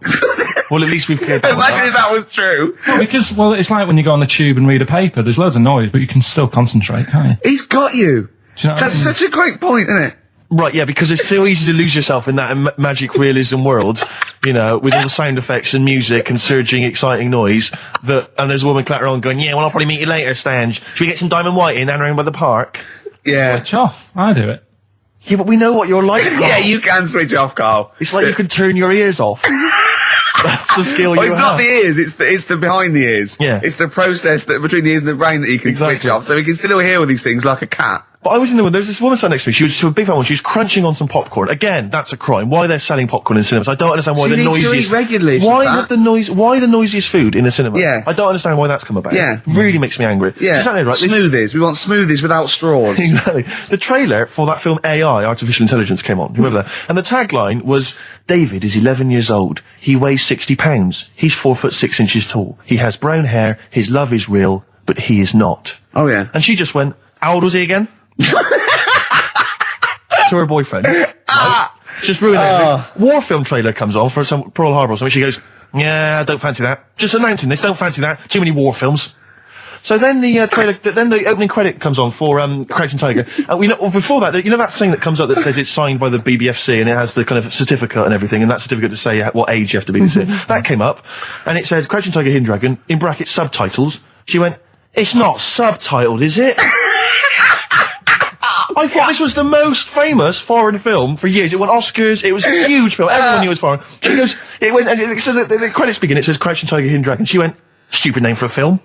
Well, at least we've cleared that one up. Imagine if that was true. Because, well, it's like when you go on the tube and read a paper. There's loads of noise, but you can still concentrate, can't you? He's got you. Do you know what I That's mean? such a great point, isn't it? Right, yeah, because it's so easy to lose yourself in that magic realism world, with all the sound effects and music and surging, exciting noise, and there's a woman clattering on going, yeah, well, I'll probably meet you later, Stange. Should we get some Diamond White in and around by the park? Yeah. Switch off. I do it. Yeah, but we know what you're like. Yeah, you can switch off, Carl. It's like you can turn your ears off. That's the skill you Well, it's have. not the ears, it's the behind the ears. Yeah. It's the process that between the ears and the brain that you can switch Exactly. off, so we can still hear all these things like a cat. But I was in the there was this woman sat next to me. She was a big fat one. She was crunching on some popcorn. Again, that's a crime. Why they're selling popcorn in cinemas? I don't understand why She the needs to noisiest. eat regularly, she's Why fat. have the noise? Why the noisiest food in a cinema? Yeah. I don't understand why that's come about. Yeah. Really makes me angry. Yeah. She's sat there, right? This- Smoothies. We want smoothies without straws. Exactly. The trailer for that film AI, Artificial Intelligence, came on. You remember that? And the tagline was, David is 11 years old. He weighs 60 pounds. He's 4'6" tall. He has brown hair. His love is real, but he is not. Oh, yeah. And she just went, how old was he again? To her boyfriend. Just ruined it. War film trailer comes on for some Pearl Harbor or something. She goes, yeah, I don't fancy that. Just announcing this, don't fancy that. Too many war films. So then the then the opening credit comes on for Crouching Tiger. Before that, that thing that comes up that says it's signed by the BBFC and it has the kind of certificate and everything, and that certificate to say what age you have to be to see it. That came up, and it said Crouching Tiger, Hidden Dragon in brackets subtitles. She went, it's not subtitled, is it? I thought this was the most famous foreign film for years. It won Oscars. It was a huge film. Everyone knew it was foreign. She goes, it went, and so the credits begin. It says Crouching Tiger, Hidden Dragon. She went, stupid name for a film.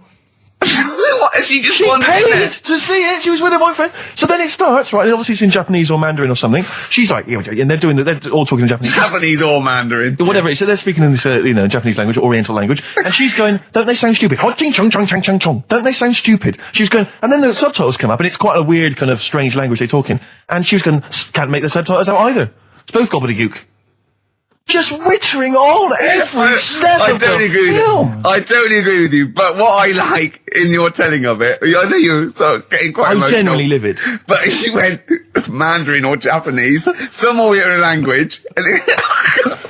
What? She just She wanted paid it. to see it. She was with her boyfriend. So then it starts, right? And obviously it's in Japanese or Mandarin or something. She's like, and they're all talking in Japanese. Japanese or Mandarin. Whatever it is. So they're speaking in this, Japanese language, Oriental language. And she's going, don't they sound stupid? Hot ching chong chong chong chong chong. Don't they sound stupid? She was going, and then the subtitles come up, and it's quite a weird kind of strange language they talk in. And she was going, can't make the subtitles out either. It's both gobbledygook. just wittering on every step of the film. I totally agree with you, but what I like in your telling of it, I know you're getting quite I was emotional. genuinely livid. But she went Mandarin or Japanese, some other language. And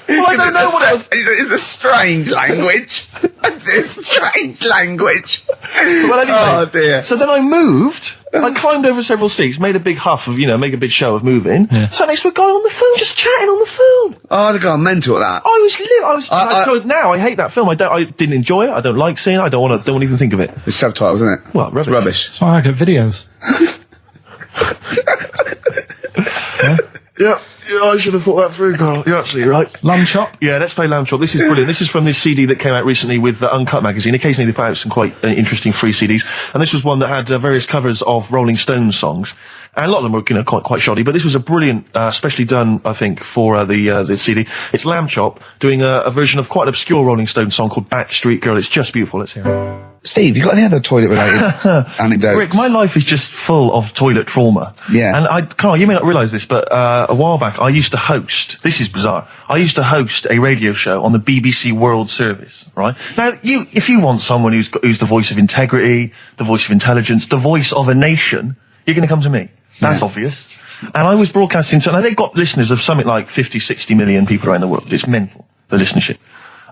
Well, I don't know what else. It's a strange language. It's a strange language. Well, anyway, oh dear. So then I moved. I climbed over several seats, made a big huff of, make a big show of moving. Yeah. Sat next to a guy on the phone, just chatting on the phone. Oh, I'd have gone mental at that. So now I hate that film. I didn't enjoy it. I don't like seeing it. I don't want to even think of it. It's subtitles, isn't it? Well, rubbish. Rubbish. That's why I get videos. Yeah, I should have thought that through, Carl. You're absolutely right. Lamb chop. Yeah, let's play Lamb Chop. This is brilliant. This is from this CD that came out recently with Uncut magazine. Occasionally they put out some quite interesting free CDs, and this was one that had various covers of Rolling Stones songs, and a lot of them were quite shoddy. But this was a brilliant, specially done, I think, for the CD. It's Lamb Chop doing a version of quite an obscure Rolling Stones song called Backstreet Girl. It's just beautiful. Let's hear it. Steve, you got any other toilet-related anecdotes? Rick, my life is just full of toilet trauma. Yeah. And Carl, you may not realise this, but a while back I used to host, this is bizarre, I used to host a radio show on the BBC World Service, right? Now, if you want someone who's the voice of integrity, the voice of intelligence, the voice of a nation, you're going to come to me. That's obvious. And I was broadcasting, so now they've got listeners of something like 50, 60 million people around the world. It's mental, the listenership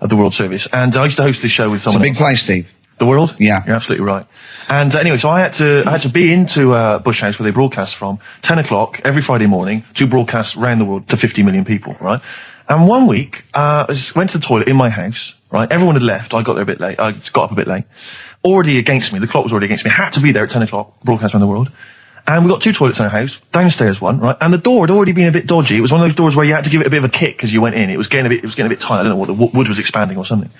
of the World Service. And I used to host this show with someone It's a big place, Steve. The World? Yeah. You're absolutely right. And anyway, so I had to be into Bush House where they broadcast from 10 o'clock every Friday morning to broadcast around the world to 50 million people, right? And one week, I just went to the toilet in my house, right? Everyone had left. I got there a bit late. I got up a bit late. Already against me. The clock was already against me. Had to be there at 10 o'clock, broadcast around the world. And we got 2 toilets in our house, downstairs one, right? And the door had already been a bit dodgy. It was one of those doors where you had to give it a bit of a kick as you went in. It was getting a bit tight. I don't know what the wood was expanding or something.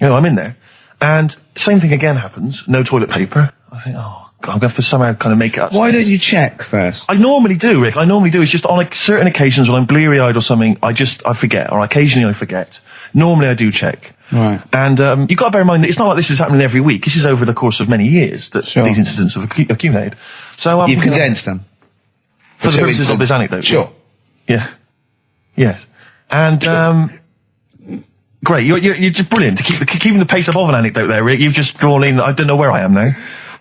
I'm in there. And same thing again happens. No toilet paper. I think, oh God, I'm going to have to somehow kind of make it up. Why don't you check first? I normally do, Rick. It's just on certain occasions when I'm bleary-eyed or something, I forget, or occasionally I forget. Normally I do check. Right. And you've got to bear in mind that it's not like this is happening every week. This is over the course of many years that these incidents have accumulated. So You've condensed them. for the purposes of this anecdote. Sure. Yeah. Yes. And great. You're just brilliant to keeping the pace up of an anecdote there, Rick. You've just drawn in. I don't know where I am now.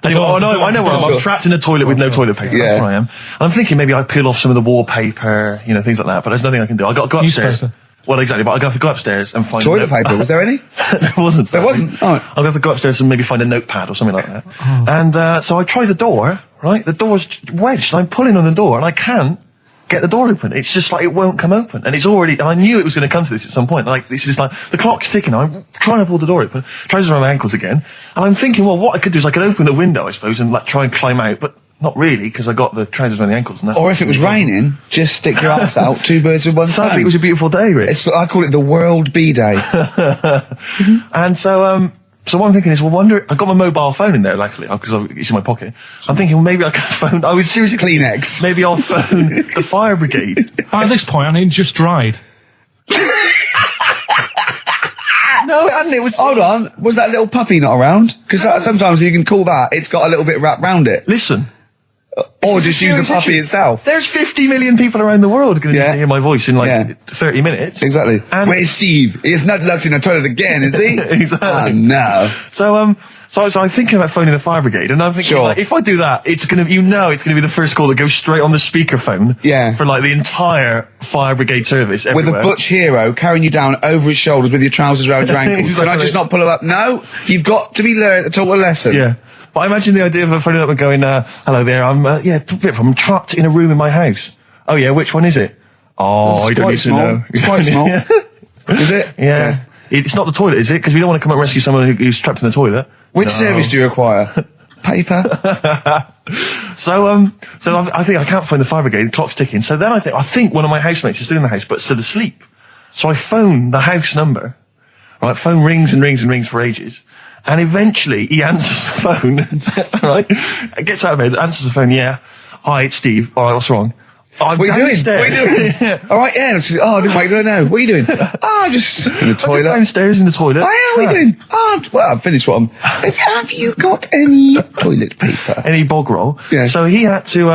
Anyway, I know where I am. I'm trapped in a toilet with no toilet paper. Yeah. That's where I am. And I'm thinking maybe I peel off some of the wallpaper, things like that. But there's nothing I can do. I got to go upstairs. Well, exactly. But I'm going to have to go upstairs and find Toilet paper. Was there any? There wasn't. There wasn't. Oh. I'm going to have to go upstairs and maybe find a notepad or something like that. And so I try the door. Right, the door's wedged. I'm pulling on the door and I can't get the door open. It's just like it won't come open. And it's already, and I knew it was going to come to this at some point. Like, this is like, the clock's ticking. I'm trying to pull the door open, trousers around my ankles again. And I'm thinking, well, what I could do is I could open the window, I suppose, and like try and climb out, but not really, because I got the trousers around the ankles. And that's Or if it was raining, just stick your ass out, 2 birds with one stone. Sadly, it was a beautiful day, Rich. I call it the World B-Day. And so what I'm thinking is, well, I got my mobile phone in there, luckily, because it's in my pocket. I'm thinking, well, maybe I can phone, I would seriously, Kleenex. Maybe I'll phone the fire brigade. At this point, I need just dried. No, it hadn't. It was. Hold on, was that little puppy not around? Because sometimes you can call that, it's got a little bit wrapped round it. Listen. Or just use the puppy itself. There's 50 million people around the world going to hear my voice in 30 minutes. Exactly. And where's Steve? He's not locked in the toilet again, is he? Exactly. Oh, no. So I'm thinking about phoning the fire brigade, and I'm thinking, like, if I do that, it's going to be the first call that goes straight on the speakerphone. Yeah. For like the entire fire brigade service everywhere. With a butch hero carrying you down over his shoulders with your trousers around your ankles. Exactly. Can I just not pull him up? No, you've got to be taught a lesson. Yeah. But I imagine the idea of phoning up and going, hello there, I'm trapped in a room in my house. Oh yeah, which one is it? Oh, I don't need to know. It's quite small. Is it? Yeah. It's not the toilet, is it? Because we don't want to come and rescue someone who's trapped in the toilet. Which service do you require? Paper? So I think I can't find the fire brigade, the clock's ticking. So then I think one of my housemates is still in the house, but still asleep. So I phone the house number. Right, phone rings and rings and rings for ages. And eventually he answers the phone, right? Gets out of bed, answers the phone, yeah. Hi, it's Steve. All right, what's wrong? What are you doing? What are you doing? All right, yeah. I didn't wait, I know. What are you doing? Just in the toilet. Downstairs in the toilet. Oh, yeah, what are you doing? Well, I've finished what I'm... Have you got any toilet paper? Any bog roll? Yeah. So he had to,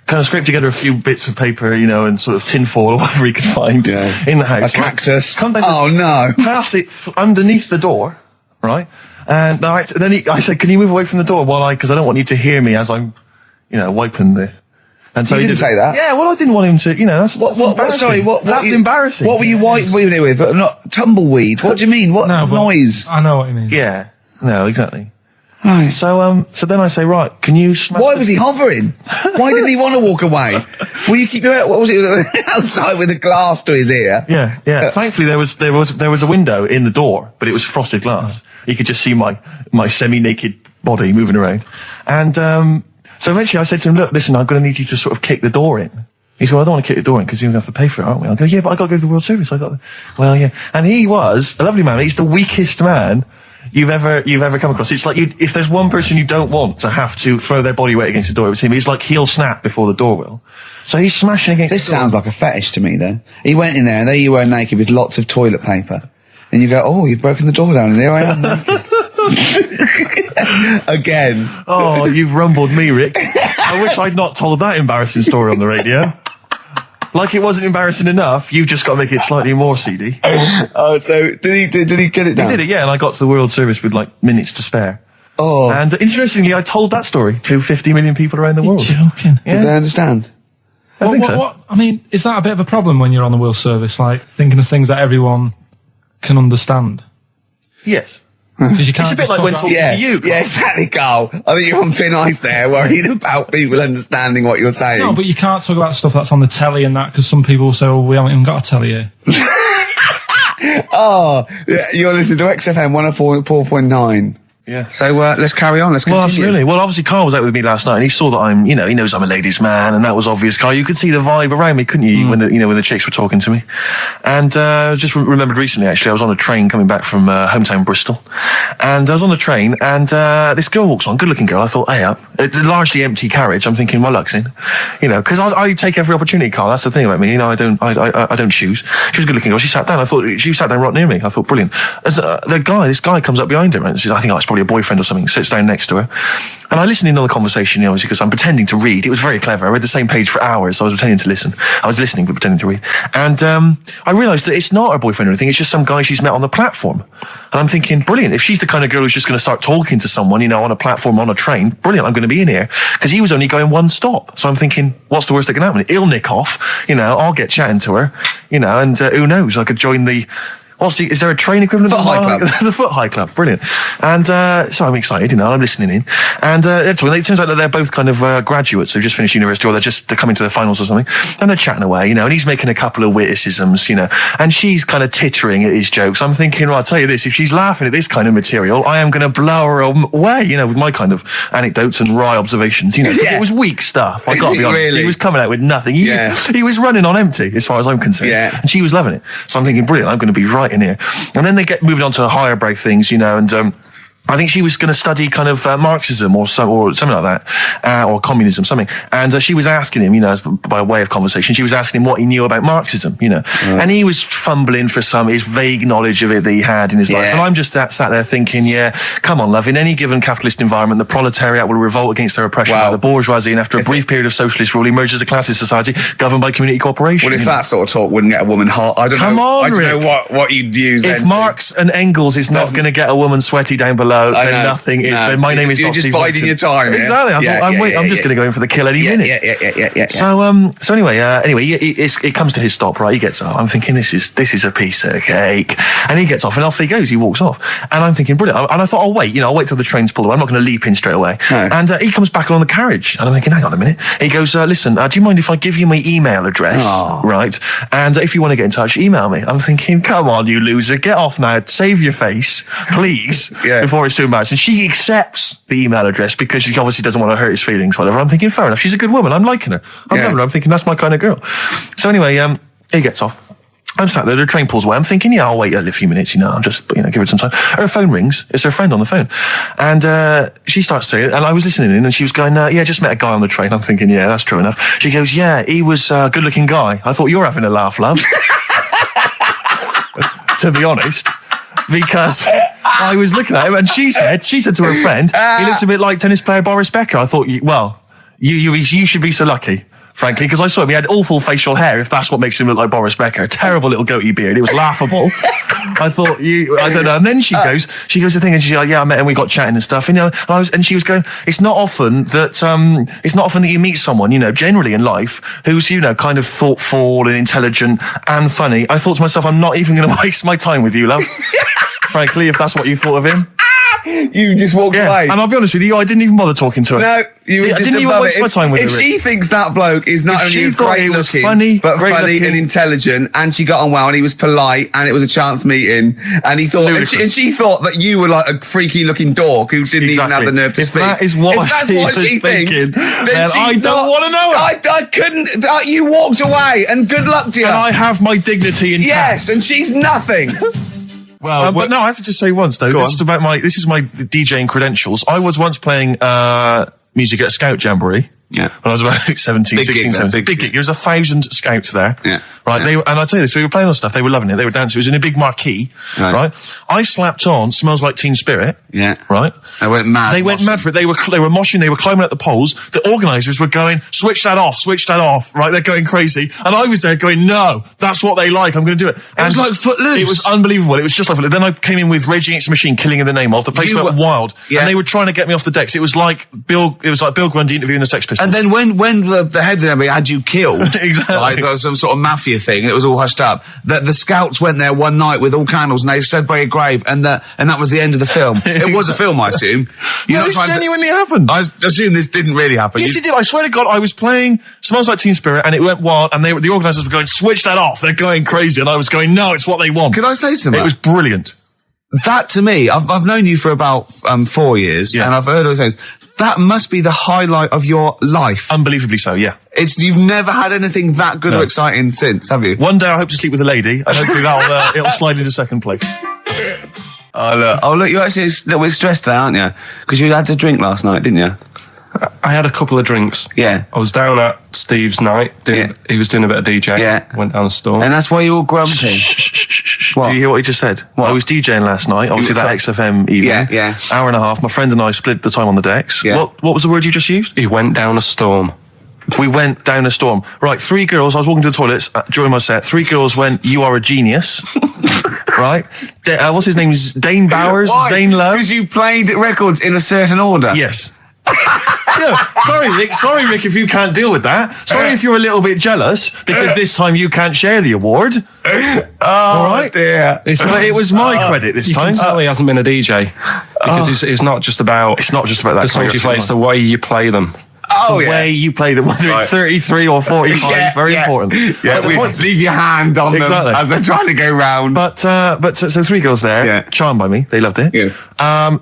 kind of scrape together a few bits of paper, and sort of tinfoil or whatever he could find in the house. A cactus. Come down no. Pass it underneath the door, right? And then I said, can you move away from the door because I don't want you to hear me as I'm, wiping the... And so he didn't say that? Yeah, well, I didn't want him to, that's embarrassing. Sorry, that's embarrassing. What were you wiping it with? Not tumbleweed. What do you mean? What noise? I know what you mean. Yeah. No, exactly. Right. So then I say, right, can you smash... Why was he hovering? Why didn't he want to walk away? Will you keep your... What was it? Outside with a glass to his ear? Yeah. Thankfully, there was a window in the door, but it was frosted glass. You could just see my semi-naked body moving around. And so eventually I said to him, look, listen, I'm going to need you to sort of kick the door in. He said, well, I don't want to kick the door in because you're going to have to pay for it, aren't we? I go, yeah, but I got to go to the World Service. Well, yeah. And he was a lovely man. He's the weakest man you've ever come across. It's like if there's one person you don't want to have to throw their body weight against the door, it was him. He's like he'll snap before the door will. So he's smashing against the door. This sounds like a fetish to me, though. He went in there and there you were naked with lots of toilet paper. And you go, oh, you've broken the door down and there I am naked. Again. Oh, you've rumbled me, Rick. I wish I'd not told that embarrassing story on the radio. Like it wasn't embarrassing enough, you've just got to make it slightly more seedy. Oh, so did he get it down? He did it, yeah, and I got to the World Service with minutes to spare. Oh. And interestingly, I told that story to 50 million people around the world. You're joking. Yeah. Did they understand? I think so. I mean, is that a bit of a problem when you're on the World Service, like thinking of things that everyone can understand? Yes. Because you can't. It's a bit like when talking to you, Carl. Yeah, exactly, Carl. I think you're on thin ice there, worried about people understanding what you're saying. No, but you can't talk about stuff that's on the telly and that, because some people say, well, we haven't even got a telly here. Oh, yeah, you're listening to XFM 104.9. Yeah. So let's carry on. Let's continue. Well, absolutely. Well, obviously, Carl was out with me last night, and he saw that I'm, he knows I'm a ladies' man, and that was obvious. Carl, you could see the vibe around me, couldn't you? When the chicks were talking to me, and just remembered recently, actually, I was on a train coming back from hometown Bristol, and I was on the train, and this girl walks on, good-looking girl. I thought, hey, up, a largely empty carriage. I'm thinking, my luck's in, because I take every opportunity, Carl. That's the thing about me, I don't choose. She was a good-looking girl. She sat down. I thought she sat down right near me. I thought, brilliant. As this guy comes up behind her and says, I think that's probably a boyfriend or something, sits down next to her. And I listened in on the conversation, obviously, because I'm pretending to read. It was very clever. I read the same page for hours. So I was pretending to listen. I was listening, but pretending to read. And I realised that it's not her boyfriend or anything. It's just some guy she's met on the platform. And I'm thinking, brilliant. If she's the kind of girl who's just going to start talking to someone, on a platform, on a train, brilliant. I'm going to be in here. Because he was only going one stop. So I'm thinking, what's the worst that can happen? He'll nick off. I'll get chatting to her. And who knows? I could join the... Is there a train equivalent? Foot High Club. The Foot High Club, brilliant. And so I'm excited, I'm listening in. And it turns out that they're both kind of graduates who've just finished university, or they're coming to their finals or something. And they're chatting away, and he's making a couple of witticisms, and she's kind of tittering at his jokes. I'm thinking, well, I'll tell you this, if she's laughing at this kind of material, I am going to blow her away, with my kind of anecdotes and wry observations, Yeah. It was weak stuff, I gotta be honest. Really? He was coming out with nothing. He was running on empty, as far as I'm concerned. Yeah. And she was loving it. So I'm thinking, brilliant, I'm going to be right in here. And then they get moving on to higher brow things, and I think she was going to study kind of Marxism or something like that, or communism, something. And she was asking him, by way of conversation, she was asking him what he knew about Marxism, and he was fumbling for his vague knowledge of it that he had in his life. And I'm just sat there thinking, come on, love, in any given capitalist environment, the proletariat will revolt against their oppression by the bourgeoisie, and after a brief period of socialist rule, emerges a classist society governed by community cooperation. Well, if that sort of talk wouldn't get a woman hot, I don't know what you'd use. If Marx and Engels is not going to get a woman sweaty down below, then nothing is. Then my name is You're not just Steve biding Watson. your time. Exactly. I'm just going to go in for the kill any minute. Yeah. So anyway, it comes to his stop. Right, he gets up. I'm thinking this is a piece of cake, and he gets off, and off he goes. He walks off, and I'm thinking brilliant. And I thought, I'll wait. I'll wait till the train's pulled away. I'm not going to leap in straight away. No. And he comes back along the carriage, and I'm thinking, hang on a minute. He goes, listen, do you mind if I give you my email address? Right, and if you want to get in touch, email me. I'm thinking, come on, you loser, get off now. Save your face, please, before it's too embarrassing. She accepts the email address because she obviously doesn't want to hurt his feelings, whatever. I'm thinking, fair enough. She's a good woman. I'm liking her. I'm loving her. I'm thinking that's my kind of girl. So anyway, he gets off. I'm sat there, the train pulls away. I'm thinking, I'll wait a few minutes, I'll just, give her some time. Her phone rings. It's her friend on the phone. And she starts saying, and I was listening in, and she was going, just met a guy on the train. I'm thinking, that's true enough. She goes, he was a good-looking guy. I thought, you're having a laugh, love. To be honest. Because I was looking at him, and she said to her friend, he looks a bit like tennis player Boris Becker. I thought, you should be so lucky. frankly, because I saw him. He had awful facial hair, if that's what makes him look like Boris Becker. Terrible little goatee beard. It was laughable. I thought, I don't know. And then she goes to thing, and she's like, yeah, I met him, we got chatting and stuff, you know. And she was going, it's not often that you meet someone, you know, generally in life, who's, you know, kind of thoughtful and intelligent and funny. I thought to myself, I'm not even going to waste my time with you, love. Frankly, if that's what you thought of him. You just walked away. And I'll be honest with you, I didn't even bother talking to her. No, you were I just didn't even waste my time with her. If she thinks that bloke is not only great looking, funny, but funny and intelligent, and she got on well, and he was polite, and it was a chance meeting, and he thought, and she thought that you were like a freaky looking dork who didn't even have the nerve to speak. That is what she thinks, then I don't want to know her. I couldn't. You walked away, and good luck to you. And I have my dignity intact. Yes, and she's nothing. Well, but no, I have to just say once though. This is my DJing credentials. I was once playing music at a Scout Jamboree. Yeah. When I was about 17, 16, 17. Big gig. There was 1,000 scouts there. Yeah. Right. Yeah. And I tell you this, we were playing on stuff. They were loving it. They were dancing. It was in a big marquee. Right. I slapped on Smells Like Teen Spirit. Yeah. Right. They went mad. They went mad for it. They were moshing. They were climbing up the poles. The organisers were going, switch that off. Right. They're going crazy. And I was there going, no, that's what they like. I'm going to do it. And it was like Footloose. It was unbelievable. It was just like Footloose. Then I came in with Rage Against the Machine, Killing in the Name of. The place went wild. Yeah. And they were trying to get me off the decks. It was like Bill Grundy interviewing the Sex Pistols. And then when the head of the army had you killed, exactly. Like there was some sort of mafia thing, and it was all hushed up. The scouts went there one night with all candles, and they stood by a grave, and that was the end of the film. It was a film, I assume. This genuinely happened. I assume this didn't really happen. Yes, it did. I swear to God, I was playing Smells Like Teen Spirit, and it went wild, and the organisers were going, switch that off. They're going crazy, and I was going, no, it's what they want. Can I say something? It was brilliant. That to me, I've known you for about 4 years, and I've heard all those things. That must be the highlight of your life. Unbelievably so, yeah. You've never had anything that good or exciting since, have you? One day I hope to sleep with a lady, and hopefully it'll slide into second place. Oh look, you're actually a little bit stressed there, aren't you? Because you had to drink last night, didn't you? I had a couple of drinks. Yeah. I was down at Steve's night. He was doing a bit of DJ. Yeah. Went down a storm. And that's why you're all grumpy. What? Do you hear what he just said? What? I was DJing last night. Obviously that XFM evening. Yeah. Hour and a half. My friend and I split the time on the decks. Yeah. What was the word you just used? He went down a storm. We went down a storm. Right, 3 girls. I was walking to the toilets during my set. 3 girls went, you are a genius. Right? What's his name? Dane Bowers? Why? Zane Lowe? Because you played records in a certain order. Yes. No, sorry, Rick, if you can't deal with that. Sorry if you're a little bit jealous, because this time you can't share the award. All right? Dear. But it was my credit this time. You can tell he hasn't been a DJ, because it's not just about... It's not just about that. The songs you play, it's the way you play them. The way you play them, whether it's 33 or 45, very important. Yeah, leave your hand on them as they're trying to go round. But so 3 girls there, charmed by me. They loved it. Yeah.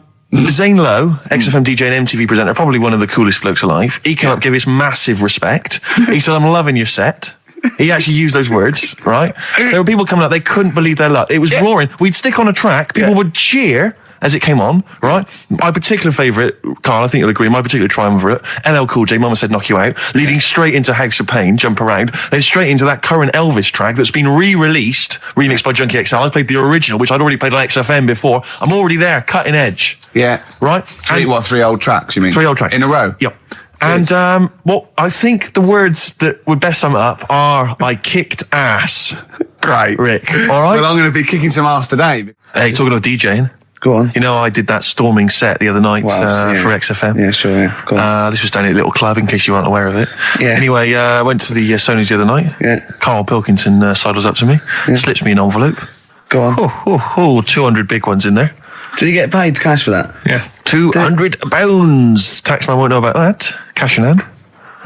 Zane Lowe, XFM DJ and MTV presenter, probably one of the coolest blokes alive. He came up, gave us massive respect. He said, I'm loving your set. He actually used those words, right? There were people coming up, they couldn't believe their luck. It was roaring. We'd stick on a track, people would cheer as it came on, right? My particular favourite, Karl, I think you'll agree, my particular triumvirate, LL Cool J, Mama Said Knock You Out, leading straight into House of Pain, Jump Around, then straight into that current Elvis track that's been re-released, remixed by Junkie XL. I played the original, which I'd already played on XFM before. I'm already there, cutting edge. Yeah. Right? 3 old tracks, you mean? 3 old tracks. In a row? Yep. And I think the words that would best sum it up are, I kicked ass. Great. Rick. All right? Well, I'm going to be kicking some ass today. Hey, talking of DJing. Go on. You know, I did that storming set the other night for XFM. Yeah, sure, yeah. Go on. This was down at a little club, in case you weren't aware of it. Yeah. Anyway, I went to the Sony's the other night. Yeah. Karl Pilkington sidles up to me, slips me an envelope. Go on. 200 big ones in there. Did you get paid cash for that? Yeah. £200. Taxman won't know about that. Cash in hand.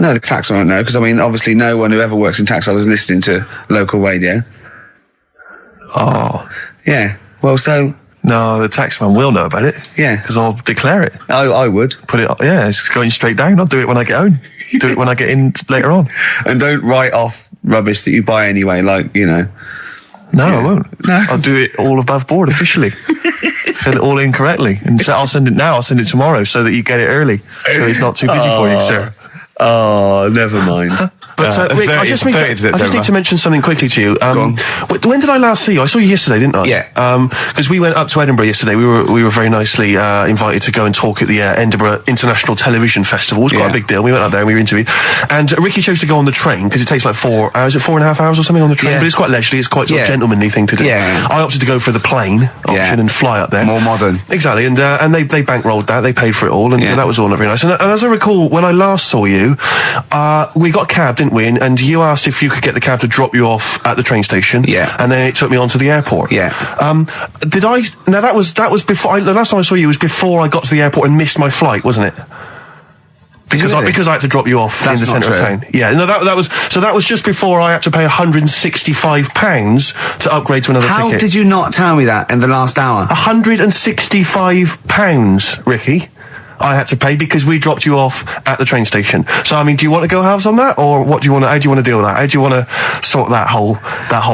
No, the tax won't know, because, I mean, obviously no one who ever works in tax is listening to local radio. Oh. Yeah. Well, so... No, the taxman will know about it. Yeah. Because I'll declare it. I would. Put it, it's going straight down. I'll do it when I get home. Do it when I get in later on. And don't write off rubbish that you buy anyway, like, you know. No, I won't. No. I'll do it all above board officially. Fill it all in correctly. And so I'll send it now. I'll send it tomorrow so that you get it early. So it's not too busy for you, sir. Oh, never mind. But Rick, I just need to mention something quickly to you. When did I last see you? I saw you yesterday, didn't I? Yeah. Because we went up to Edinburgh yesterday. We were very nicely invited to go and talk at the Edinburgh International Television Festival. It was quite a big deal. We went up there and we were interviewed. And Ricky chose to go on the train because it takes like 4 hours. Is it 4.5 hours or something on the train? Yeah. But it's quite leisurely. It's quite sort of gentlemanly thing to do. Yeah. I opted to go for the plane option and fly up there. More modern. Exactly. And they bankrolled that. They paid for it all, and that was all very nice. And as I recall, when I last saw you, we got a cab, didn't we? And you asked if you could get the cab to drop you off at the train station. Yeah. And then it took me on to the airport. Yeah. Did I? Now that was before. The last time I saw you was before I got to the airport and missed my flight, wasn't it? Because I had to drop you off in the centre of town. Yeah, no, that was just before I had to pay £165 to upgrade to another ticket. How did you not tell me that in the last hour? £165, Ricky. I had to pay because we dropped you off at the train station. So I mean, do you want to go halves on that, or what do you want? How do you want to deal with that? How do you want to sort that whole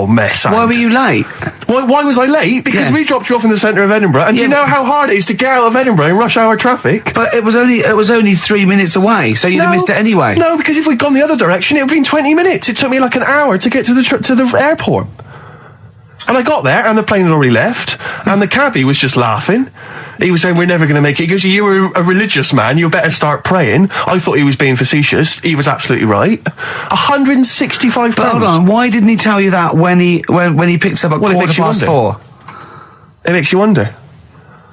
mess out? Why were you late? Why was I late? Because we dropped you off in the centre of Edinburgh, and do you know how hard it is to get out of Edinburgh in rush hour traffic? But it was only 3 minutes away, so you'd have missed it anyway. No, because if we'd gone the other direction, it would have been 20 minutes. It took me like an hour to get to the airport. And I got there, and the plane had already left, and the cabbie was just laughing. He was saying, we're never going to make it. He goes, you were a religious man, you better start praying. I thought he was being facetious. He was absolutely right. £165. But hold on, why didn't he tell you that when he picked up at 4:15? It makes you wonder.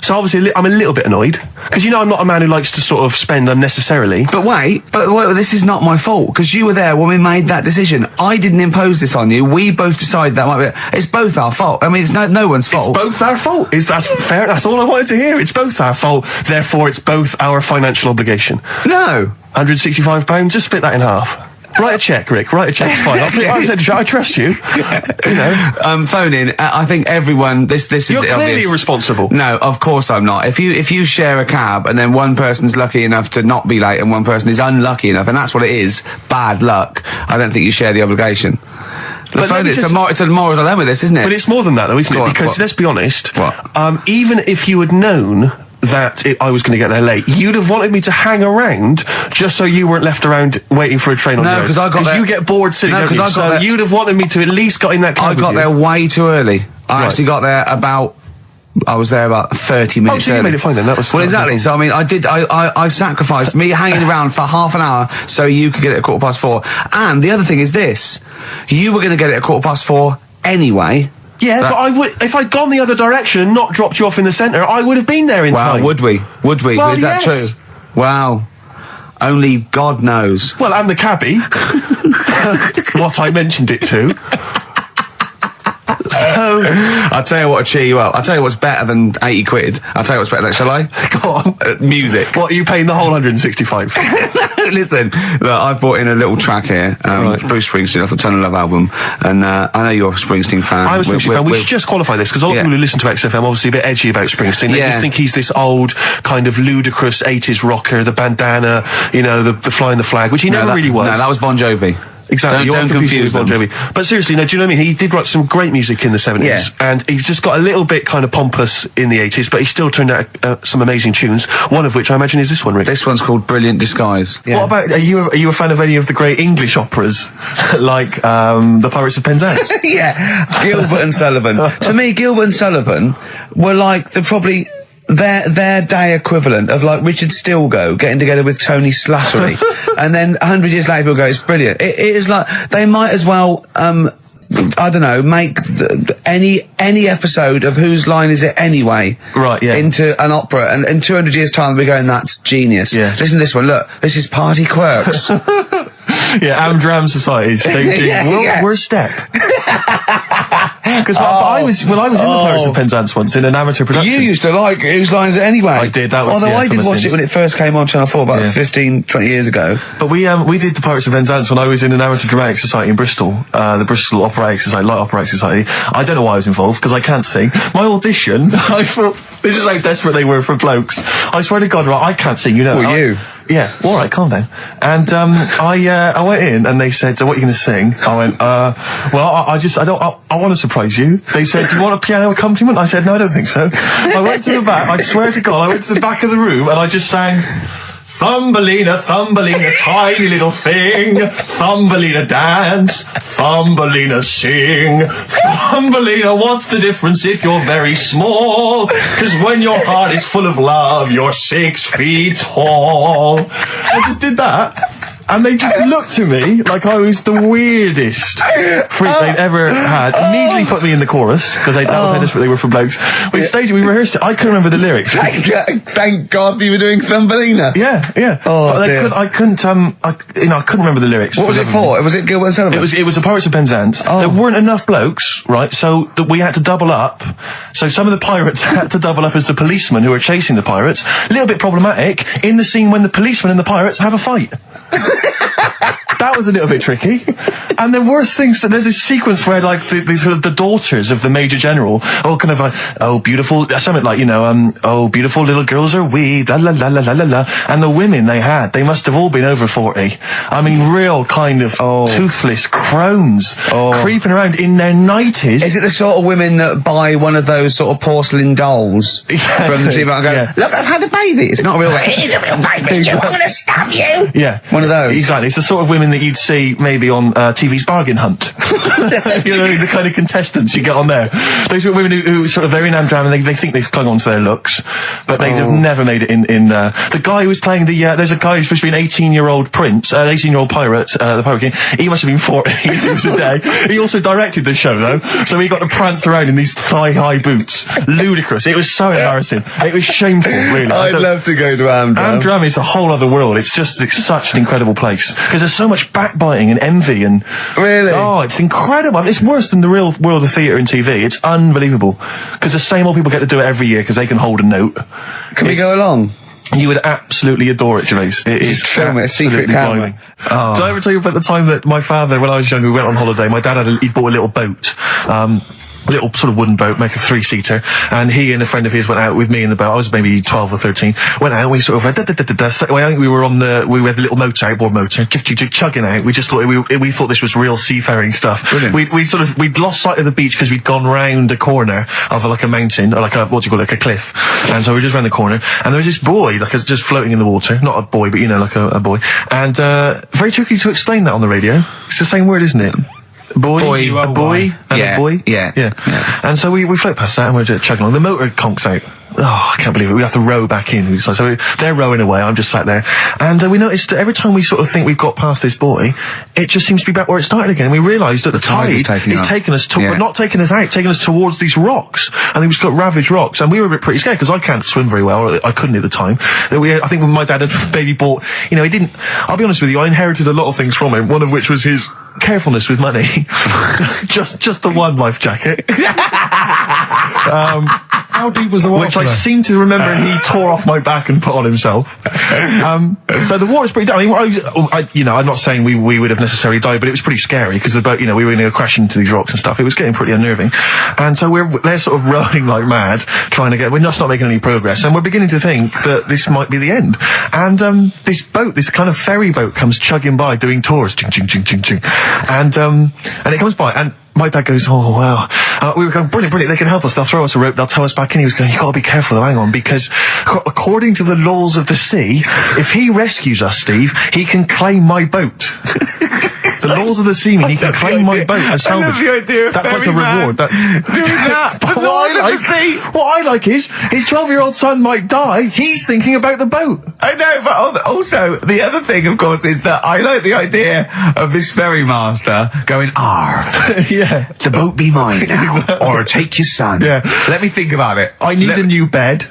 So obviously I'm a little bit annoyed, because I'm not a man who likes to sort of spend unnecessarily. But wait, this is not my fault, because you were there when we made that decision. I didn't impose this on you. We both decided that might be. It's both our fault. I mean, it's no one's fault. It's both our fault. That's fair. That's all I wanted to hear. It's both our fault. Therefore, it's both our financial obligation. No. £165. Just split that in half. Write a check, Rick. Write a check. It's fine. I trust you. Phone in. I think everyone. This is. You're clearly irresponsible. No, of course I'm not. If you share a cab and then one person's lucky enough to not be late and one person is unlucky enough, and that's what it is, bad luck. I don't think you share the obligation. It's a moral dilemma, this, isn't it? But it's more than that, though, isn't it? Because let's be honest. What? Even if you had known that I was going to get there late, you'd have wanted me to hang around just so you weren't left around waiting for a train on the road. Because you get bored sitting there. So you'd have wanted me to at least got in that cab. I got there way too early. I actually got there I was there about 30 minutes so you early. made it fine then. That was exactly. So I mean, I sacrificed me hanging around for half an hour so you could get it at 4:15. And the other thing is this: you were going to get it at 4:15 anyway. Yeah, but I would, if I'd gone the other direction and not dropped you off in the centre, I would have been there in time. Wow, would we? Well, is that true? Wow. Only God knows. Well, and the cabbie. What I mentioned it to. So, I'll tell you what will cheer you up. I'll tell you what's better than 80 quid. I'll tell you what's better than, shall I? Go on. Music. What, are you paying the whole 165? Listen, look, I've brought in a little track here. Bruce Springsteen off the Tunnel Love album. And I know you're a Springsteen fan. I'm a Springsteen fan. We should just qualify this, because a lot of people who listen to XFM obviously a bit edgy about Springsteen. They just think he's this old, kind of ludicrous 80s rocker, the bandana, the flying the flag, which he never really was. No, that was Bon Jovi. Exactly. Don't confuse Bon Jovi. But seriously, no, do you know what I mean? He did write some great music in the 70s, and he's just got a little bit kind of pompous in the 80s, but he still turned out some amazing tunes, one of which I imagine is this one, Rick. This one's called Brilliant Disguise. Yeah. What about, are you a fan of any of the great English operas, like The Pirates of Penzance? Yeah, Gilbert and Sullivan. To me, Gilbert and Sullivan were like their day equivalent of like Richard Stilgoe getting together with Tony Slattery. And then 100 years later people go, it's brilliant. It is like, they might as well, I don't know, make any episode of Whose Line Is It Anyway? Right, yeah. Into an opera, and in 200 years time we're going, that's genius. Yeah. Listen to this one, look, this is Party Quirks. Yeah, Amdram Society staging World Step. Because I was in the Pirates of Penzance once in an amateur production. You used to like Whose Line Is It Anyway? I did. That was. Although I did watch it when it first came on Channel 4 about 15, 20 years ago. But we did the Pirates of Penzance when I was in an amateur dramatic society in Bristol, the Bristol Operatic Society, Light Operatic Society. I don't know why I was involved, because I can't sing. My audition, I thought, this is how desperate they were for blokes. I swear to God, right, I can't sing. You. Yeah, all right, calm down. And I went in and they said, "What are you going to sing?" I went, "Well, I want to surprise you." They said, "Do you want a piano accompaniment?" I said, "No, I don't think so." I went to the back. I swear to God, I went to the back of the room and I just sang Thumbelina, Thumbelina, tiny little thing. Thumbelina dance, Thumbelina sing. Thumbelina, what's the difference if you're very small? 'Cause when your heart is full of love, you're 6 feet tall. I just did that. And they just looked at me like I was the weirdest freak they'd ever had. Immediately put me in the chorus, because that was how desperate they were for blokes. We staged it, we rehearsed it. I couldn't remember the lyrics. Thank God you were doing Thumbelina. Yeah. Oh, but dear. I couldn't remember the lyrics. What was it for? Was it Gilbert and Sullivan? It was the Pirates of Penzance. Oh. There weren't enough blokes, right? So we had to double up. So some of the pirates had to double up as the policemen who were chasing the pirates. A little bit problematic in the scene when the policemen and the pirates have a fight. That was a little bit tricky. And the worst things, there's this sequence where, like, the daughters of the Major General all kind of like, oh, beautiful, something like, oh, beautiful little girls are we, la la la la la la la. And the women they must have all been over 40. I mean, real kind of toothless crones creeping around in their 90s. Is it the sort of women that buy one of those sort of porcelain dolls from the TV and go, look, I've had a baby. It's not a real baby. It is a real baby. I'm going to stab you. Yeah. One of those. Exactly. It's the sort of women that you'd see maybe on TV's Bargain Hunt. The kind of contestants you get on there. Those are women who sort of, they're in Amdram and they think they've clung on to their looks, but they have never made it in the guy who was playing there's a guy who's supposed to be an 18-year-old prince, an 18-year-old pirate, the Pirate King. He must have been 40 years a day. He also directed the show, though, so he got to prance around in these thigh-high boots. Ludicrous. It was so embarrassing. It was shameful, really. I'd love to go to Amdram. Amdram is a whole other world. It's such an incredible place, because there's so much backbiting and envy and... Really? Oh, it's incredible. It's worse than the real world of theatre and TV. It's unbelievable. Because the same old people get to do it every year because they can hold a note. Can we go along? You would absolutely adore it, Gervais. It is film it, a secret camera. Did I ever tell you about the time that my father, when I was younger, we went on holiday, my dad he bought a little boat. Little sort of wooden boat, make a 3-seater, and he and a friend of his went out with me in the boat. I was maybe 12 or 13. Went out, and we sort of went, so I think we were we had the little motor, outboard motor, chugging out. We just thought we thought this was real seafaring stuff. Brilliant. We'd lost sight of the beach because we'd gone round a corner of like a mountain, or like a, what do you call it, like a cliff. And so we were just round the corner, and there was this boy, just floating in the water. Not a boy, but like a boy. And very tricky to explain that on the radio. It's the same word, isn't it? Boy, a boy, and a boy. Yeah. And so we float past that and we're just chugging along. The motor conks out. Oh, I can't believe it. We have to row back in. So they're rowing away. I'm just sat there. And we noticed that every time we sort of think we've got past this buoy, it just seems to be back where it started again. And we realised that the tide is taking us to, but not taking us out, taking us towards these rocks. And we've just got ravaged rocks. And we were a bit pretty scared because I can't swim very well, or I couldn't at the time. I think when my dad had maybe bought, he didn't, I'll be honest with you, I inherited a lot of things from him, one of which was his carefulness with money. just the one life jacket. How deep was the water? Which I seem to remember he tore off my back and put on himself. So the water's pretty down. I'm not saying we would have necessarily died, but it was pretty scary because the boat, we were going to crash into these rocks and stuff. It was getting pretty unnerving. And so they're sort of rowing like mad, we're just not making any progress. And we're beginning to think that this might be the end. And this boat, this kind of ferry boat, comes chugging by doing tours. Ching, ching, ching, ching, ching. And it comes by, and my dad goes, oh, wow. We were going, brilliant, they can help us. They'll throw us a rope, they'll tow us back in. He was going, you've got to be careful though, hang on, because according to the laws of the sea, if he rescues us, Steve, he can claim my boat. The laws of the sea mean he can claim my boat as salvage. I love the idea of that's like a reward. Doing that. But what I like is, his 12-year-old son might die, he's thinking about the boat. I know, but also, the other thing, of course, is that I like the idea of this ferry master going, Yeah. The boat be mine now, or take your son. Yeah. let me think about it. I need a new bed.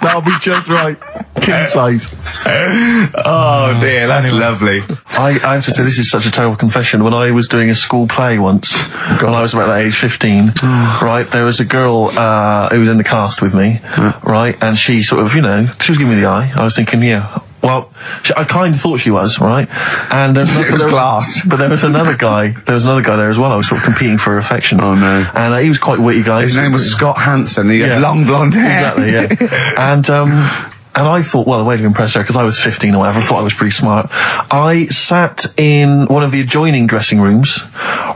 That'll be just right. King size. Oh dear, that's lovely. I have to say, this is such a terrible confession. When I was doing a school play once, when I was about that age, 15, right, there was a girl who was in the cast with me, right, and she sort of, she was giving me the eye. I was thinking, well, I kind of thought she was, right? And it was class. But there was another guy. There was another guy there as well. I was sort of competing for her affections. Oh no! And he was quite a witty guy. His name was Scott Hansen. He had long blonde hair. Exactly. Yeah. And I thought, well, the way to impress her, because I was 15 or whatever, I thought I was pretty smart. I sat in one of the adjoining dressing rooms,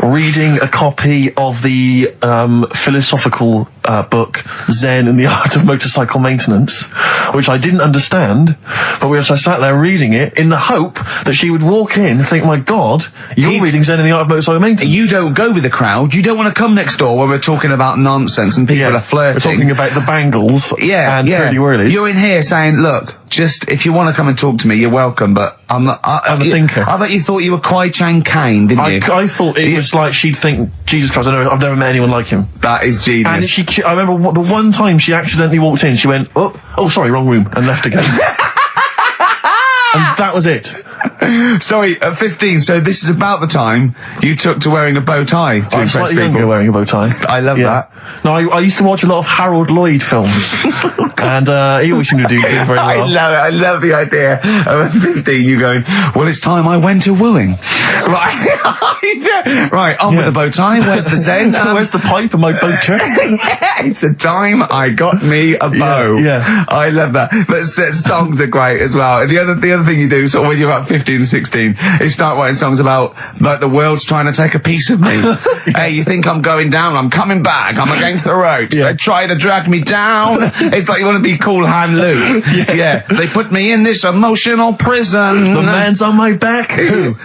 reading a copy of the philosophical book Zen and the Art of Motorcycle Maintenance, which I didn't understand, but which I sat there reading it in the hope that she would walk in and think, my God, your reading's ending the art of motorcycle maintenance. You don't go with the crowd. You don't want to come next door when we're talking about nonsense and people are flirting. We're talking about the bangles and curly whirlies. You're in here saying, look, just, if you want to come and talk to me, you're welcome, but I'm not... I'm a thinker. I bet you thought you were Kwai Chang Kane, didn't you? I thought it was like she'd think, Jesus Christ, I've never met anyone like him. That is genius. And I remember the one time she accidentally walked in, she went, oh, sorry, wrong room, and left again. And that was it. Sorry, at 15, so this is about the time you took to wearing a bow tie to impress slightly people. younger wearing a bow tie. I love that. No, I used to watch a lot of Harold Lloyd films. And he always seemed to do very well. I love it. I love the idea of at 15 you going, well, it's time I went to wooing. Right, on with the bow tie. Where's the zen? Where's the pipe and my bow tie? It's a time I got me a bow. Yeah. I love that. But songs are great as well. And the other thing you do, sort of when you're about 15 and 16, is start writing songs about, like, the world's trying to take a piece of me. Hey, you think I'm going down? I'm coming back. I'm against the ropes. They try to drag me down. It's like you want to be Cool Hand Luke. Yeah. They put me in this emotional prison. The man's on my back. Who?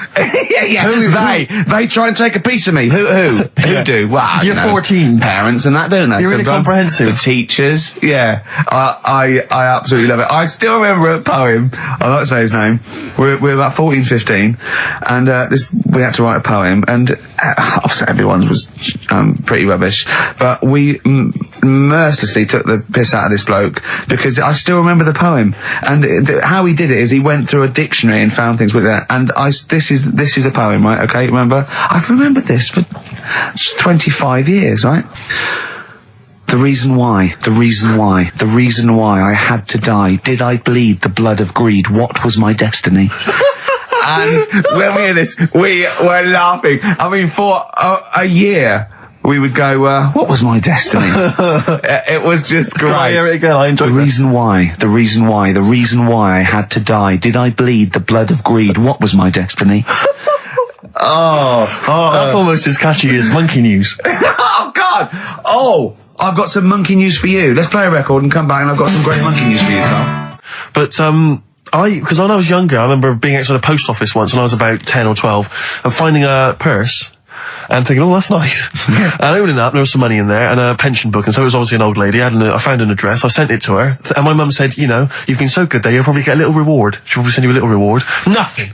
They try and take a piece of me. Who do? Well, you're 14. Parents and that, don't they? You're really comprehensive. The teachers. Yeah. I absolutely love it. I still remember a poem. I'll not say his name. We're about 14, 15, and we had to write a poem, and obviously everyone's was pretty rubbish, but we mercilessly took the piss out of this bloke because I still remember the poem, and how he did it is he went through a dictionary and found things with that, and this is a poem, right? Okay, remember? I've remembered this for 25 years, right? The reason why I had to die. Did I bleed the blood of greed? What was my destiny? And when we hear this, we were laughing. I mean, for a year, we would go, what was my destiny? It was just great. I hear it again, I enjoyed the reason why I had to die. Did I bleed the blood of greed? What was my destiny? That's almost as catchy as Monkey News. Oh, God! Oh! I've got some monkey news for you. Let's play a record and come back, and I've got some great monkey news for you, Carl. But, because when I was younger, I remember being outside a post office once when I was about 10 or 12, and finding a purse, and thinking, oh, that's nice. And opening it up, there was some money in there, and a pension book, and so it was obviously an old lady. I found an address, I sent it to her, and my mum said, you've been so good there, you'll probably get a little reward. She'll probably send you a little reward. Nothing.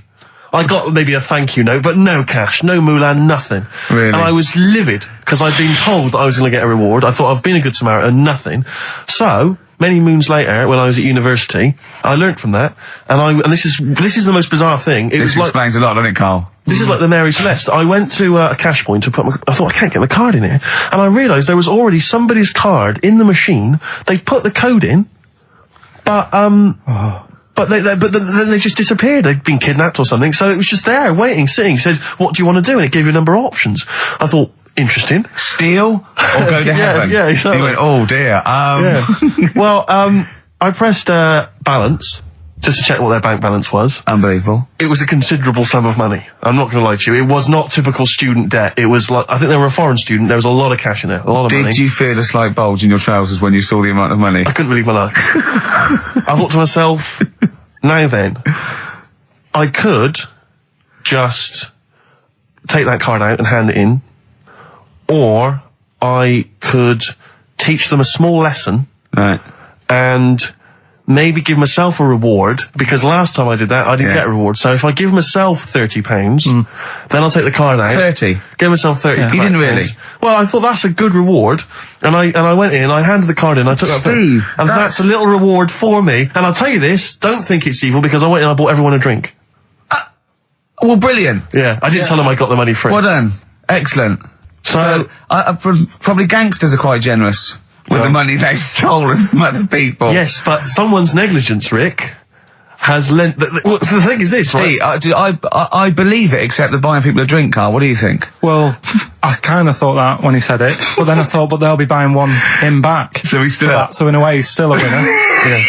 I got maybe a thank you note, but no cash, no moolah, nothing. Really? And I was livid, because I'd been told that I was going to get a reward. I thought I've been a good Samaritan, nothing. So, many moons later, when I was at university, I learnt from that, and this is the most bizarre thing. This explains a lot, doesn't it, Carl? This is like the Mary Celeste. I went to a cash point to I thought, I can't get my card in here. And I realised there was already somebody's card in the machine. They put the code in, but then they just disappeared. They'd been kidnapped or something. So it was just there, waiting, sitting. It said, what do you want to do? And it gave you a number of options. I thought, interesting. Steal or go to heaven? Yeah, exactly. You went, oh dear. Well, I pressed balance just to check what their bank balance was. Unbelievable. It was a considerable sum of money. I'm not going to lie to you. It was not typical student debt. It was like, I think they were a foreign student. There was a lot of cash in there. A lot of money. Did you feel a slight bulge in your trousers when you saw the amount of money? I couldn't believe my luck. I thought to myself, now then, I could just take that card out and hand it in, or I could teach them a small lesson, right, and maybe give myself a reward, because last time I did that, I didn't get a reward. So if I give myself £30, then I'll take the card out. 30? Give myself 30. Yeah. You didn't really? Well, I thought that's a good reward, and I went in, I handed the card in, I took that Steve, and that's a little reward for me. And I'll tell you this, don't think it's evil, because I went in and I bought everyone a drink. Well, brilliant. Yeah, I didn't tell them I got the money free. Well done. Excellent. So probably gangsters are quite generous with the money they've stolen from other people. Yes, but someone's negligence, Rick, has lent... the thing is this, Steve, right? I believe it, except that buying people a drink, Carl. What do you think? Well, I kind of thought that when he said it, but then I thought, but they'll be buying him back. So he's still... So in a way, he's still a winner. Yeah.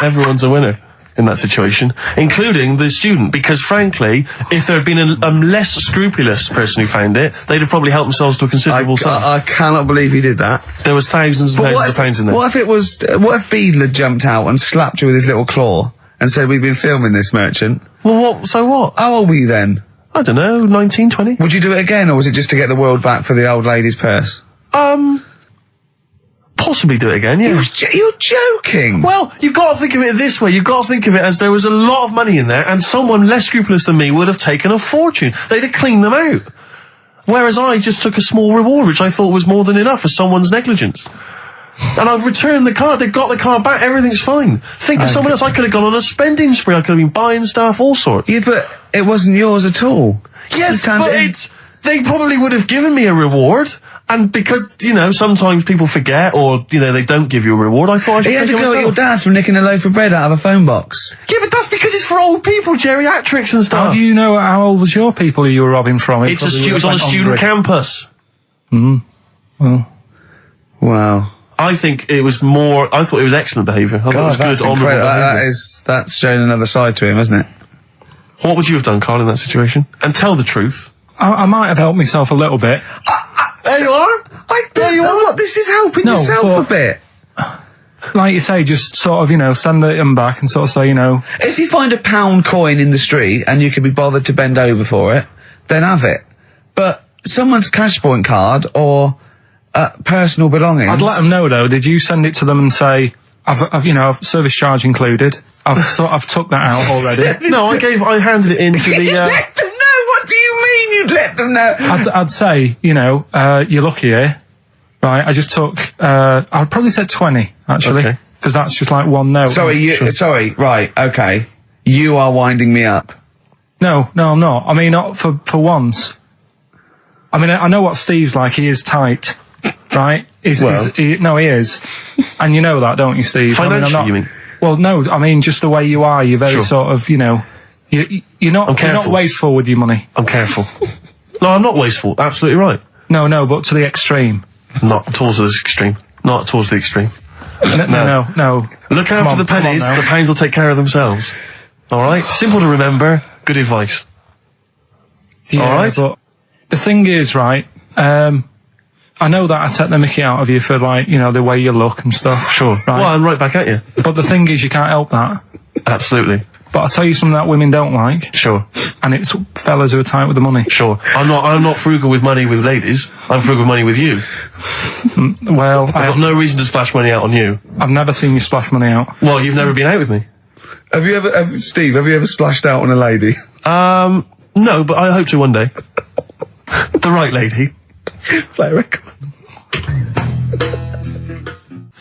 Everyone's a winner. in that situation, including the student, because frankly, if there had been a less scrupulous person who found it, they'd have probably helped themselves to a considerable sum. I cannot believe he did that. There was thousands and thousands of pounds in there. What if Beadle had jumped out and slapped you with his little claw and said, we've been filming this, merchant? Well, so what? How old were you then? I don't know, 19, 20? Would you do it again, or was it just to get the world back for the old lady's purse? Possibly do it again, yeah. You're joking! Well, you've got to think of it this way. You've got to think of it as there was a lot of money in there, and someone less scrupulous than me would have taken a fortune. They'd have cleaned them out. Whereas I just took a small reward, which I thought was more than enough for someone's negligence. And I've returned the car. They've got the car back. Everything's fine. Think of someone else. I could have gone on a spending spree. I could have been buying stuff, all sorts. Yeah, but it wasn't yours at all. Yes, but they probably would have given me a reward. And because, sometimes people forget or, they don't give you a reward, I thought I should He had take to it go at your myself. dad for nicking a loaf of bread out of a phone box. Yeah, but that's because it's for old people, geriatrics and stuff. How do you know how old was your people who you were robbing from? It was on a student campus. Well. Wow. I thought it was excellent behaviour. I thought it was that's good, honourable incredible. behaviour. That's showing another side to him, isn't it? What would you have done, Carl, in that situation? And tell the truth. I might have helped myself a little bit. There you are. I don't know what this is helping yourself a bit. Like you say, just sort of, send them back and sort of say, If you find a £1 coin in the street and you can be bothered to bend over for it, then have it. But someone's cash point card or personal belongings... I'd let them know, though. Did you send it to them and say, I've service charge included. I've took that out already. No, I handed it in to the... You let them know? What do you mean you'd let them know? I'd say, you're lucky here. Right, I just took, I'd probably say 20, actually. Okay. Because that's just like one note. Sorry, right, okay. You are winding me up. No, I'm not. I mean, not for once. I mean, I know what Steve's like. He is tight, right? He is. And you know that, don't you, Steve? Financially, you mean? Well, no, I mean, just the way you are. You're very sort of, you're not wasteful with your money. I'm careful. No, I'm not wasteful. Absolutely right. No, but to the extreme. Not towards the extreme. Not towards the extreme. No. Look after the pennies. The pounds will take care of themselves. All right? Simple to remember. Good advice. Yeah, all right? But the thing is, right, I know that I take the mickey out of you for, the way you look and stuff. Sure. Right? Well, I'm right back at you. But the thing is, you can't help that. Absolutely. But I'll tell you something that women don't like. Sure. And it's fellas who are tight with the money. Sure. I'm not frugal with money with ladies. I'm frugal with money with you. Well, I've got no reason to splash money out on you. I've never seen you splash money out. Well, you've never been out with me. Steve, have you ever splashed out on a lady? No, but I hope to one day. The right lady. Play a record.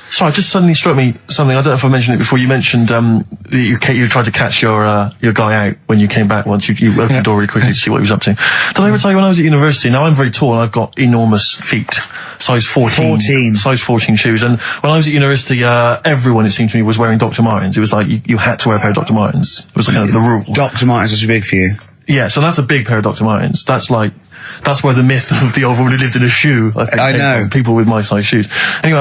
Sorry, just suddenly struck me something. I don't know if I mentioned it before. You mentioned that you tried to catch your guy out when you came back once. You opened the door really quickly to see what he was up to. Did I ever tell you when I was at university? Now I'm very tall and I've got enormous feet, size 14, size 14 shoes. And when I was at university, everyone, it seemed to me, was wearing Dr. Martens. It was like you had to wear a pair of Dr. Martens. It was kind of the rule. Dr. Martens was too big for you. Yeah, so that's a big pair of Dr. Martens. That's where the myth of the old woman who lived in a shoe, I think, came from. People with my size shoes. Anyway,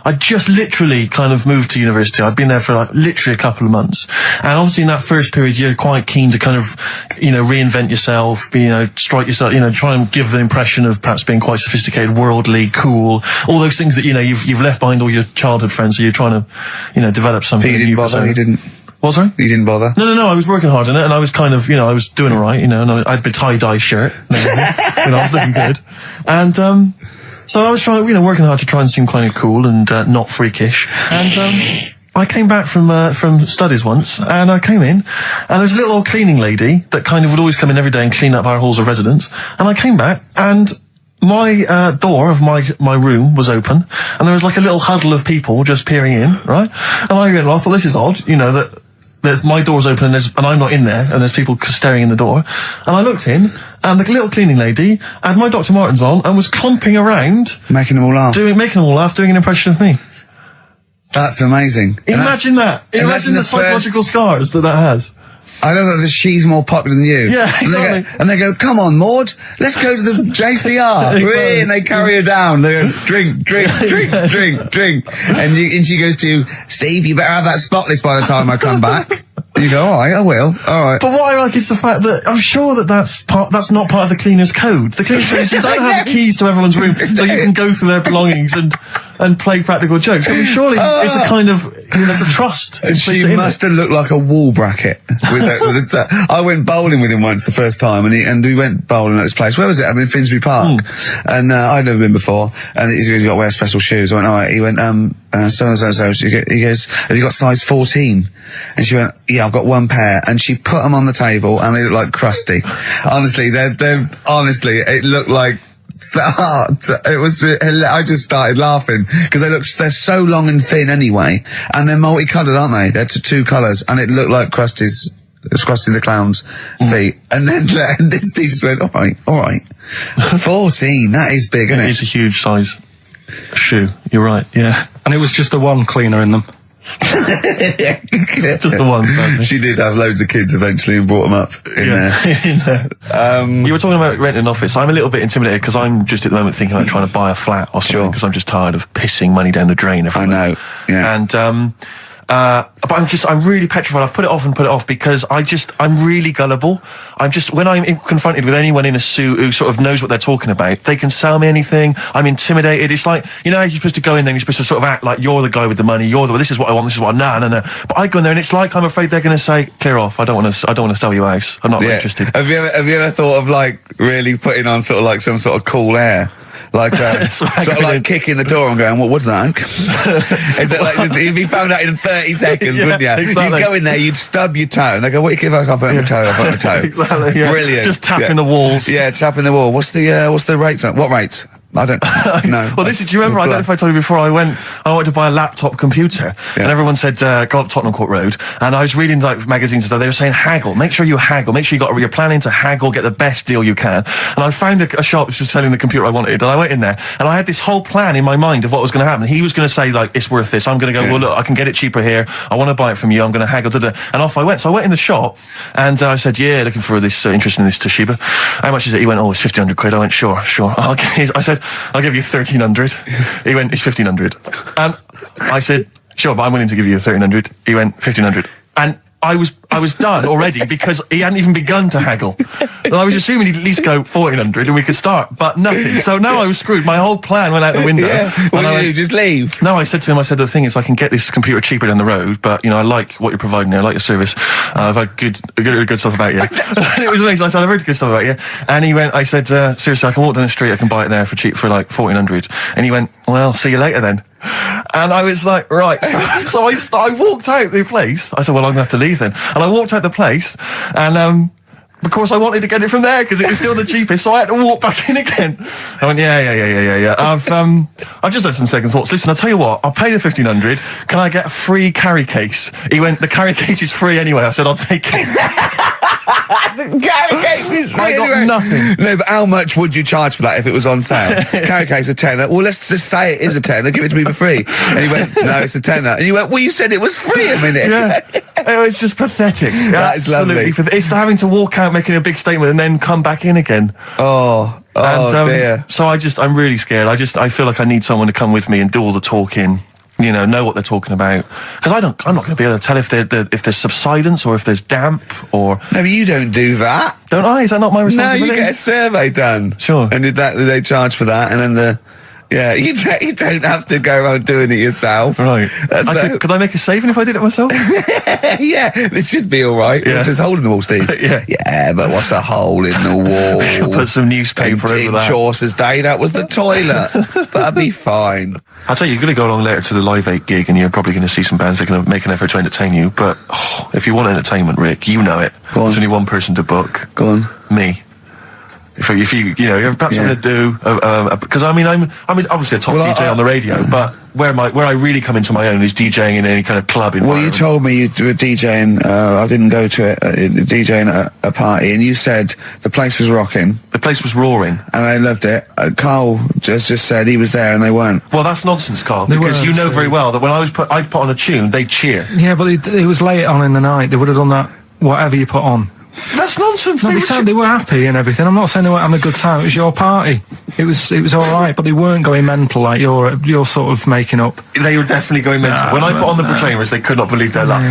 I just literally kind of moved to university. I'd been there for literally a couple of months. And obviously in that first period, you're quite keen to kind of, reinvent yourself, strike yourself, try and give an impression of perhaps being quite sophisticated, worldly, cool, all those things that, you've left behind all your childhood friends, so you're trying to, develop something. But you didn't bother, you didn't? What, sorry? You didn't bother? No, I was working hard on it, and I was kind of, I was doing alright, and I had a tie-dye shirt, I was looking good. And, so I was trying, working hard to try and seem kind of cool and not freakish. And I came back from studies once, and I came in, and there was a little old cleaning lady that kind of would always come in every day and clean up our halls of residence. And I came back, and my door of my room was open, and there was like a little huddle of people just peering in, right? And I thought, this is odd, that there's my door's open and I'm not in there, and there's people staring in the door. And I looked in, and the little cleaning lady had my Dr. Martens on and was clumping around, making them all laugh, doing an impression of me. That's amazing. Imagine that. Imagine the psychological scars that has. I know that she's more popular than you. Yeah, exactly. And they go, come on, Maud, let's go to the JCR. Exactly. And they carry her down. They go, drink. And she goes to, Steve, you better have that spotless by the time I come back. You go, all right, I will. All right. But what I like is the fact that I'm sure that that's not part of the cleaner's code. The cleaner's code is you don't have the keys to everyone's room so you can go through their belongings and play practical jokes. I mean, surely it's a kind of, there's a trust. She must have looked like a wall bracket. I went bowling with him once the first time, and we went bowling at this place. Where was it? I mean, Finsbury Park. And I'd never been before. And he goes, you got to wear special shoes. I went, all right. He went, so. He goes, have you got size 14? And she went, yeah, I've got one pair. And she put them on the table, and they look like crusty. Honestly, honestly, it looked like. It was. I just started laughing because they're so long and thin anyway, and they're multicoloured, aren't they? They're two colours, and it looked like Krusty the Clown's feet. And then this teacher just went, all right, 14. That is big, isn't it? It's a huge size shoe. You're right. Yeah, And it was just the one cleaner in them. just the one. Sadly. She did have loads of kids eventually and brought them up in there. You were talking about renting an office. I'm a little bit intimidated because I'm just at the moment thinking about trying to buy a flat or something because I'm just tired of pissing money down the drain every month. I know. Yeah. And but I'm really petrified. I've put it off because I'm really gullible. When I'm confronted with anyone in a suit who sort of knows what they're talking about, they can sell me anything. I'm intimidated. It's like, you know, you're supposed to go in there and you're supposed to sort of act like you're the guy with the money. This is what I want. This is what no. But I go in there and it's like I'm afraid they're going to say, clear off. I don't want to sell you a house. I'm not interested. Have you ever thought of like really putting on sort of like some sort of cool air? Like, sort of like kicking the door and going, what's that? Is it like, you'd be found out in 30 seconds, wouldn't you? Exactly. You'd go in there, you'd stub your toe, and they go, what do you give? I can't put my toe, I've got my toe. Exactly, yeah. Brilliant. Just tapping the walls. Yeah, tapping the wall. What's the rates? What rates? I don't know. Well, do you remember, I don't know if I told you before, I wanted to buy a laptop computer, and everyone said, go up Tottenham Court Road, and I was reading like magazines and stuff, they were saying haggle, make sure you haggle, make sure you're planning to haggle, get the best deal you can. And I found a shop which was selling the computer I wanted, and I went in there, and I had this whole plan in my mind of what was going to happen. He was going to say, like, it's worth this. I'm going to go, well, look, I can get it cheaper here, I want to buy it from you, I'm going to haggle, and off I went. So I went in the shop, and I said, yeah, looking for this, interested in this Toshiba. How much is it? He went, it's 1,500 quid. I went, sure. I said, I'll give you 1,300. He went, it's 1,500. And I said, sure, but I'm willing to give you 1,300. He went, 1,500. And I was done already because he hadn't even begun to haggle. And I was assuming he'd at least go 1,400 and we could start, but nothing. So now I was screwed. My whole plan went out the window. Yeah. What did you do? Just leave? No, I said to him, the thing is, I can get this computer cheaper down the road, but, you know, I like what you're providing here. I like your service. I've had good stuff about you. And it was amazing. I said, I've heard good stuff about you. And he went, I said, seriously, I can walk down the street, I can buy it there for cheap for like 1,400. And he went, well, see you later then. And I was like, right. So I walked out the place. I said, well, I'm going to have to leave then. And I walked out the place, and of course I wanted to get it from there because it was still the cheapest, so I had to walk back in again. I went, yeah. I've just had some second thoughts. Listen, I'll tell you what, I'll pay the 1,500. Can I get a free carry case? He went, the carry case is free anyway. I said, I'll take it. The carry case is free. I got anyway. nothing. No, but how much would you charge for that if it was on sale? Carry case a tenner. Well, let's just say it is a tenner. Give it to me for free. And he went, no, it's a tenner. And you went, well, you said it was free a minute. Yeah. It's just pathetic. That is lovely. It's having to walk out making a big statement and then come back in again. Oh dear. So I'm really scared. I feel like I need someone to come with me and do all the talking. You know what they're talking about. Because I'm not going to be able to tell if there's subsidence or if there's damp or... No, but you don't do that. Don't I? Is that not my responsibility? No, you get a survey done. Sure. And they charge for that, and then you don't have to go around doing it yourself. Right. Could I make a saving if I did it myself? Yeah, this should be all right. Yeah. This is a hole in the wall, Steve. Yeah, but what's a hole in the wall? Put some newspaper over that. Chaucer's day, that was the toilet. That'd be fine. I'll tell you, you're going to go along later to the Live 8 gig and you're probably going to see some bands that are going to make an effort to entertain you, but if you want entertainment, Rick, you know it. There's only one person to book. Go on. Me. If you have perhaps something to do, because I'm obviously a top DJ on the radio, but where I really come into my own is DJing in any kind of club environment. Well, you told me you were DJing, I didn't go to it, DJing at a party, and you said the place was rocking. The place was roaring. And I loved it. Carl just said he was there and they weren't. Well, that's nonsense, Carl, because you know very well that when I'd put on a tune, they'd cheer. Yeah, but it was late on in the night. They would have done that, whatever you put on. That's nonsense. No, they were happy and everything. I'm not saying they weren't having a good time. It was your party. It was all right, but they weren't going mental like you're sort of making up. They were definitely going mental. When I put on the Proclaimers, they could not believe their luck.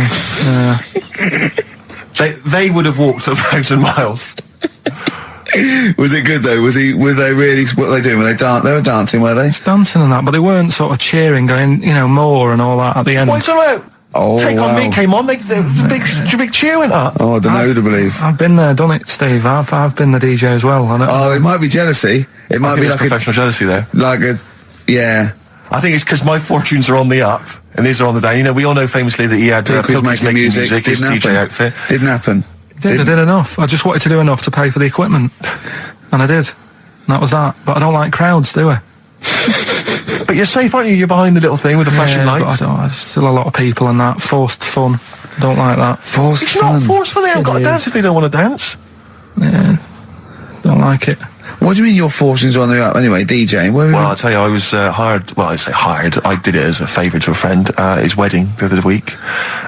They would have walked 1,000 miles. Was it good though? Were they really? What were they doing? Were they They were dancing, were they? Dancing and that, but they weren't sort of cheering, going, more and all that at the end. What are you talking about? Oh, Take On wow. Me came on. The big cheer went up. Oh, I don't know who to believe. I've been there, done it, Steve. I've been the DJ as well. I know. Oh, it might be jealousy. It might I think be it's like professional jealousy there. Yeah. I think it's because my fortunes are on the up and his are on the down. We all know famously that he had Pilkington making music. his Didn't DJ happen. outfit. Didn't happen. I did enough. I just wanted to do enough to pay for the equipment. And I did. And that was that. But I don't like crowds, do I? But you're safe, aren't you? You're behind the little thing with the flashing lights. But there's still a lot of people and that. Forced fun. Don't like that. Forced It's fun. not forced fun. They haven't got to It dance if they don't want to dance. Yeah. Don't like it. What do you mean your fortunes are on the up? Anyway, DJing. Well, I'll tell you, I was hired. Well, I say hired. I did it as a favour to a friend. His wedding the other week,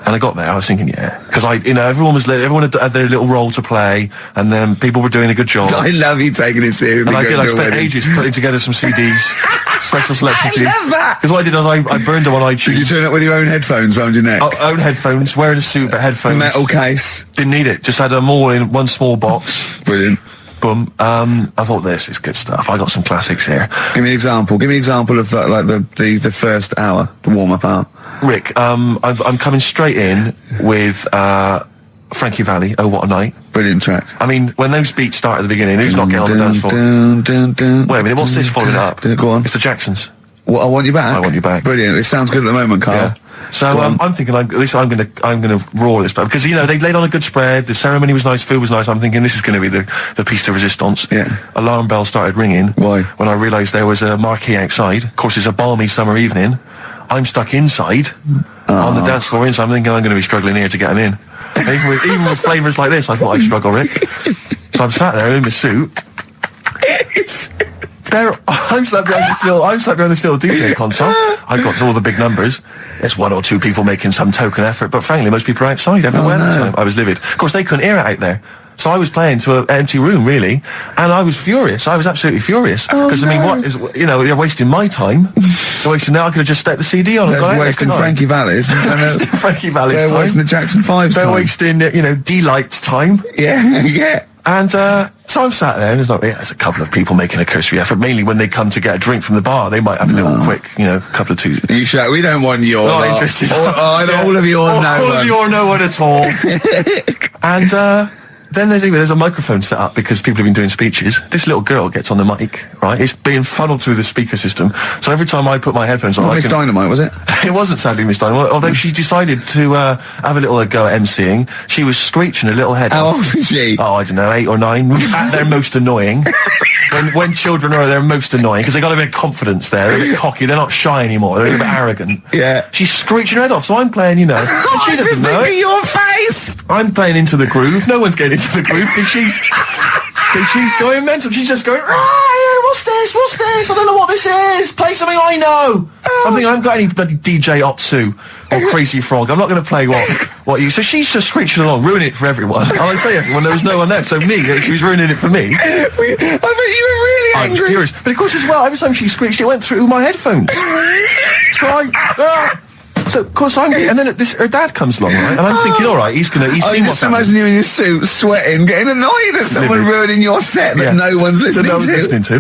and I got there. I was thinking, because everyone had their little role to play, and then people were doing a good job. I love you taking it seriously. And I did. I going to a spent wedding. ages putting together some CDs, special selection CDs. I love that. Because what I did was I burned them on iTunes. Did you turn up with your own headphones round your neck? Own headphones, wearing a suit, but headphones. Metal case. Didn't need it. Just had them all in one small box. Brilliant. Boom. I thought this is good stuff. I got some classics here. Give me an example. Give me an example of that, like the first hour, the warm up hour. Rick, I'm coming straight in with Frankie Valli. Oh, what a night! Brilliant track. I mean, when those beats start at the beginning, who's not getting on the dance floor? Wait a minute, what's this following up? Go on. It's the Jacksons. What, I Want You Back? I Want You Back. Brilliant. It sounds good at the moment, Carl. Yeah. So Go on. I'm thinking, I'm gonna roar this, because they laid on a good spread. The ceremony was nice, food was nice. I'm thinking this is going to be the piece de resistance. Yeah. Alarm bell started ringing. Why? When I realised there was a marquee outside. Of course, it's a balmy summer evening. I'm stuck inside on the dance floor. So I'm thinking I'm going to be struggling here to get them in. Even with flavours like this, I thought I'd struggle, Rick. So I'm sat there in my suit. I'm sat behind this little DJ console. I've got all the big numbers. There's one or two people making some token effort, but frankly, most people are outside everywhere. Oh, no. I was livid. Of course, they couldn't hear it out there. So I was playing to an empty room, really, and I was furious. I was absolutely furious. Because, I mean, what is, they're wasting my time. They're wasting, now I could have just stuck the CD on and They're gone out. wasting Frankie Valli's. Frankie Valli's They're time. wasting the Jackson 5's They're time. wasting, D-Light's time. Yeah, yeah. And so I'm sat there, and there's a couple of people making a cursory effort. Mainly when they come to get a drink from the bar, they might have a little quick, couple of twos. You shout, we don't want your Not lot. interested. All of you or no All one. of you or no one at all. And then there's a microphone set up because people have been doing speeches. This little girl gets on the mic, right? It's being funneled through the speaker system. So every time I put my headphones on, Not Miss Dynamite, was it? It wasn't sadly Miss Dynamite, although she decided to have a little go at MCing. She was screeching a little head How off. old is she? Oh, I don't know, 8 or 9. At their most annoying. When children are their most annoying, because they got a bit of confidence there. They're a bit cocky. They're not shy anymore. They're a bit arrogant. Yeah. She's screeching her head off, so I'm playing, and she doesn't know it. your face! I'm playing into the groove. No one's getting into the groove because she's going mental. She's just going, what's this? What's this? I don't know what this is. Play something I know. I'm thinking I haven't got any bloody DJ Otsu or Crazy Frog. I'm not going to play what you. So she's just screeching along, ruining it for everyone. I say everyone, there was no one there. So me, she was ruining it for me. I bet you were really I was angry. furious. But of course as well, every time she screeched, it went through my headphones. So of course and then her dad comes along, right? And I'm thinking, all right, he's seen I what's just happening. imagine you in your suit, sweating, getting annoyed at someone Livid. ruining your set that no one's listening that no one's to. listening to.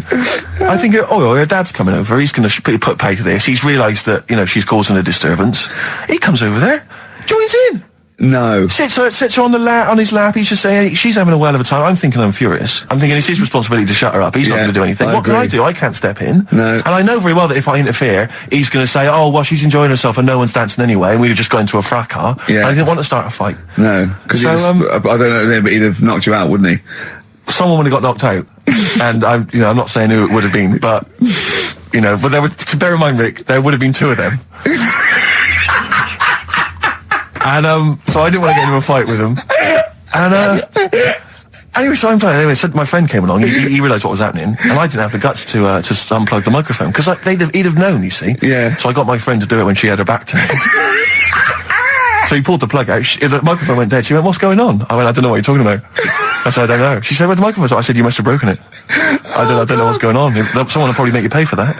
I think, her dad's coming over. He's going to put pay to this. He's realised that, she's causing a disturbance. He comes over there, joins in. No. Sits her on his lap. He's just saying she's having a well of a time. I'm thinking I'm furious. I'm thinking it's his responsibility to shut her up. He's not Yeah, going to do anything. I What can I agree. do? I can't step in. No. And I know very well that if I interfere, he's going to say, oh, well, she's enjoying herself and no one's dancing anyway, and we've just got into a fracas. Yeah. I didn't want to start a fight. No. Because So, I don't know, but he'd have knocked you out, wouldn't he? Someone would have got knocked out. And I'm not saying who it would have been, but, but there were, to bear in mind, Rick, there would have been 2 of them. And so I didn't want to get into a fight with them. And anyway, so I'm playing. Anyway, so my friend came along. He realised what was happening, and I didn't have the guts to unplug the microphone because he'd have known. You see. Yeah. So I got my friend to do it when she had her back turned. So he pulled the plug out. The microphone went dead. She went, "What's going on?" I went, "I don't know what you're talking about." I said, "I don't know." She said, "Where's the microphone?" I said, "You must have broken it." I don't know what's going on. Someone will probably make you pay for that.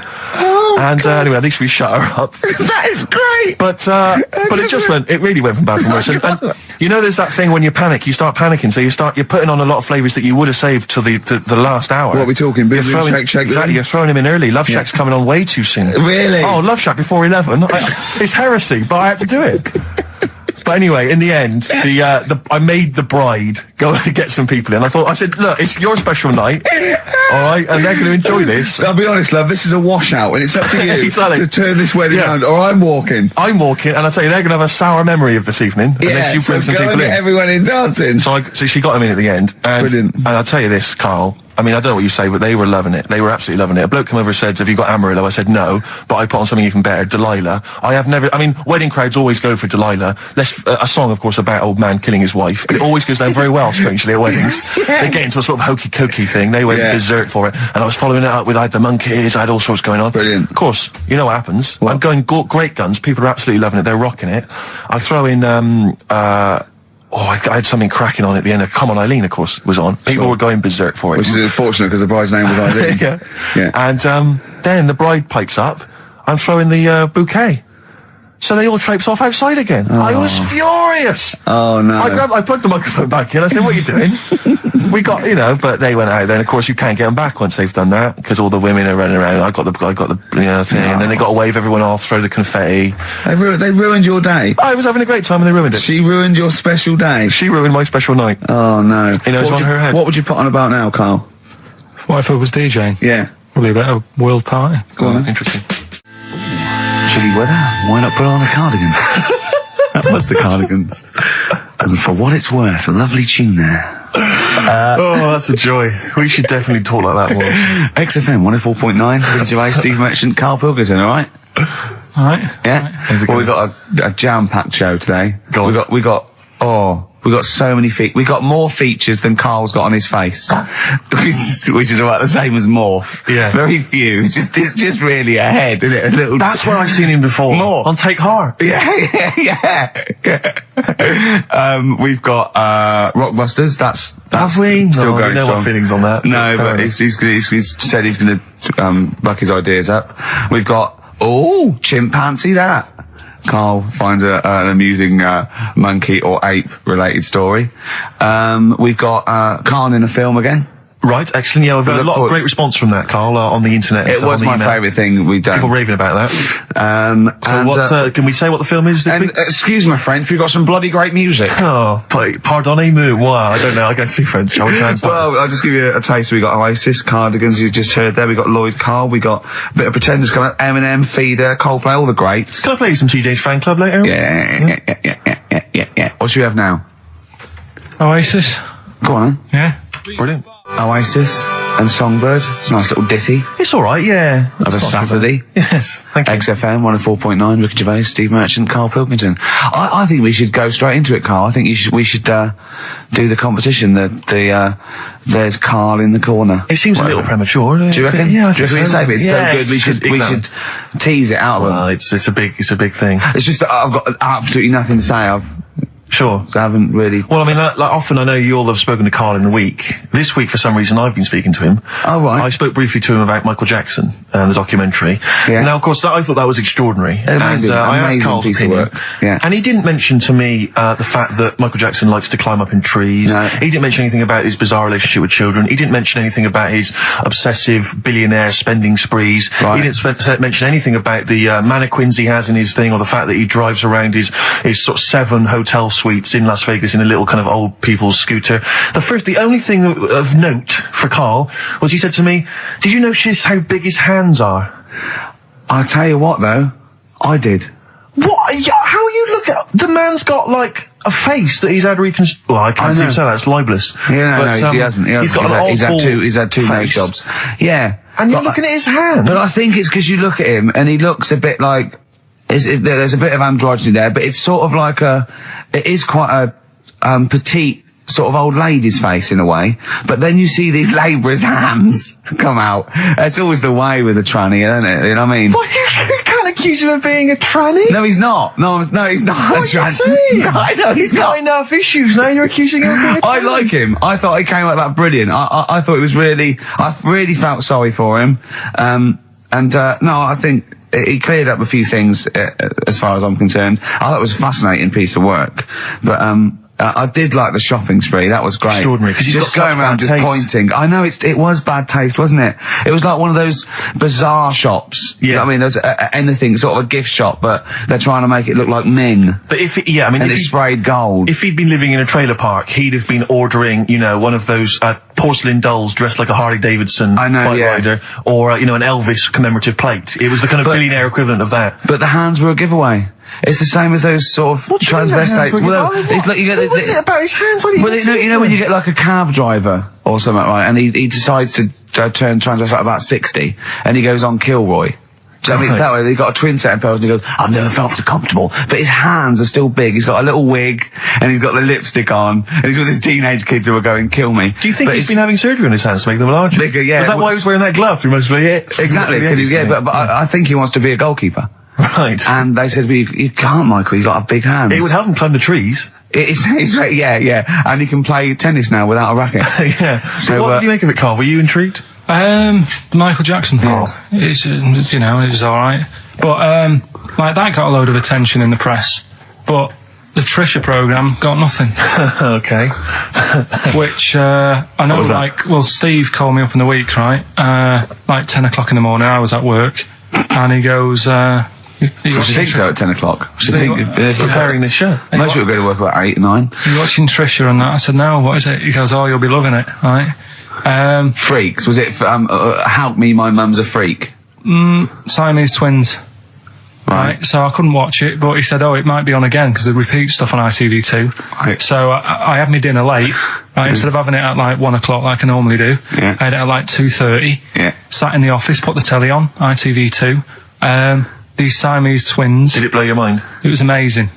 Anyway, at least we shut her up. That is great! But it really went from bad from worse. And You know, there's that thing when you panic, you start panicking, so you're putting on a lot of flavours that you would have saved till the last hour. What are we talking? Boom, You're boom, shake. Exactly, you're throwing him in early. Love Shack's coming on way too soon. Really? Oh, Love Shack before 11. It's heresy, but I had to do it. But anyway, in the end, I made the bride go and get some people in. I said, look, it's your special night, all right, and they're going to enjoy this. I'll be honest, love, this is a washout, and it's up to you Exactly. to turn this wedding around, or I'm walking. And I tell you, they're going to have a sour memory of this evening, unless you bring some go people and in. get everyone in dancing. So she got him in at the end. Brilliant. And I'll tell you this, Carl. I mean, I don't know what you say, but they were loving it. They were absolutely loving it. A bloke came over and said, have you got Amarillo? I said, no, but I put on something even better, Delilah. Wedding crowds always go for Delilah. A song, of course, about old man killing his wife. It always goes down very well, strangely, at weddings. They get into a sort of hokey-cokey thing. They went berserk for it. And I was following it up with, I had the monkeys, I had all sorts going on. Brilliant. Of course, you know what happens. I'm going great guns. People are absolutely loving it. They're rocking it. I throw in, I had something cracking on at the end. Come On Eileen, of course, was on. People were going berserk for it. Which is unfortunate because the bride's name was Eileen. Yeah. And then the bride pipes up. I'm throwing the bouquet. So they all traipse off outside again. I was furious. Oh, no. I plugged the microphone back in. I said, what are you doing? We got, but they went out. Then, of course, you can't get them back once they've done that because all the women are running around. I got the thing. And then they got to wave everyone off, throw the confetti. They ruined your day. I was having a great time and they ruined it. She ruined your special day. She ruined my special night. Oh, no. It's on her head. What would you put on about now, Carl? What if I was DJing? Yeah. Probably about a world party. Go on, then. Interesting. Chilly weather, why not put on a cardigan? That was the Cardigans. And for what it's worth, a lovely tune there. That's a joy. We should definitely talk like that more. XFM 104.9, Ricky Gervais, Steve Merchant, Karl Pilkington, alright? Alright. Yeah? Well, we got a jam-packed show today. We got so many we got more features than Carl's got on his face. which is about the same as Morph. Yeah. Very few. It's just really a head, isn't it? A little. That's where I've seen him before. More. On Take Heart. Yeah. We've got Rockbusters. That's still going no strong. Feelings on that. No, but he's said he's going to buck his ideas up. We've got Chimpanzee that. Carl finds an amusing monkey or ape related story. We've got Carl in a film again. Right, excellent. Yeah, we've had a lot of great response from that, Carl, on the internet. It was my favourite thing we've done. People raving about that. Can we say what the film is this week? Excuse my French, we've got some bloody great music. Oh, pardonnez-moi. Wow, I don't know. I can't speak French. Well, I'll just give you a taste. We got Oasis, Cardigans, you just heard there. We got Lloyd Carl. We got a bit of Pretenders coming up. Eminem, Feeder, Coldplay, all the greats. Can I play some TJ's Fan Club later? Yeah. What should we have now? Oasis. Go on, then. Yeah. Brilliant. Oasis and Songbird. It's a nice little ditty It's all right, yeah. of a Saturday. Yes, thank you. XFM 104.9, Ricky Gervais, Steve Merchant, Karl Pilkington. I think we should go straight into it, Carl. I think we should do the competition. There's Carl in the corner. It seems a little premature, doesn't it? Do you reckon? Yeah, I Do you think reckon so. it's so good? We should tease it out of them. Well, it's a big thing. It's just that I've got absolutely nothing to say. Sure. So I haven't really. Well, I mean, like often I know you all have spoken to Carl in the week. This week, for some reason, I've been speaking to him. Oh, right. I spoke briefly to him about Michael Jackson and the documentary. Yeah. Now, of course, I thought that was extraordinary. Amazing, I asked amazing Carl's piece of opinion. work. Yeah. And he didn't mention to me the fact that Michael Jackson likes to climb up in trees. No. He didn't mention anything about his bizarre relationship with children. He didn't mention anything about his obsessive billionaire spending sprees. Right. He didn't mention anything about the mannequins he has in his thing, or the fact that he drives around his sort of 7 hotel suites in Las Vegas in a little kind of old people's scooter. The only thing of note for Carl was he said to me, "Did you notice how big his hands are?" I'll tell you what, though, I did. What? How you look at the man's got like a face that he's had reconstructed. Well, I can't say that. It's libelous. Yeah, but, he hasn't. He's got an awful He's had two make face. jobs. Yeah, And you're looking at his hands. But I think it's because you look at him and he looks a bit like there's a bit of androgyny there, but it's sort of like it is quite a petite sort of old lady's face in a way. But then you see these labourers' hands come out. That's always the way with a tranny, isn't it? You know what I mean? What, you can't accuse him of being a tranny. No, he's not. No, he's not. What are you saying? I know He's got enough issues now. You're accusing him of being a tranny. I like him. I thought he came out that brilliant. I thought it was I really felt sorry for him. No, I think he cleared up a few things as far as I'm concerned. I thought it was a fascinating piece of work. But I did like the shopping spree. That was great. Extraordinary, 'cause he's just got going such around bad just taste. pointing. I know it was bad taste, wasn't it? It was like one of those bazaar shops. You know what I mean? There's anything, sort of a gift shop, but they're trying to make it look like Ming. But if it's sprayed gold. If he'd been living in a trailer park, he'd have been ordering, one of those porcelain dolls dressed like a Harley Davidson bike rider, or an Elvis commemorative plate. It was the kind of billionaire equivalent of that. But the hands were a giveaway. It's the same as those sort of transvestites. Well, it's like you get. What was it about his hands? Well, you know when you get like a cab driver or something, right? And he decides to turn transvestite about 60, and he goes on Kilroy. So, I mean, that way, he got a twin set of pearls and he goes, I've never felt so comfortable. But his hands are still big. He's got a little wig and he's got the lipstick on and he's with his teenage kids who are going, kill me. Do you think he's been having surgery on his hands to make them larger? Bigger, yeah. Is that why he was wearing that glove through most of it? Exactly. But I think he wants to be a goalkeeper. Right. And they said, well, you can't, Michael, you've got big hands. It would help him climb the trees. It's right, yeah. And he can play tennis now without a racket. Yeah. So what did you make of it, Carl? Were you intrigued? The Michael Jackson thing. It's, it was alright. But, that got a load of attention in the press. But the Trisha programme got nothing. Okay. Which, I know, Steve called me up in the week, right? 10 o'clock in the morning, I was at work. And he goes, You think so at 10 o'clock? Preparing this show. Most people go to work about 8, 9. You're watching Trisha and that? I said, no, what is it? He goes, oh, you'll be loving it, right? Freaks. Was it, Help Me, My Mum's a Freak? Siamese twins. Right. So I couldn't watch it, but he said, it might be on again, because they repeat stuff on ITV2. Right. So I had my dinner late, right? Instead of having it at 1 o'clock like I normally do, I had it at 2:30. Yeah. Sat in the office, put the telly on, ITV2. These Siamese twins. Did it blow your mind? It was amazing.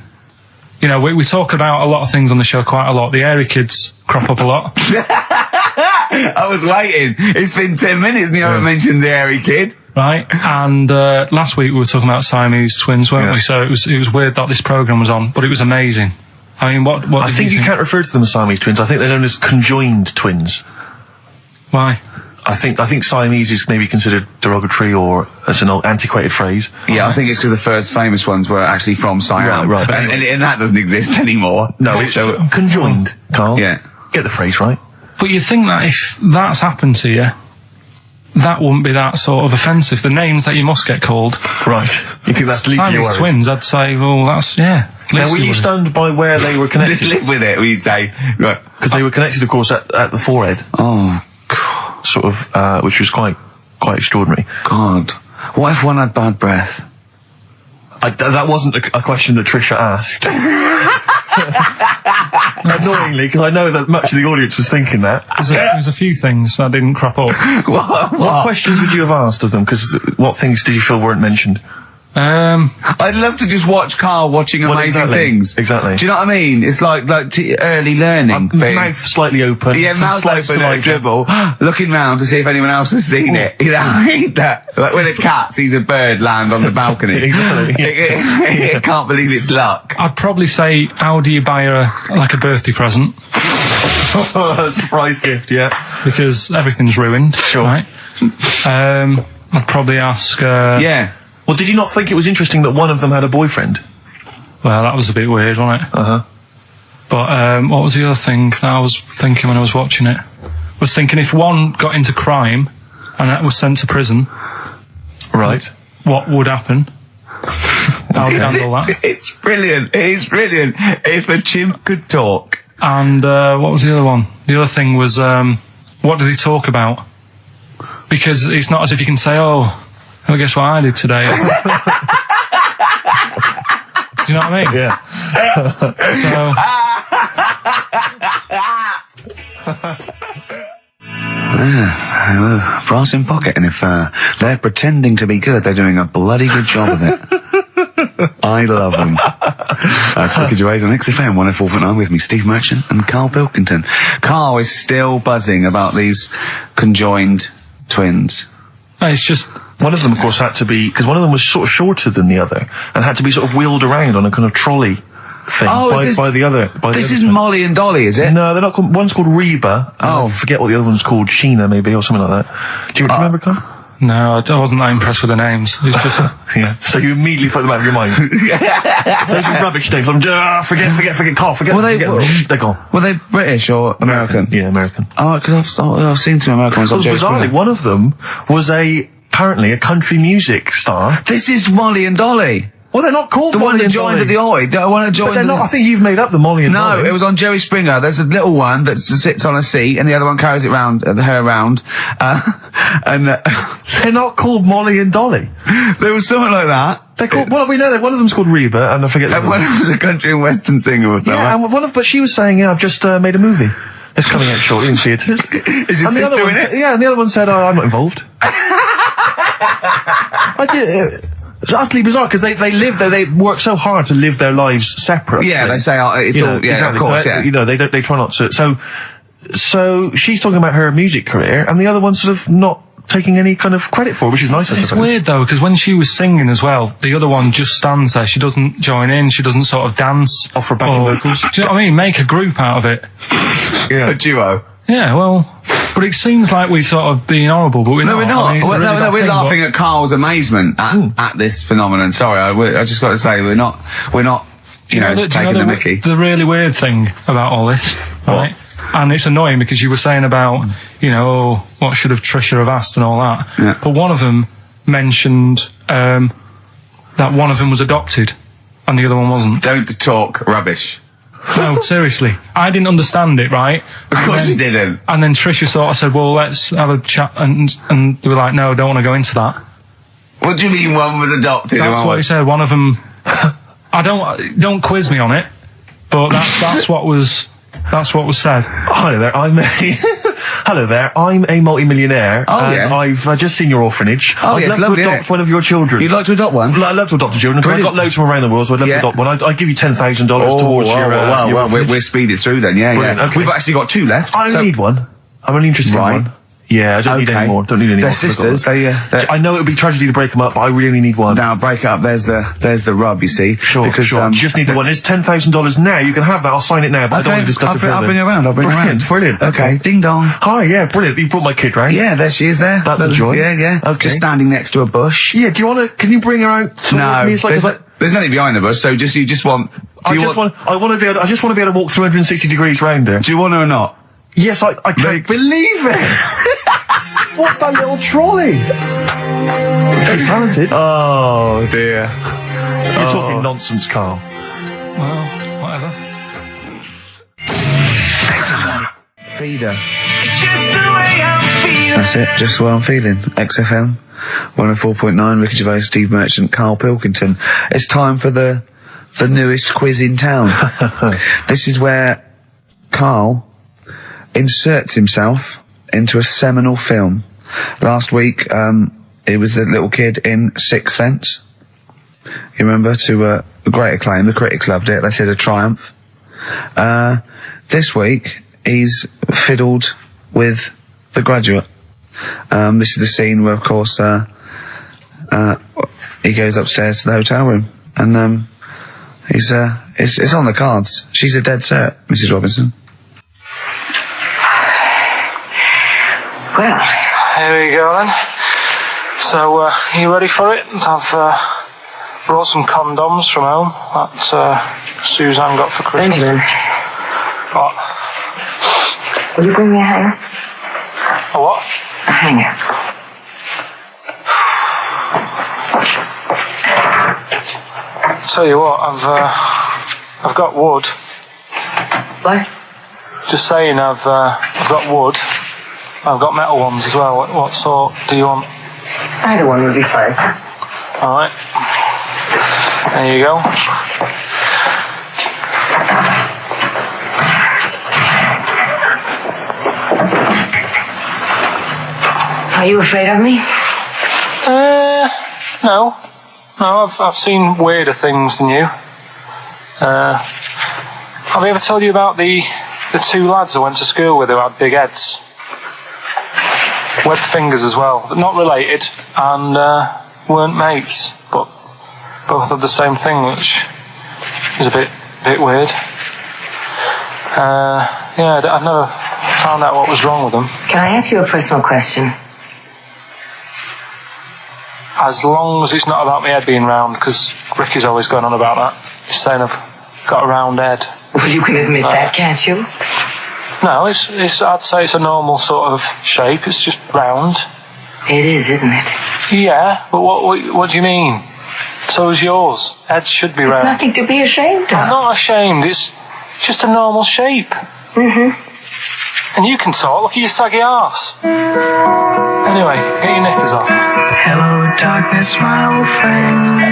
We talk about a lot of things on the show quite a lot. The Airy kids crop up a lot. I was waiting. It's been 10 minutes and you haven't mentioned the Airy kid. Right, and last week we were talking about Siamese twins, weren't we? So it was weird that this programme was on, but it was amazing. I mean, what I think you can't refer to them as Siamese twins. I think they're known as conjoined twins. Why? I think Siamese is maybe considered derogatory or as an old antiquated phrase. Yeah, I think it's because the first famous ones were actually from Siam. Right. And that doesn't exist anymore. No, it's conjoined, Carl. Yeah. Get the phrase right. But you think that if that's happened to you, that wouldn't be that sort of offensive. The names that you must get called. Right. You think that's the least of your Siamese worries? twins, I'd say, well, that's, Now, were you stunned by where they were connected? Just live with it, we'd say. Right. Because they were connected, of course, at the forehead. Oh, Sort of, which was quite extraordinary. God. What if one had bad breath? That wasn't a question that Trisha asked. Annoyingly, because I know that much of the audience was thinking that. There's a few things that didn't crop up. What questions would you have asked of them? Because what things did you feel weren't mentioned? I'd love to just watch Carl watching amazing things. Exactly. Do you know what I mean? It's like early learning thing. Mouth slightly open. Yeah, mouth open at dribble, looking round to see if anyone else has seen it. That. Like when a cat sees a bird land on the balcony. Exactly. It can't believe its luck. I'd probably say, how do you buy her a birthday present? A surprise gift, yeah. Because everything's ruined. Sure. Right? I'd probably ask... Yeah. Well, did you not think it was interesting that one of them had a boyfriend? Well, that was a bit weird, wasn't it? Uh-huh. But what was the other thing that I was thinking when I was watching it? I was thinking if one got into crime and that was sent to prison... Right. What would happen? How would you handle that? It's brilliant. It is brilliant. If a chimp could talk. And what was the other one? The other thing was, what did he talk about? Because it's not as if you can say, well, guess what I did today? Do you know what I mean? Yeah. Brass in pocket, and if they're pretending to be good, they're doing a bloody good job of it. I love them. That's Ricky Gervais on XFM 104.9 with me, Steve Merchant and Karl Pilkington. Karl is still buzzing about these conjoined twins. It's just... One of them, of course, had to be... Because one of them was sort of shorter than the other and had to be sort of wheeled around on a kind of trolley thing by the other. This isn't Molly and Dolly, is it? No, they're not called... One's called Reba. Oh. I forget what the other one's called. Sheena, maybe, or something like that. Do you remember, Carl? No, I wasn't that impressed with the names. It was just... Yeah. So you immediately put them out of your mind. Those are rubbish names. I'm just, forget, Carl, forget. They're gone. Were they British or American? Yeah, American. Oh, because I've seen some American ones on Jerry Bizarrely, Springer. one of them was apparently a country music star. This is Molly and Dolly. Well, they're not called The one Molly that and joined Dolly. at the Oi. The one that joined. But they're not. I think you've made up the Molly and Dolly. No, it was on Jerry Springer. There's a little one that sits on a seat, and the other one carries it round, her around. They're not called Molly and Dolly. There was something like that. They're called. Well, we know that one of them's called Reba, and I forget. And one was a country and western singer or something. Yeah, and but she was saying, "Yeah, I've just made a movie. It's coming out shortly in theatres." Is your And the sister other one in it? Yeah, and the other one said, "Oh, I'm not involved." It's utterly bizarre because they live there. They work so hard to live their lives separately. Yeah, they say it's You all. know, Yeah, exactly. of course. So, Yeah. they try not to. So she's talking about her music career, and the other one's sort of not taking any kind of credit for it, which is nice. I It's suppose. weird though, because when she was singing as well, the other one just stands there. She doesn't join in. She doesn't sort of dance. Offer backing vocals. Do you know what I mean? Make a group out of it. A duo. Yeah, well, but it seems like we're sort of being horrible, but we're not. No, we're not. I mean, it's a really no, bad we're thing, laughing but- at Carl's amazement at this phenomenon. Sorry, I just got to say we're not. You know, taking the mickey. The really weird thing about all this, right? And it's annoying because you were saying about, what should have Trisha have asked and all that. Yeah. But one of them mentioned that one of them was adopted and the other one wasn't. Don't talk rubbish. No, seriously. I didn't understand it, right? Of course you didn't. And then Trisha sort of said, well, let's have a chat. And they were like, no, don't want to go into that. What do you mean one was adopted? That's and one what he was... said. One of them... don't quiz me on it, but that's what was said. Hello there. Hello there. I'm a multi-millionaire. Oh, and yeah. I've just seen your orphanage. Oh, I'd yeah, it's love lovely, to isn't adopt it? one of your children. You'd like to adopt one? I'd love to adopt a children because I've got loads from around the world, so I'd love to adopt one. I'd give you $10,000 towards your orphanage. We're speeded through then, yeah. Brilliant, okay. We've actually got 2 left. I only need one. I'm only interested Right. in one. Yeah, I don't need any more. Don't need any They're more. sisters. I know it would be tragedy to break them up, but I really only need one. Now break it up. There's the rub. You see. Sure, Because, sure. You just need the one. It's $10,000 now. You can have that. I'll sign it now, but I don't want to discuss it further. I'll bring her around. Brilliant. Okay. Ding dong. Hi, yeah, brilliant. You brought my kid round. Yeah, there she is. There. That's a joy. Yeah. Okay. Just standing next to a bush. Yeah. Do you want to? Can you bring her out? No, me? It's like, there's nothing behind the bush. So you just want. I just want to be able to walk 360 degrees round her. Do you want her or not? Yes, I can't believe it. What's that little trolley? She's talented. Oh dear. You're talking nonsense, Carl. Well, whatever. Feed her. That's it. Just the way I'm feeling. XFM 104.9. Ricky Gervais, Steve Merchant, Karl Pilkington. It's time for the newest quiz in town. This is where Karl inserts himself into a seminal film. Last week, it was the little kid in Sixth Sense. You remember? To great acclaim. The critics loved it. They said a triumph. This week, he's fiddled with The Graduate. This is the scene where, of course, he goes upstairs to the hotel room, and it's on the cards. She's a dead cert, Mrs. Robinson. Well, Here we go then. So, are you ready for it? I've brought some condoms from home that Suzanne got for Christmas. Benjamin, What? will you bring me a hanger? A what? A hanger. Tell you what, I've got wood. What? Just saying, I've got wood. I've got metal ones as well. What sort do you want? Either one would be fine. All right. There you go. Are you afraid of me? No. No, I've seen weirder things than you. Have I ever told you about the 2 lads I went to school with who had big heads? Webbed fingers as well. But not related and weren't mates, but both had the same thing, which is a bit weird. Yeah, I've never found out what was wrong with them. Can I ask you a personal question? as long as it's not about my head being round, because Ricky's always going on about that. He's saying I've got a round head. Well, you can admit that, can't you? No, it's. I'd say it's a normal sort of shape. It's just round. It is, isn't it? Yeah, but what do you mean? So is yours. Head should be round. It's nothing to be ashamed of. I'm not ashamed. It's just a normal shape. Mm-hmm. And you can talk. Look at your saggy arse. Anyway, get your knickers off. Hello, darkness, my old friend.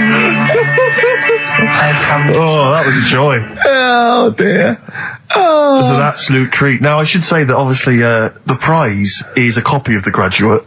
Oh, that was a joy. Oh dear. It was an absolute treat. Now, I should say that obviously the prize is a copy of The Graduate.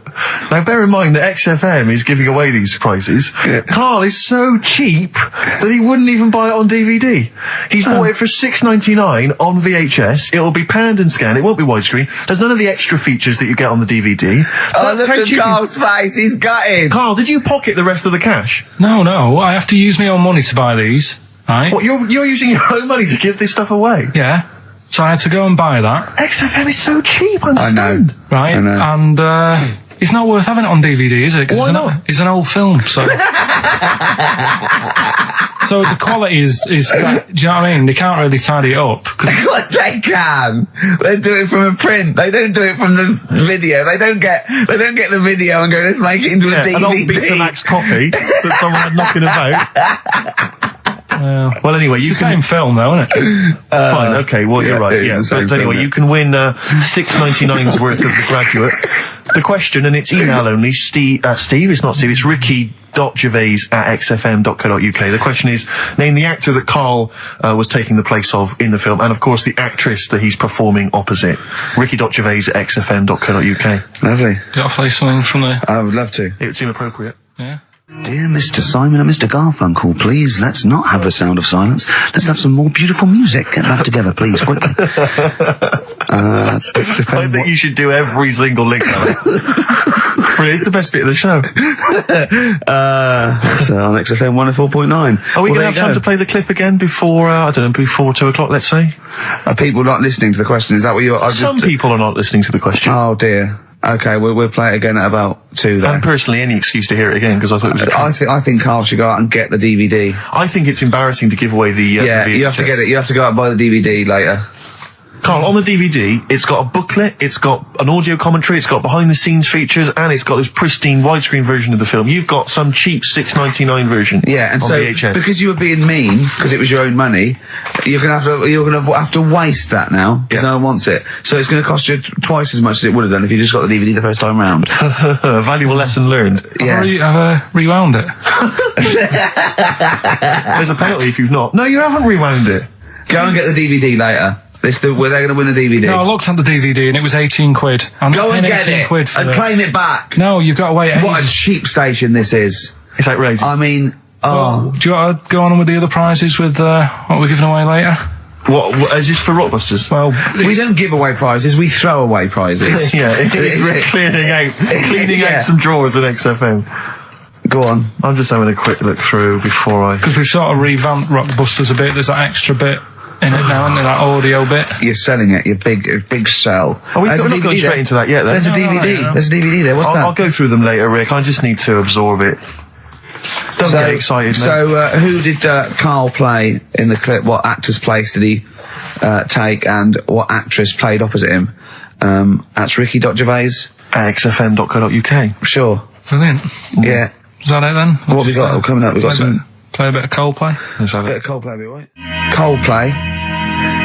Now, bear in mind that XFM is giving away these prizes. Yeah. Carl is so cheap that he wouldn't even buy it on DVD. He's bought it for $6.99 on VHS. It'll be panned and scanned. It won't be widescreen. There's none of the extra features that you get on the DVD. Oh, look at Carl's face. He's gutted. Carl, did you pocket the rest of the cash? No. I have to use my own money to buy these. Right? What, you're using your own money to give this stuff away? Yeah. So I had to go and buy that. XFM is so cheap, I I know. understand. Right? I know. And it's not worth having it on DVD, is it? 'Cause Why not? It's an old film, so. So the quality is. Do you know what I mean? They can't really tidy it up. Of course they can. They do it from a print. They don't do it from the video. They don't get the video and go, let's make it into a DVD. An old Betamax copy that someone had knocking about. Well, anyway, you It's can. the same film, though, isn't it? Fine, okay, well, yeah, you're right, it is yeah. the same But anyway, film, yeah. you can win $6.99's worth of The Graduate. The question, and it's email only, Steve, it's not Steve, it's ricky.gervais@xfm.co.uk. The question is, name the actor that Carl was taking the place of in the film, and of course the actress that he's performing opposite. ricky.gervais@xfm.co.uk. Lovely. Got to play something from the. I would love to. It would seem appropriate. Yeah. Dear Mr. Simon and Mr. Garfunkel, please, let's not have the sound of silence. Let's have some more beautiful music. Get that together, please, quickly. That's I think you should do every single link on it. It's the best bit of the show. That's on XFM 104.9. Are we going to have time to play the clip again before, before 2 o'clock, let's say? Are people not listening to the question? Is that what you're... Some people are not listening to the question. Oh dear. Okay, we'll play it again at about 2 then. And personally, any excuse to hear it again, because I thought it was a treat. I think Carl should go out and get the DVD. I think it's embarrassing to give away the Yeah, the you have to VHS. get it. You have to go out and buy the DVD later. Carl, on the DVD, it's got a booklet, it's got an audio commentary, it's got behind-the-scenes features, and it's got this pristine widescreen version of the film. You've got some cheap $6.99 version. Yeah, and on so VHS. because you were being mean, because it was your own money, you're gonna have to waste that now because Yeah. no one wants it. So it's gonna cost you twice as much as it would have done if you just got the DVD the first time round. A valuable lesson learned. Yeah. I've rewound it. There's a penalty if you've not. No, you haven't rewound it. Go and get the DVD later. Were they going to win a DVD? No, I looked at the DVD and it was 18 quid. I'm not Go and paying get 18 it quid for and it. claim it back. No, you've got to wait. What a cheap station this is. It's outrageous. I mean, Well, do you want to go on with the other prizes with what we're giving away later? What is this for Rockbusters? Well, we don't give away prizes, we throw away prizes. Yeah, it's cleaning out some drawers at XFM. Go on. I'm just having a quick look through before I... because we've sort of revamped Rockbusters a bit. There's that extra bit in it now, isn't there? That audio bit. You're selling it, your big sell. Oh, we're There's not a going DVD straight there. into that yet, then. There's a DVD. no. There's a DVD there. What's that? I'll go through them later, Rick. I just need to absorb it. Don't get excited, mate. So, who did Carl play in the clip? What actor's place did he take, and what actress played opposite him? That's Ricky.Gervais. XFM.co.uk. Sure. Brilliant. Yeah. Is that it then? What have we got coming up? We've got some... Play a bit of Coldplay. Let's have bit it. of Coldplay, be right? Coldplay.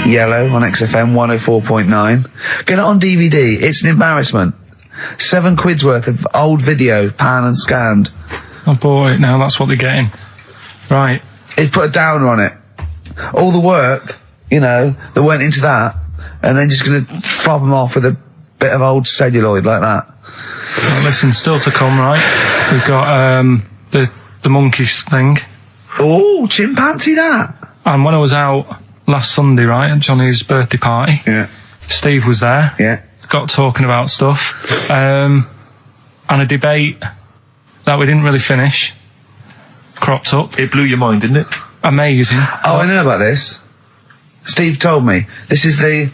Yellow on XFM 104.9. Get it on DVD. It's an embarrassment. £7 worth of old video, pan and scanned. I bought it now. That's what they're getting. Right. He's put a downer on it. All the work, that went into that, and then just going to fob them off with a bit of old celluloid like that. Well, listen, still to come, right? We've got the monkeys thing. Oh, chimpanzee that. And when I was out last Sunday, right, at Johnny's birthday party, Yeah. Steve was there. Yeah. Got talking about stuff. And a debate that we didn't really finish cropped up. It blew your mind, didn't it? Amazing. Oh, I know about this. Steve told me. This is the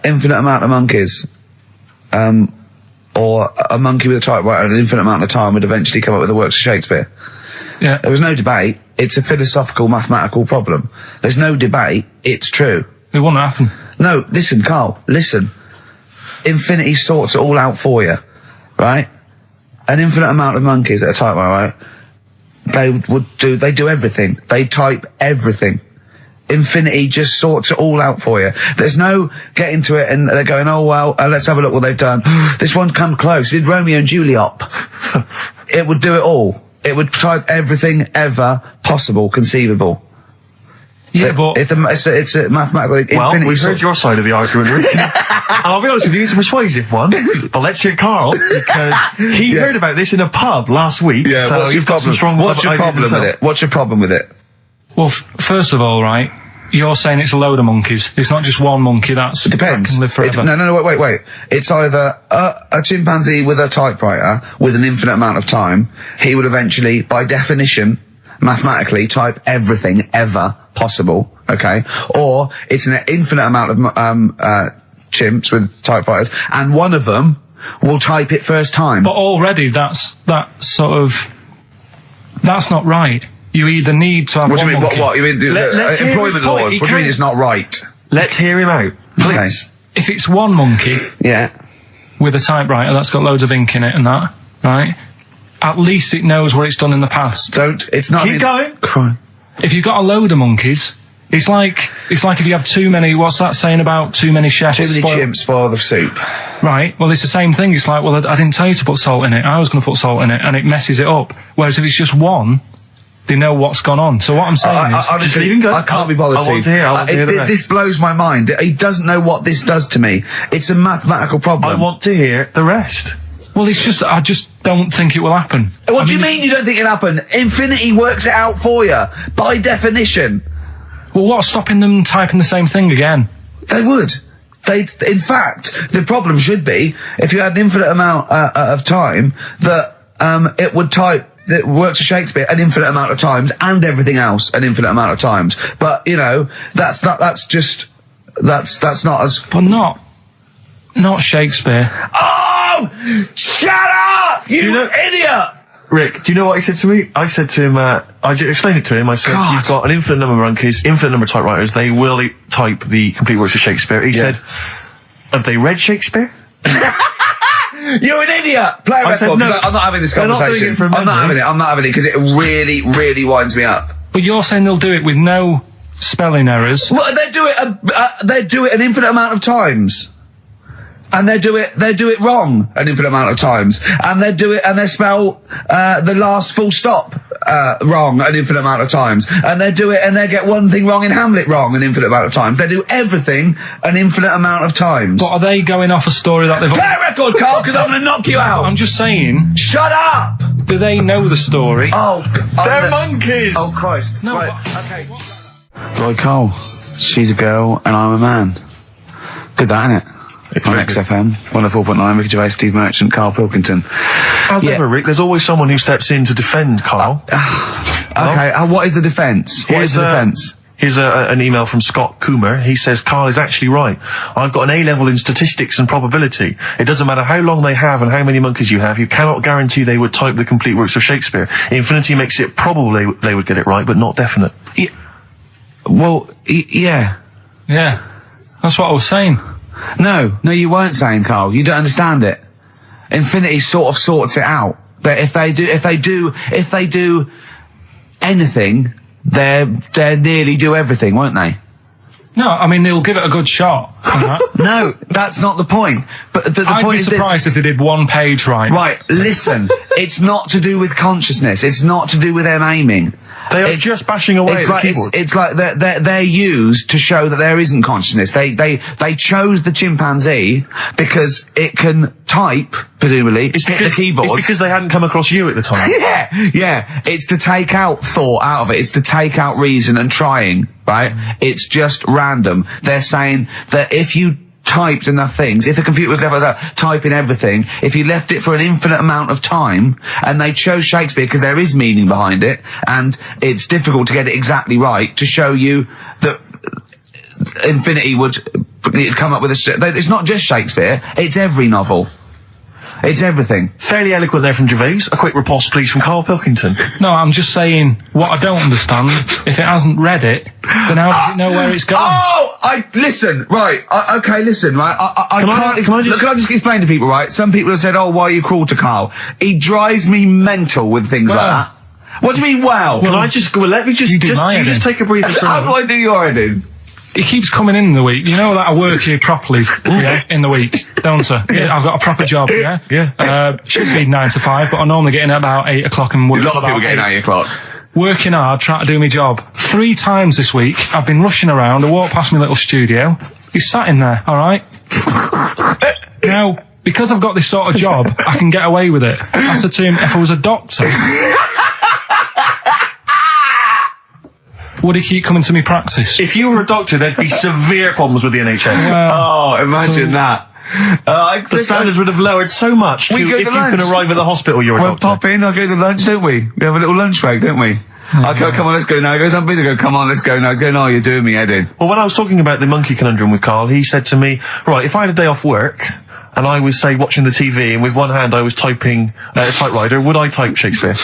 infinite amount of monkeys. or a monkey with a typewriter and an infinite amount of time would eventually come up with the works of Shakespeare. Yeah. There was no debate. It's a philosophical, mathematical problem. There's no debate. It's true. It wouldn't happen. No, listen, Carl, listen. Infinity sorts it all out for you, right? An infinite amount of monkeys at a typewriter, right? They do everything. They type everything. Infinity just sorts it all out for you. There's no getting to it and they're going, oh, well, let's have a look what they've done. This one's come close. Did Romeo and Juliet. It would do it all. It would type everything ever possible, conceivable. Yeah, but it's a mathematical Well, infinity. we've heard your side of the argument, Rick. And I'll be honest with you, it's a persuasive one. But let's hear Carl, because he heard about this in a pub last week. Yeah, so what's your he's got some strong What's your ideas problem with himself. it? What's your problem with it? well, first of all, right, you're saying it's a load of monkeys. It's not just one monkey. That Depends. can live forever. No, wait. It's either a chimpanzee with a typewriter with an infinite amount of time. He would eventually, by definition, mathematically, type everything ever possible. Okay, or it's an infinite amount of chimps with typewriters, and one of them will type it first time. But already, that's not right. You either need to have What do one you mean? monkey. What you mean? Let's hear his Employment point. laws. He What do you mean can't- it's not right? Let's hear him out, please. If it's one monkey Yeah. with a typewriter that's got loads of ink in it and that, right? At least it knows what it's done in the past. It's not. Keep going. Crime. If you've got a load of monkeys, it's like if you have too many. What's that saying about too many chefs? Too many chimps spoil the soup. Right. Well, it's the same thing. It's like, well, I didn't tell you to put salt in it. I was going to put salt in it, and it messes it up. Whereas if it's just one, they know what's gone on. So what I'm saying is, honestly, leave him go. I can't be bothered. I want to hear. I want to hear the rest. This blows my mind. He doesn't know what this does to me. It's a mathematical problem. I want to hear the rest. well, it's just I just don't think it will happen. What do you mean you don't think it'll happen? Infinity works it out for you by definition. Well, what's stopping them typing the same thing again? They would. In fact, the problem should be if you had an infinite amount of time that it would type. It works for Shakespeare an infinite amount of times and everything else an infinite amount of times. But you know, that's not as. But not Shakespeare. Oh! Shut up! You idiot! Rick, do you know what he said to me? I said to him, I just explained it to him. I said, God. you've got an infinite number of monkeys, infinite number of typewriters. They will type the complete works of Shakespeare. He said, have they read Shakespeare? You're an idiot! Play a I said, record. no, I'm not having this they're not doing conversation. it from I'm not memory. having it. I'm not having it because it really, really winds me up. But you're saying they'll do it with no spelling errors. Well, they do it an infinite amount of times. And they do it wrong an infinite amount of times. And they spell the last full stop wrong an infinite amount of times. And they do it and they get one thing wrong in Hamlet wrong an infinite amount of times. They do everything an infinite amount of times. But are they going off a story that they've... Play a record, Carl, because I'm going to knock you out. I'm just saying, Shut up! do they know the story? Oh, They're monkeys! Oh, Christ. No, Right, but- okay. Right, Carl. She's a girl and I'm a man. Good, that, innit? On XFM, 104.9, Ricky Gervais, Steve Merchant, Karl Pilkington. As ever, Rick, there's always someone who steps in to defend Carl. Okay, what is the defence? What is the defence? Here's an email from Scott Coomer. He says, Carl is actually right. I've got an A-level in statistics and probability. It doesn't matter how long they have and how many monkeys you have. You cannot guarantee they would type the complete works of Shakespeare. Infinity makes it probable they would get it right, but not definite. Well, yeah. Yeah. That's what I was saying. No, you weren't saying, Carl. You don't understand it. Infinity sort of sorts it out. That if they do anything, they nearly do everything, won't they? No, I mean, they'll give it a good shot. on that. No, that's not the point. But the I'd point be is this. surprised if they did one page right. Right, listen. It's not to do with consciousness. It's not to do with them aiming. They are just bashing away at the keyboard. It's like they're used to show that there isn't consciousness. They chose the chimpanzee because it can type, presumably, hit the keyboard. It's because they hadn't come across you at the time. Yeah. It's to take out thought out of it. It's to take out reason and trying, right? It's just random. They're saying that if you typed enough things, if a computer was left typing everything, if you left it for an infinite amount of time, and they chose Shakespeare because there is meaning behind it, and it's difficult to get it exactly right, to show you that Infinity would come up with it's not just Shakespeare, it's every novel. It's everything. Fairly eloquent there from Gervais. A quick riposte, please, from Karl Pilkington. No, I'm just saying what I don't understand. If it hasn't read it, then how does it know where it's going? Listen, right, listen, right, Can I just explain to people, right? Some people have said, oh, why are you cruel to Karl? He drives me mental with things like that. What do you mean, well? Can I just go, let me just take a breather. How do I do your editing? He keeps coming in the week. You know that I work here properly, in the week, don't I? Yeah, I've got a proper job, Yeah. Should be 9 to 5, but I normally get in at about 8 o'clock and work A lot till of people about getting 8 o'clock. Working hard, trying to do my job. 3 times this week, I've been rushing around. I walked past my little studio. He's sat in there, alright? Now, because I've got this sort of job, I can get away with it. I said to him, if I was a doctor, would he keep coming to me practice? If you were a doctor, there'd be severe problems with the NHS. Imagine that. The standards would have lowered so much if you can arrive at the hospital, you're a doctor. Pop in, I'll go to lunch, don't we? We have a little lunch break, don't we? I go, come on, let's go now. He goes, I'm busy. I go, come on, let's go now. He's going, oh, you're doing me head in. Well, when I was talking about the monkey conundrum with Karl, he said to me, right, if I had a day off work, and I was, say, watching the TV, and with one hand I was typing a typewriter, would I type Shakespeare?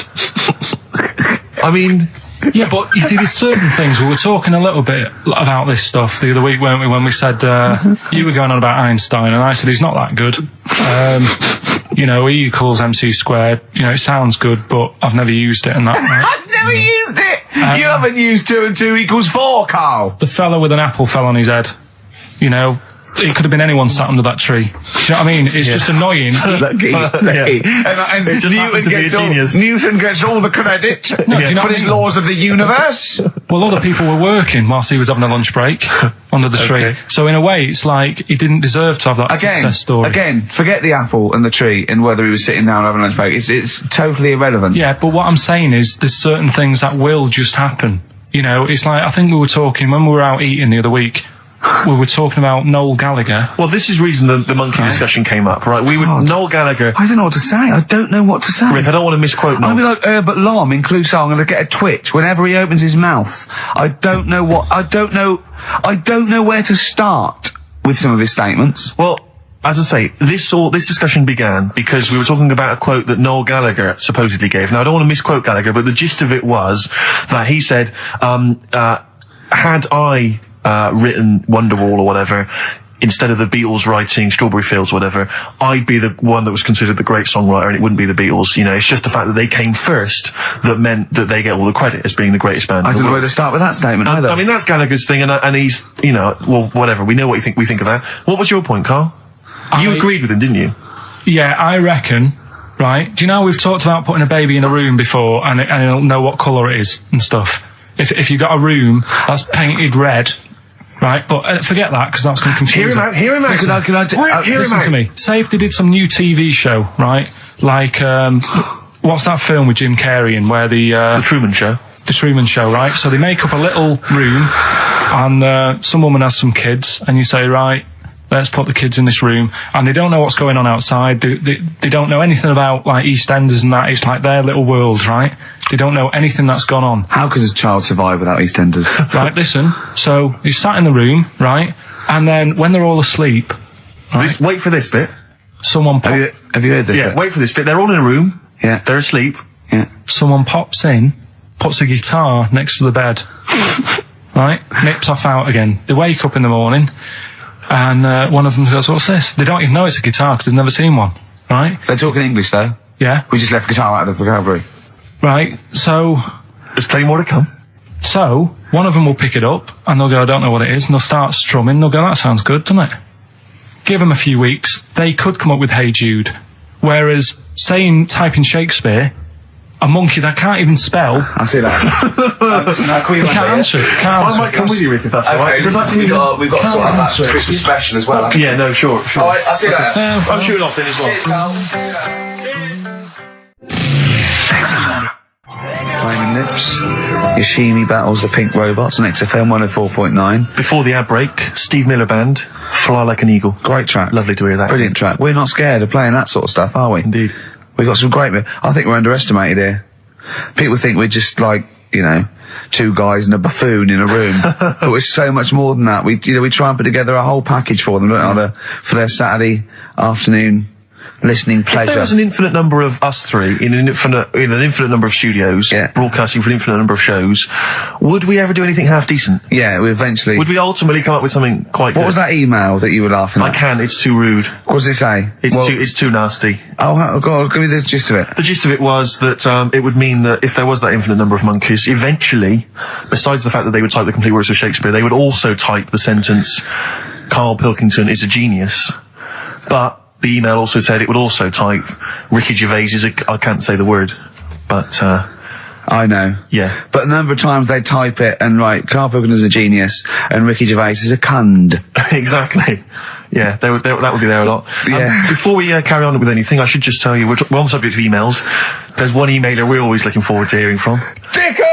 I mean... Yeah, but you see, there's certain things. We were talking a little bit about this stuff the other week, weren't we? When we said you were going on about Einstein, and I said he's not that good. You know, E equals MC squared. You know, it sounds good, but I've never used it. And that. I've never used it. You haven't used 2 and 2 equals 4, Karl. The fella with an apple fell on his head. You know. It could have been anyone sat under that tree. Do you know what I mean? It's just annoying. Lucky. And It just happened to be a genius. Newton gets all the credit Do you know for what his I mean? laws of the universe. Well, other people were working whilst he was having a lunch break under the tree. Okay. So in a way, it's like he didn't deserve to have that success story. Again, forget the apple and the tree and whether he was sitting down having a lunch break. It's totally irrelevant. Yeah, but what I'm saying is there's certain things that will just happen. You know, it's like, I think we were talking, when we were out eating the other week, we were talking about Noel Gallagher. Well, this is the reason the monkey discussion came up, right? Noel Gallagher... I don't know what to say. I don't know what to say. Rick, I don't want to misquote Noel. I'll be like Herbert Lom in Clouseau. I'm going to get a twitch whenever he opens his mouth. I don't know where to start with some of his statements. Well, as I say, this discussion began because we were talking about a quote that Noel Gallagher supposedly gave. Now, I don't want to misquote Gallagher, but the gist of it was that he said, had I... written Wonderwall or whatever, instead of the Beatles writing Strawberry Fields or whatever, I'd be the one that was considered the great songwriter and it wouldn't be the Beatles. You know, it's just the fact that they came first that meant that they get all the credit as being the greatest band. I don't know where to start with that statement either. I mean, that's Gallagher's thing, and he's, you know, well, whatever. We know what we think of that. What was your point, Karl? You agreed with him, didn't you? Yeah, I reckon, right? Do you know we've talked about putting a baby in a room before and it'll know what colour it is and stuff? If you got a room that's painted red, right, but forget that because that's going to confuse Hear him out. Listen to me. Say if they did some new TV show, right? Like, what's that film with Jim Carrey in where the Truman Show. The Truman Show, right? So they make up a little room and some woman has some kids and you say, right, let's put the kids in this room, and they don't know what's going on outside. They don't know anything about like EastEnders and that. It's like their little world, right? They don't know anything that's gone on. How could a child survive without EastEnders? Right, listen. So he's sat in the room, right? And then when they're all asleep, right, Wait for this bit. Someone Have you heard this? Yeah, wait for this bit. They're all in a room. Yeah. They're asleep. Yeah. Someone pops in, puts a guitar next to the bed, right? Nips off out again. They wake up in the morning. And one of them goes, what's this? They don't even know it's a guitar because they've never seen one, right? They're talking English, though. Yeah. We just left guitar out of the vocabulary. Right, so... There's plenty more to come. So, one of them will pick it up, and they'll go, I don't know what it is, and they'll start strumming, they'll go, that sounds good, doesn't it? Give them a few weeks, they could come up with Hey Jude. Whereas, typing Shakespeare, a monkey that can't even spell... I see that. Listen, you can't answer it. I might come with you, Rick, if that's all right. We've got to sort out that Christmas special as well. Yeah, no, sure. All right, I'll see you later. I'm shooting off then as well. Cheers, Karl. Flaming Lips, Yoshimi battles the Pink Robots on XFM 104.9. Before the ad break, Steve Miller Band, Fly Like an Eagle. Great track. Lovely to hear that. Brilliant track. We're not scared of playing that sort of stuff, are we? Indeed. We've got some great... I think we're underestimated here. People think we're just like, you know, two guys and a buffoon in a room. But we're so much more than that. We try and put together a whole package for them, don't we? For their Saturday afternoon listening If pleasure. there was an infinite number of us three in an infinite number of studios, broadcasting for an infinite number of shows, would we ever do anything half decent? Yeah, we eventually... Would we ultimately come up with something quite good? What was that email that you were laughing at? I can't, it's too rude. What does it say? It's too nasty. Oh, God, give me the gist of it. The gist of it was that it would mean that if there was that infinite number of monkeys, eventually, besides the fact that they would type the complete works of Shakespeare, they would also type the sentence, Karl Pilkington is a genius. But the email also said it would also type, Ricky Gervais is I can't say the word, but... I know. Yeah. But the number of times they type it and write, Karl Pilkington is a genius, and Ricky Gervais is a cund. Exactly. Yeah, that would be there a lot. Yeah. Before we carry on with anything, I should just tell you, we're on the subject of emails. There's one emailer we're always looking forward to hearing from. Richie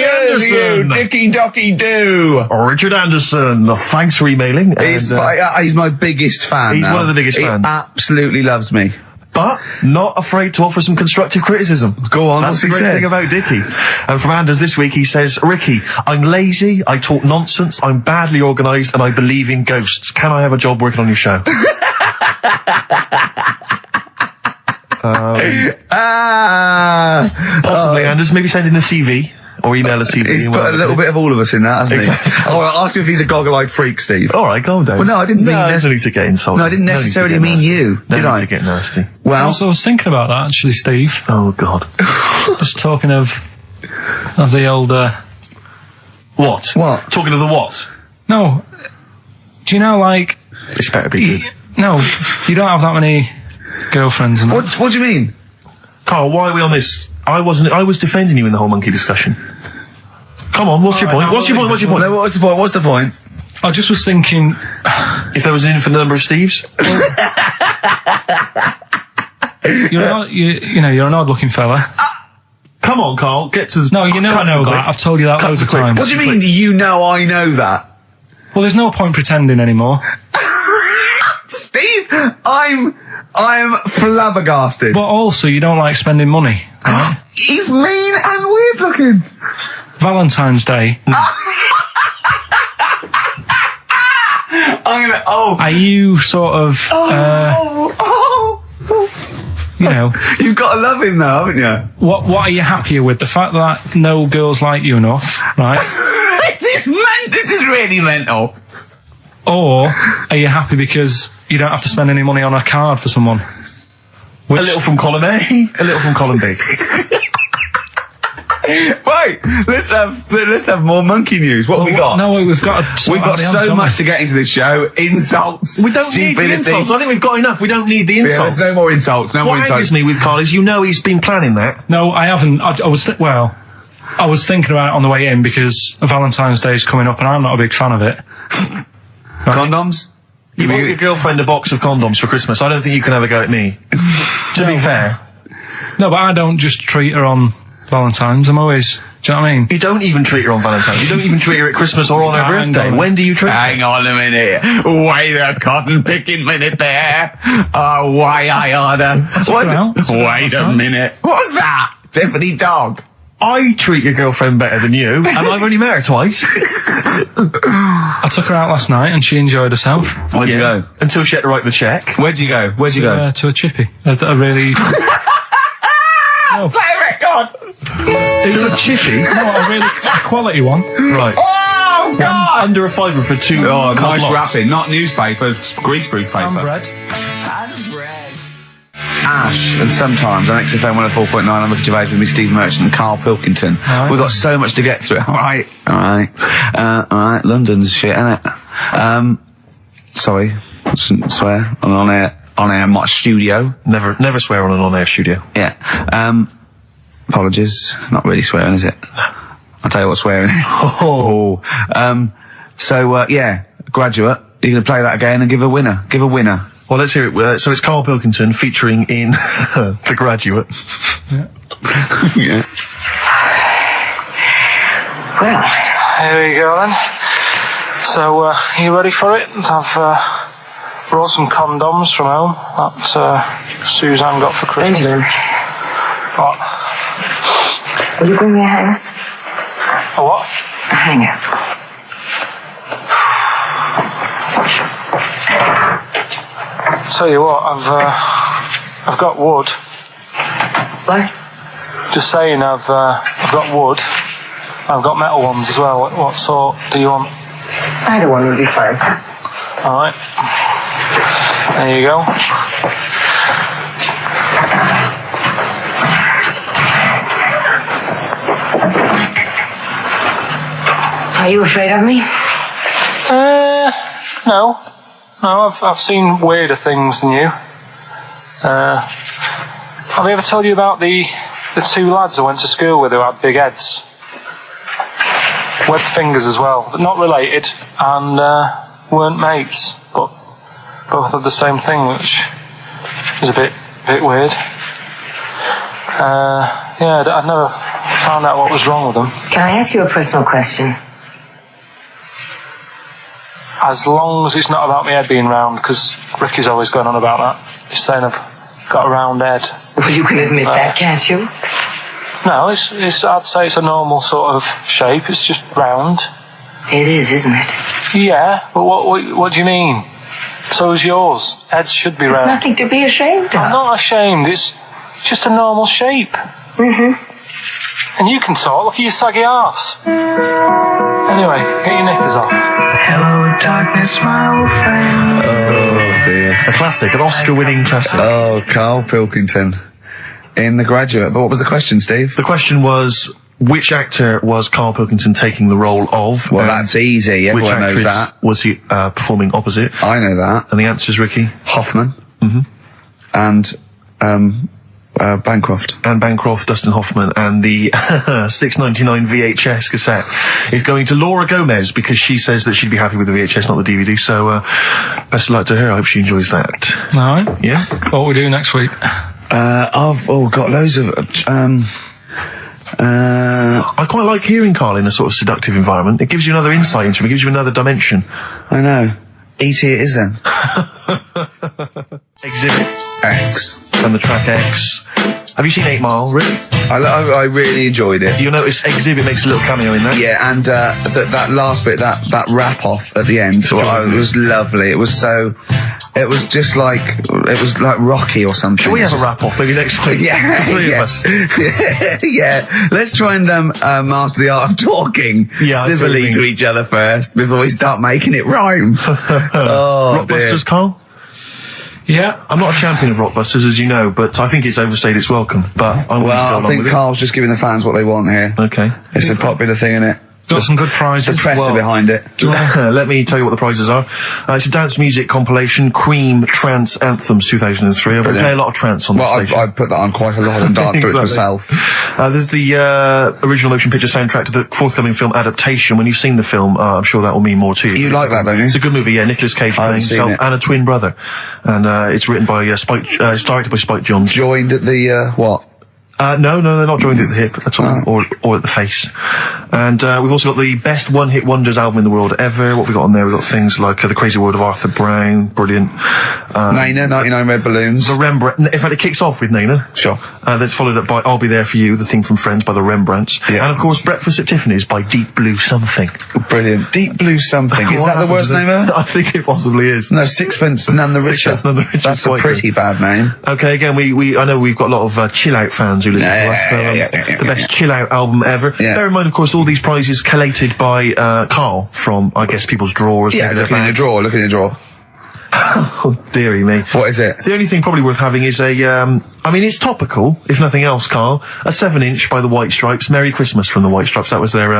Anderson! Dicky Docky Doo! Richard Anderson, thanks for emailing. He's my biggest fan. He's now. one of the biggest fans. He absolutely loves me. But not afraid to offer some constructive criticism. Go on, That's the what's he great said? thing about Dickie. And from Anders this week, he says, Ricky, I'm lazy, I talk nonsense, I'm badly organised, and I believe in ghosts. Can I have a job working on your show? Possibly, Anders. Maybe send in a CV. Or email a CV. He's put a little bit of all of us in that, hasn't Exactly. he? Oh, I'll ask you if he's a goggle-eyed freak, Steve. All right, calm down. Well, no, I didn't mean there's no need to get insulted. No, I didn't necessarily mean you, did No I? need to get nasty. Well, Also, I was thinking about that, actually, Steve. Oh, God. Just talking of the old... What? What? Talking of the what? No. Do you know, like... This better be good. No, you don't have that many girlfriends and that. what do you mean? Carl, why are we on this? I was defending you in the whole monkey discussion. Come on, what's your point? no, What's your point? What's your point? No, what's the point? What's the point? I just was thinking... If there was an infinite number of Steves? You're an odd-looking fella. Come on, Carl, get to the... No, you know I know that. I've told you that loads of times. What do you mean, you know I know that? Well, there's no point pretending anymore. Steve, I'm flabbergasted. But also, you don't like spending money, right? He's mean and weird looking. Valentine's Day. Are you sort of... you know... You've got to love him now, haven't you? What are you happier with? The fact that no girls like you enough, right? This is really mental. Or are you happy because you don't have to spend any money on a card for someone? A little from column A, a little from column B. Right, let's have more monkey news. What have we got? No, we've got We've got so much to get into this show. Insults. We don't need the insults. I think we've got enough. We don't need the Yeah, insults. there's no more insults. No more What insults. angers me with Carl is he's been planning that. No, I haven't. I was thinking about it on the way in because Valentine's Day is coming up and I'm not a big fan of it. Condoms? You bought your girlfriend a box of condoms for Christmas. I don't think you can have a go at me. To be fair. No, but I don't just treat her on Valentine's. I'm always... Do you know what I mean? You don't even treat her on Valentine's. You don't even treat her at Christmas or on her Hang birthday. on. When do you treat her? Hang on a minute. Wait a cotton picking minute there. Oh, why I order. Wait a minute. What's that? Tiffany dog. I treat your girlfriend better than you, and I've only met her twice. I took her out last night and she enjoyed herself. Where'd you go? Until she had to write the check. Where'd you go? Where'd you go? To a chippy. A really... No. Play a record! It's a chippy. No, a really quality one. Right. Oh, God! Under a fiver for two. Oh, cut nice lots. wrapping. Not newspaper, greaseproof paper. And bread. Ash, and sometimes on XFM 104.9 I'm Ricky Gervais with me, Steve Merchant and Karl Pilkington. Right. We've got so much to get through. Alright. London's shit, innit? Sorry, shouldn't swear on air, my studio. Never swear on an on-air studio. Yeah. Apologies. Not really swearing, is it? I'll tell you what swearing is. Yeah, Graduate. You're going to play that again and give a winner. Give a winner. Well, let's hear it. So it's Karl Pilkington featuring in The Graduate. Yeah. Yeah. Well, Here we go then. So, are you ready for it? I've brought some condoms from home that Suzanne got for Christmas. Benjamin, What? will you bring me a hanger? A what? A hanger. So tell you what, I've got wood. What? Just saying, I've got wood. I've got metal ones as well. What sort do you want? Either one would be fine. All right. There you go. Are you afraid of me? No. No, I've seen weirder things than you. Have I ever told you about the two lads I went to school with who had big heads? Webbed fingers as well, but not related, and weren't mates, but both had the same thing, which was a bit weird. Yeah, I'd never found out what was wrong with them. Can I ask you a personal question? As long as it's not about my head being round, because Ricky's always going on about that. He's saying I've got a round head. Well, you can admit that, can't you? No, it's I'd say it's a normal sort of shape. It's just round. It is, isn't it? Yeah, but what do you mean? So is yours. Heads should be It's round. nothing to be ashamed of. I'm not ashamed. It's just a normal shape. Mm-hmm. And you can talk. Look at your saggy arse. Anyway, get your knickers off. Hello, darkness, my old friend. Oh dear. A classic, an Oscar-winning classic. Oh, Karl Pilkington in The Graduate. But what was the question, Steve? The question was, which actor was Karl Pilkington taking the role of? Well, that's easy. Which Everyone knows actress that. was he performing opposite? I know that. And the answer is Ricky. Hoffman. Mhm. And Bancroft. Anne Bancroft, Dustin Hoffman, and the $6.99 VHS cassette is going to Laura Gomez because she says that she'd be happy with the VHS, not the DVD. So best of luck to her. I hope she enjoys that. All right. Yeah. What we do next week? I've got loads of. I quite like hearing Karl in a sort of seductive environment. It gives you another insight into him. It gives you another dimension. I know. E.T. it is then. Exhibit X. and the track X. Have you seen 8 Mile, Rick? I really enjoyed it. You'll notice Exhibit makes a little cameo in there. Yeah, and that last bit, that wrap off at the end, was lovely. It was just like Rocky or something. Shall we have a wrap off maybe next week? Yeah, The three yeah. of us. Yeah. Let's try and master the art of talking civilly to each other first before we start making it rhyme. Oh, Rockbusters, Karl? Yeah. I'm not a champion of Rockbusters, as you know, but I think it's overstayed its welcome. But I'm Well, I along think with Karl's just giving the fans what they want here. it. Okay. It's a popular thing, isn't it? Got some good prizes. The press are behind it. Let me tell you what the prizes are. It's a dance music compilation, Cream Trance Anthems 2003. I play a lot of trance on the station. I put that on quite a lot and danced through it myself. There's the original motion picture soundtrack to the forthcoming film adaptation. When you've seen the film, I'm sure that will mean more to you. You like that, don't you? It's a good movie, yeah. Nicolas Cage playing himself and a twin brother. And it's wrritten by Spike, it's directed by Spike Jonze. Joined at the, what? No, they're not joined at the hip at all, or at the face. And we've also got the best one-hit wonders album in the world ever. What have we got on there? We've got things like The Crazy World of Arthur Brown, brilliant. Nina, 99 Red Balloons. The Rembrandt. In fact, it kicks off with Nina. Sure. That's followed up by I'll Be There For You, the theme from Friends by the Rembrandts. Yeah. And of course, Breakfast at Tiffany's by Deep Blue Something. Brilliant. Deep Blue Something. Is that the worst name ever? I think it possibly is. No, Sixpence None the Richer. Sixpence None the Richer. That's a Quite pretty bad name. Okay, again, I know we've got a lot of chill out fans who listen to us. The best chill out album ever. Yeah. Bear in mind, of course, all these prizes collated by Karl from, I guess, people's drawers. Yeah, look in your drawer, look in your drawer. Oh, dearie me. What is it? The only thing probably worth having is a, it's topical, if nothing else, Karl. A 7-inch by the White Stripes. Merry Christmas from the White Stripes. That was their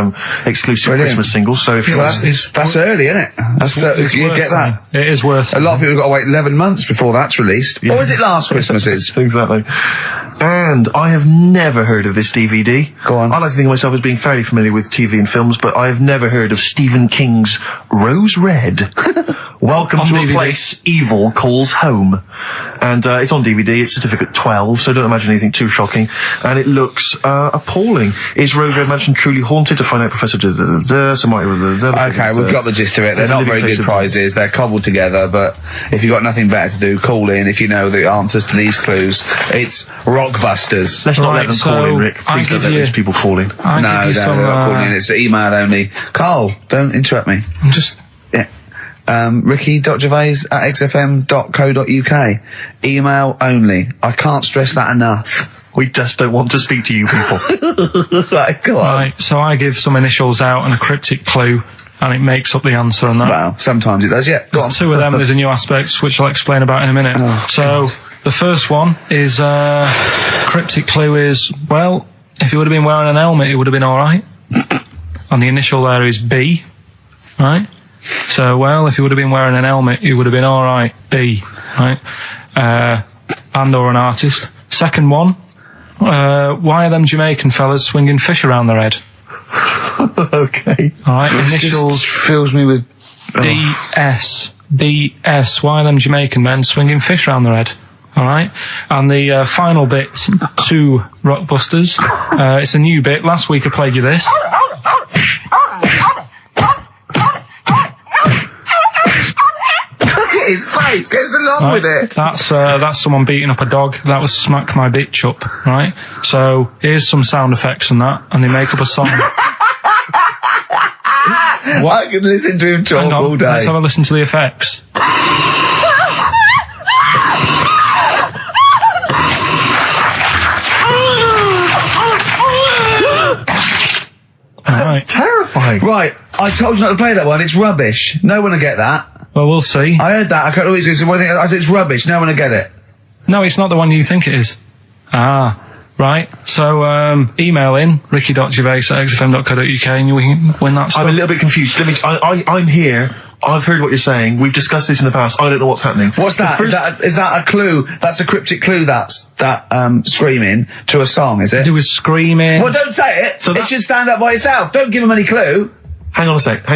exclusive Brilliant. Christmas single. So if That's early, isn't it? You get that. It is worth A lot of people have got to wait 11 months before that's released. Or was it last Christmas's? Exactly. And I have never heard of this DVD. Go on. I like to think of myself as being fairly familiar with TV and films, but I have never heard of Stephen King's Rose Red. Welcome On to DVD. a place evil calls home. And it's on DVD. It's certificate 12, so don't imagine anything too shocking. And it looks appalling. Is Rose Red Mansion truly haunted? To find out, Professor Okay, we've got the gist of it. They're not very good prizes. They're cobbled together, but if you've got nothing better to do, call in if you know the answers to these clues. It's Rockbusters. Let's not Right, let them so call in, Rick. I Please don't give let you- these people call in. I'll No, give you they're some, not calling in. It's email only. Carl, don't interrupt me. I'm just... Yeah. ricky.gervais@xfm.co.uk. Email only. I can't stress that enough. We just don't want to speak to you people. Right, go on. Right, so I give some initials out and a cryptic clue, and it makes up the answer on that. Well, sometimes it does, yeah. Go on. There's two of them, there's a new aspect, which I'll explain about in a minute. Oh, so, the first one is, cryptic clue is, well, if he would have been wearing an helmet, it would have been alright. And the initial there is B, right? So, well, if he would have been wearing an helmet, it would have been alright, B, right? Band or an artist. Second one, why are them Jamaican fellas swinging fish around their head? Okay. Alright, initials fills me with... DS. DS. Why are them Jamaican men swinging fish around their head? Alright? And the final bit to Rockbusters. It's a new bit. Last week I played you this. His face goes along with it. That's someone beating up a dog. That was Smack My Bitch Up, right? So here's some sound effects and that, and they make up a song. I could listen to him talk all day. Let's have a listen to the effects. That's terrifying. Right, I told you not to play that one. It's rubbish. No one will get that. Well, we'll see. I heard that. I can't always listen. I said it's rubbish. No one will get it. No, it's not the one you think it is. Ah, right. So, email in, ricky.gervais@xfm.co.uk and you can win that stuff. I'm a little bit confused. I'm here. I've heard what you're saying. We've discussed this in the past. I don't know what's happening. What's that? Is that a clue? That's a cryptic clue. That's screaming to a song, is it? It was screaming. Well, don't say it. So it should stand up by itself. Don't give him any clue. Hang on a sec.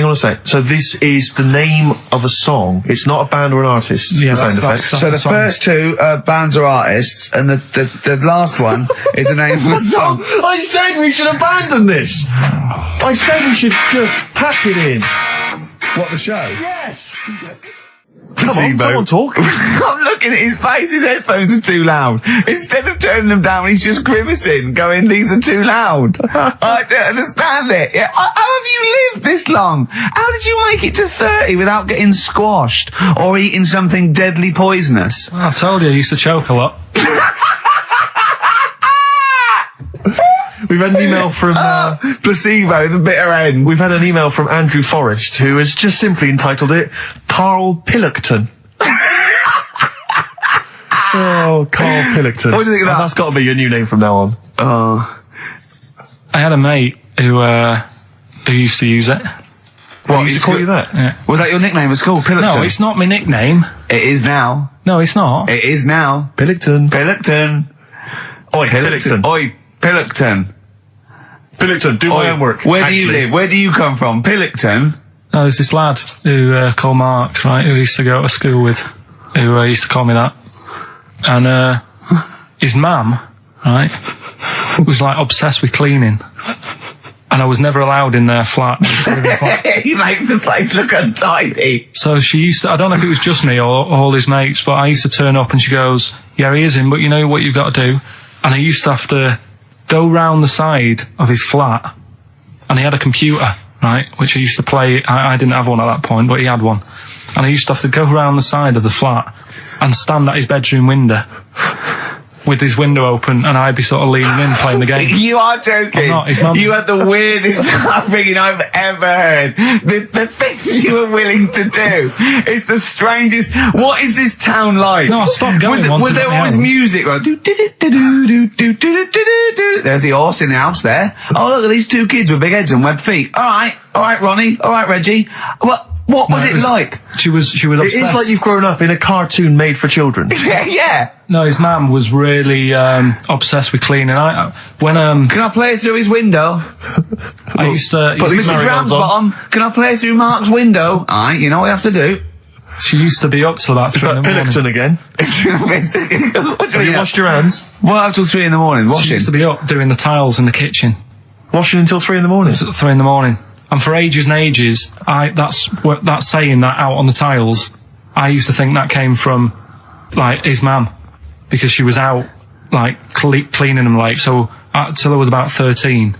So this is the name of a song. It's not a band or an artist. Yeah, the sound effects. So the first two are bands or artists, and the last one is the name of a song. I said we should abandon this. I said we should just pack it in. What, the show? Yes. Come on, someone talk. I'm looking at his face. His headphones are too loud. Instead of turning them down, he's just grimacing, going, "These are too loud." I don't understand it. Yeah, how have you lived this long? How did you make it to 30 without getting squashed or eating something deadly poisonous? I told you I used to choke a lot. We've had an email from Placebo, the bitter end. We've had an email from Andrew Forrest, who has just simply entitled it Karl Pilkington. Oh, Karl Pilkington. What do you think of that? That's got to be your new name from now on. Oh. I had a mate who used to use it. What, he used to call you that? Yeah. Was that your nickname at school, Pilkington? No, it's not my nickname. It is now. No, it's not. It is now. Pilkington. Pilkington. Oi, Pilkington. Oi, Pilkington. Pilkington, do my homework. Where do you live? Where do you come from? Pilkington? No, there's this lad who called Mark, right, who used to go to school with, who used to call me that. And his mum, right, was like obsessed with cleaning. And I was never allowed in their flat. He makes the place look untidy. So she used to, I don't know if it was just me or all his mates, but I used to turn up and she goes, "Yeah, he is in, but you know what you've got to do?" And I used to have to go round the side of his flat, and he had a computer, right, which I used to play. I didn't have one at that point, but he had one. And I used to have to go round the side of the flat and stand at his bedroom window with his window open, and I'd be sort of leaning in playing the game. You are joking. I'm not. His mum. You had the weirdest upbringing I've ever heard. The things you were willing to do. It's the strangest. What is this town like? No, I stopped going once Was I there got my always own. music? Like, there's the horse in the house there. Oh, look at these two kids with big heads and webbed feet. All right, Ronnie. All right, Reggie. What was it like? She was obsessed. It is like you've grown up in a cartoon made for children. Yeah. No, his mum was really obsessed with cleaning. When Can I play it through his window? I used to. Mrs. Ramsbottom, can I play it through Mark's window? Aye, you know what we have to do. She used to be up till about 3 in the morning. Pilkington again. Have you washed your hands? What up till 3 in the morning? She Washing. used to be up doing the tiles in the kitchen. Washing until 3 in the morning. It's at 3 in the morning. And for ages and ages, that saying that out on the tiles, I used to think that came from, like, his mum. Because she was out, like, cleaning them late. So, till I was about 13,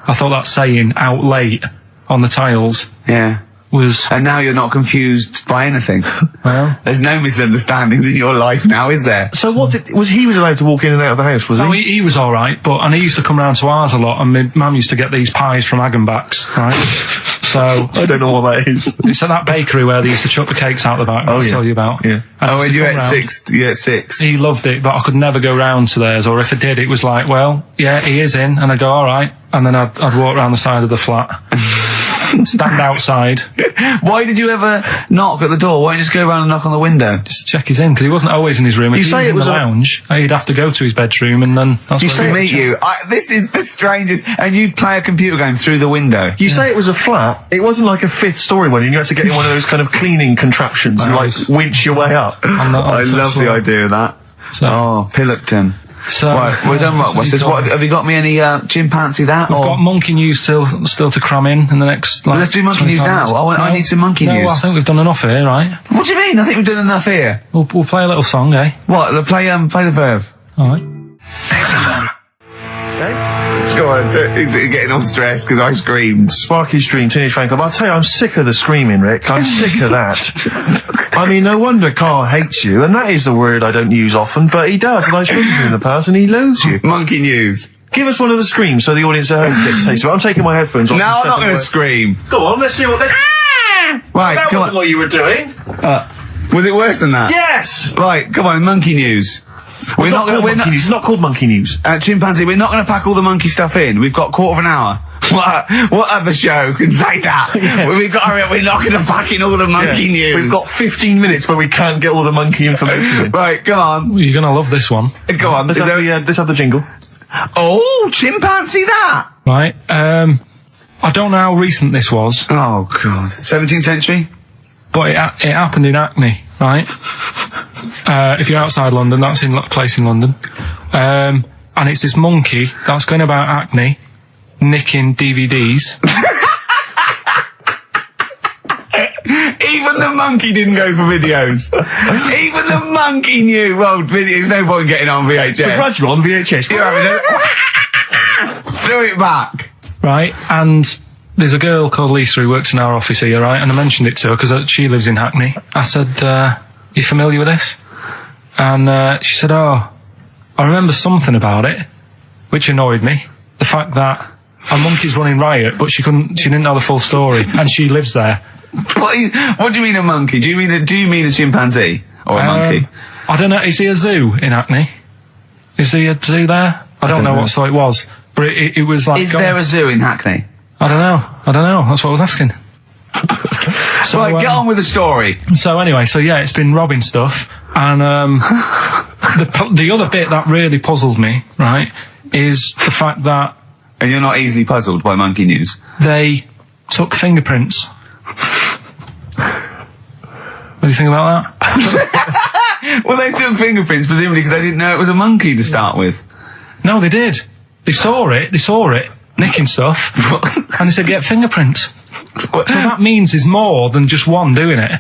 I thought that saying, out late, on the tiles, Yeah. was... And now you're not confused by anything. Well... There's no misunderstandings in your life now, is there? So he was allowed to walk in and out of the house, was he? No, he was all right, and he used to come round to ours a lot, and my mum used to get these pies from Hagenbach's, right? So I don't know what that is. It's at that bakery where they used to chuck the cakes out the back. I'll tell you about. Yeah. And you ate six. He loved it, but I could never go round to theirs, or if I did, it was like, well, yeah, he is in, and I'd go, all right, and then I'd walk round the side of the flat. Stand outside. Why did you ever knock at the door? Why don't you just go around and knock on the window? Just to check he's in, because he wasn't always in his room. If he was in the lounge, he'd have to go to his bedroom, and then that's to meet you. This is the strangest. And you'd play a computer game through the window. You say it was a flat. It wasn't like a 5th story one, and you had to get in one of those kind of cleaning contraptions and like winch your way up. I love the idea of that. So, Pilkington. So right, we're done. What have you got me any chimpanzee that? We've got monkey news still to cram in the next. Like, let's do monkey news now. I need some monkey news. I think we've done enough here, right? What do you mean? I think we've done enough here. We'll play a little song, eh? What? Play the verve. All right. XFM. Go on, he's getting all stressed because I screamed. Sparky's Dream, Teenage Fan Club. I'll tell you, I'm sick of the screaming, Rick. I'm sick of that. I mean, no wonder Carl hates you, and that is the word I don't use often, but he does, and I've spoken to him in the past, and he loathes you. Monkey news. Give us one of the screams so the audience at home gets a taste of it. I'm taking my headphones off. No, I'm not going to scream. Go on, let's see what... Right, that wasn't what you were doing. Was it worse than that? Yes! Right, come on, monkey news. We're not It's not called monkey news. Chimpanzee, we're not going to pack all the monkey stuff in. We've got a quarter of an hour. What other show can say that? Yeah. We're not going to pack in all the monkey news. We've got 15 minutes where we can't get all the monkey information in. Right, come on. Well, you're going to love this one. Go on. Let's have the jingle. Oh, chimpanzee that! Right, I don't know how recent this was. Oh, God. 17th century? But it happened in Hackney, right? If you're outside London, that's in a place in London. And it's this monkey that's going about Hackney, nicking DVDs. Even the monkey didn't go for videos. Even the monkey knew, well, there's no point getting on VHS. The Grudge on VHS. You're having throw it back. Right, and there's a girl called Lisa who works in our office here, right? And I mentioned it to her because she lives in Hackney. I said, you familiar with this? And she said, oh, I remember something about it, which annoyed me. The fact that a monkey's running riot, but she didn't know the full story, and she lives there. What do you mean a monkey? Do you mean a chimpanzee or a monkey? I don't know. Is he a zoo in Hackney? Is he a zoo there? I don't know what so it was, but it was like. Is there a zoo in Hackney? I don't know. That's what I was asking. So right, get on with the story. So anyway, it's been robbing stuff, and the other bit that really puzzled me, right, is the fact that. And you're not easily puzzled by monkey news. They took fingerprints. What do you think about that? Well, they took fingerprints presumably because they didn't know it was a monkey to start with. No, they did. They saw it, nicking stuff, and they said, get fingerprints. So that means there's more than just one doing it.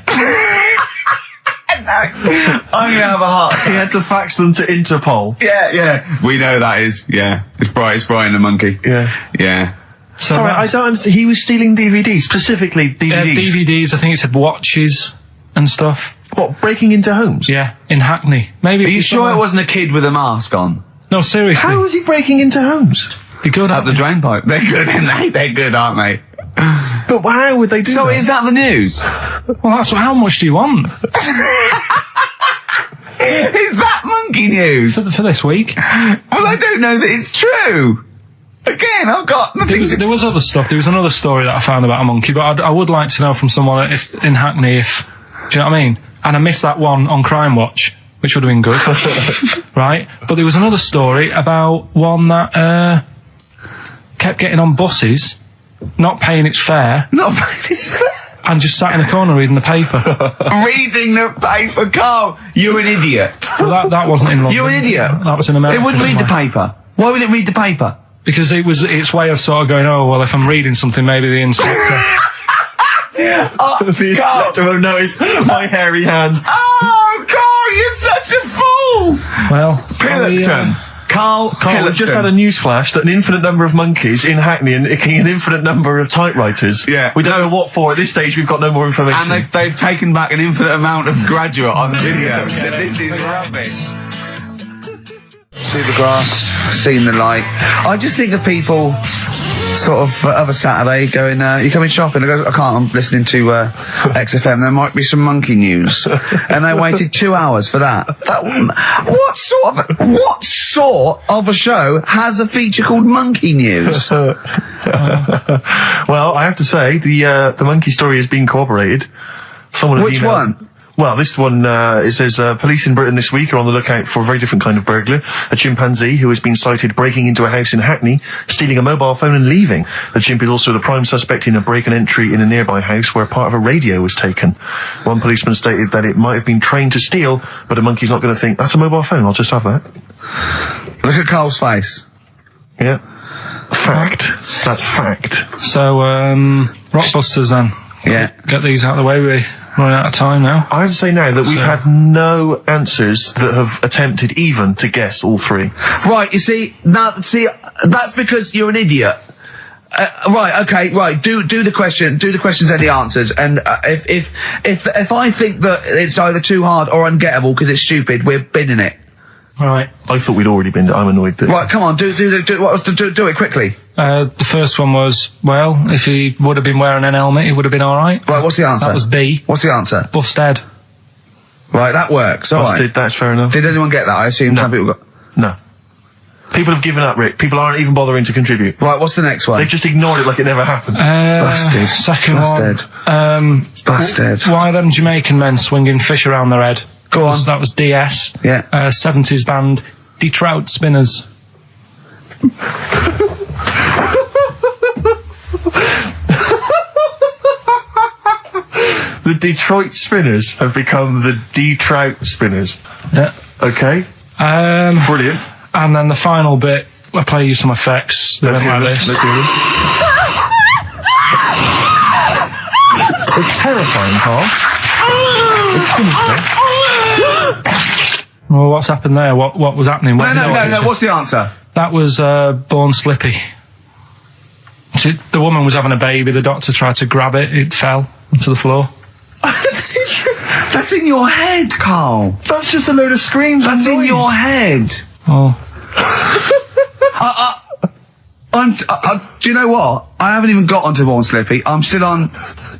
I'm gonna have a heart. He had to fax them to Interpol. Yeah. We know that is. Yeah, it's Brian the monkey. Yeah. So sorry, I don't understand. He was stealing DVDs, specifically DVDs. DVDs. I think it said watches and stuff. What, breaking into homes? Yeah, in Hackney. Maybe. Are you sure it wasn't a kid with a mask on? No, seriously. How was he breaking into homes? They're good up the drain pipe. They're good, aren't they? They're good, aren't they? But how would they do that? So is that the news? Well, that's how much do you want? Is that monkey news? For this week? Well, I don't know that it's true. Again, I've got nothing. There was other stuff. There was another story that I found about a monkey, but I would like to know from someone in Hackney do you know what I mean? And I missed that one on Crime Watch, which would have been good. Right? But there was another story about one that kept getting on buses, not paying its fare. And just sat in a corner reading the paper. Reading the paper, Carl. You're an idiot. Well, that wasn't in London. You're an idiot. That was in America. It wouldn't read the paper. Why would it read the paper? Because it was its way of sort of going, oh, well, if I'm reading something, maybe the inspector... The inspector will notice my hairy hands. Oh, Carl, you're such a fool! Well... Pilkington. Karl We've just had a news flash that an infinite number of monkeys in Hackney and nicking an infinite number of typewriters. Yeah. We don't know what for. At this stage, we've got no more information. And they've taken back an infinite amount of graduate on video. So this is rubbish. See the grass, seen the light. I just think of people sort of other Saturday going, you coming shopping? I go, I can't, I'm listening to XFM, there might be some monkey news. And they waited 2 hours for that. What sort of a show has a feature called Monkey News? Well, I have to say, the monkey story has been corroborated. Which one? Well, this one, it says, police in Britain this week are on the lookout for a very different kind of burglar. A chimpanzee who has been sighted breaking into a house in Hackney, stealing a mobile phone and leaving. The chimp is also the prime suspect in a break and entry in a nearby house where part of a radio was taken. One policeman stated that it might have been trained to steal, but a monkey's not going to think, that's a mobile phone, I'll just have that. Look at Carl's face. Yeah. Fact. That's fact. So, Rockbusters then. Yeah. Get these out of the way, we're running out of time now. I have to say now that we've had no answers that have attempted even to guess all three. Right, you see, that's because you're an idiot. Right, okay, right. Do the questions and the answers. And if I think that it's either too hard or ungettable because it's stupid, we're binning it. Right. I thought we'd already been. I'm annoyed that. Right, come on, do it quickly. The first one was, well, if he would have been wearing an helmet, he would have been alright. Right, what's the answer? That was B. What's the answer? Busted. Right, that works. All Busted, right. That's fair enough. Did anyone get that? I assume some people got. No. People have given up, Rick. People aren't even bothering to contribute. Right, what's the next one? They've just ignored it like it never happened. Busted. Second Busted. one. Busted. Why them Jamaican men swinging fish around their head? Go on. That was DS. Yeah. 70s band, Trout Spinners. The Detroit Spinners have become the D-Trout Spinners. Yeah. Okay. Brilliant. And then the final bit, I'll play you some effects. They went like this. Let's hear them. It's terrifying, Carl. It's sinister. Well, what's happened there? What was happening? No. What's the answer? That was Born Slippy. The woman was having a baby. The doctor tried to grab it. It fell onto the floor. That's in your head, Carl. That's just a load of screams. That's in your head. Oh. Do you know what? I haven't even got onto Born Slippy. I'm still on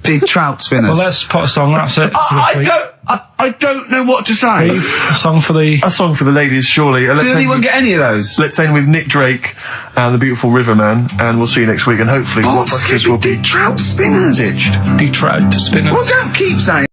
the Trout Spinners. Well, let's put a song. That's it. I don't know what to say. A song for the ladies, surely. Did anyone get any of those? Let's end with Nick Drake and the Beautiful Riverman, and we'll see you next week. And hopefully, Born Rockbusters Slippy will be did Trout Spinners. ditched. Trout Spinners. Well, don't keep saying.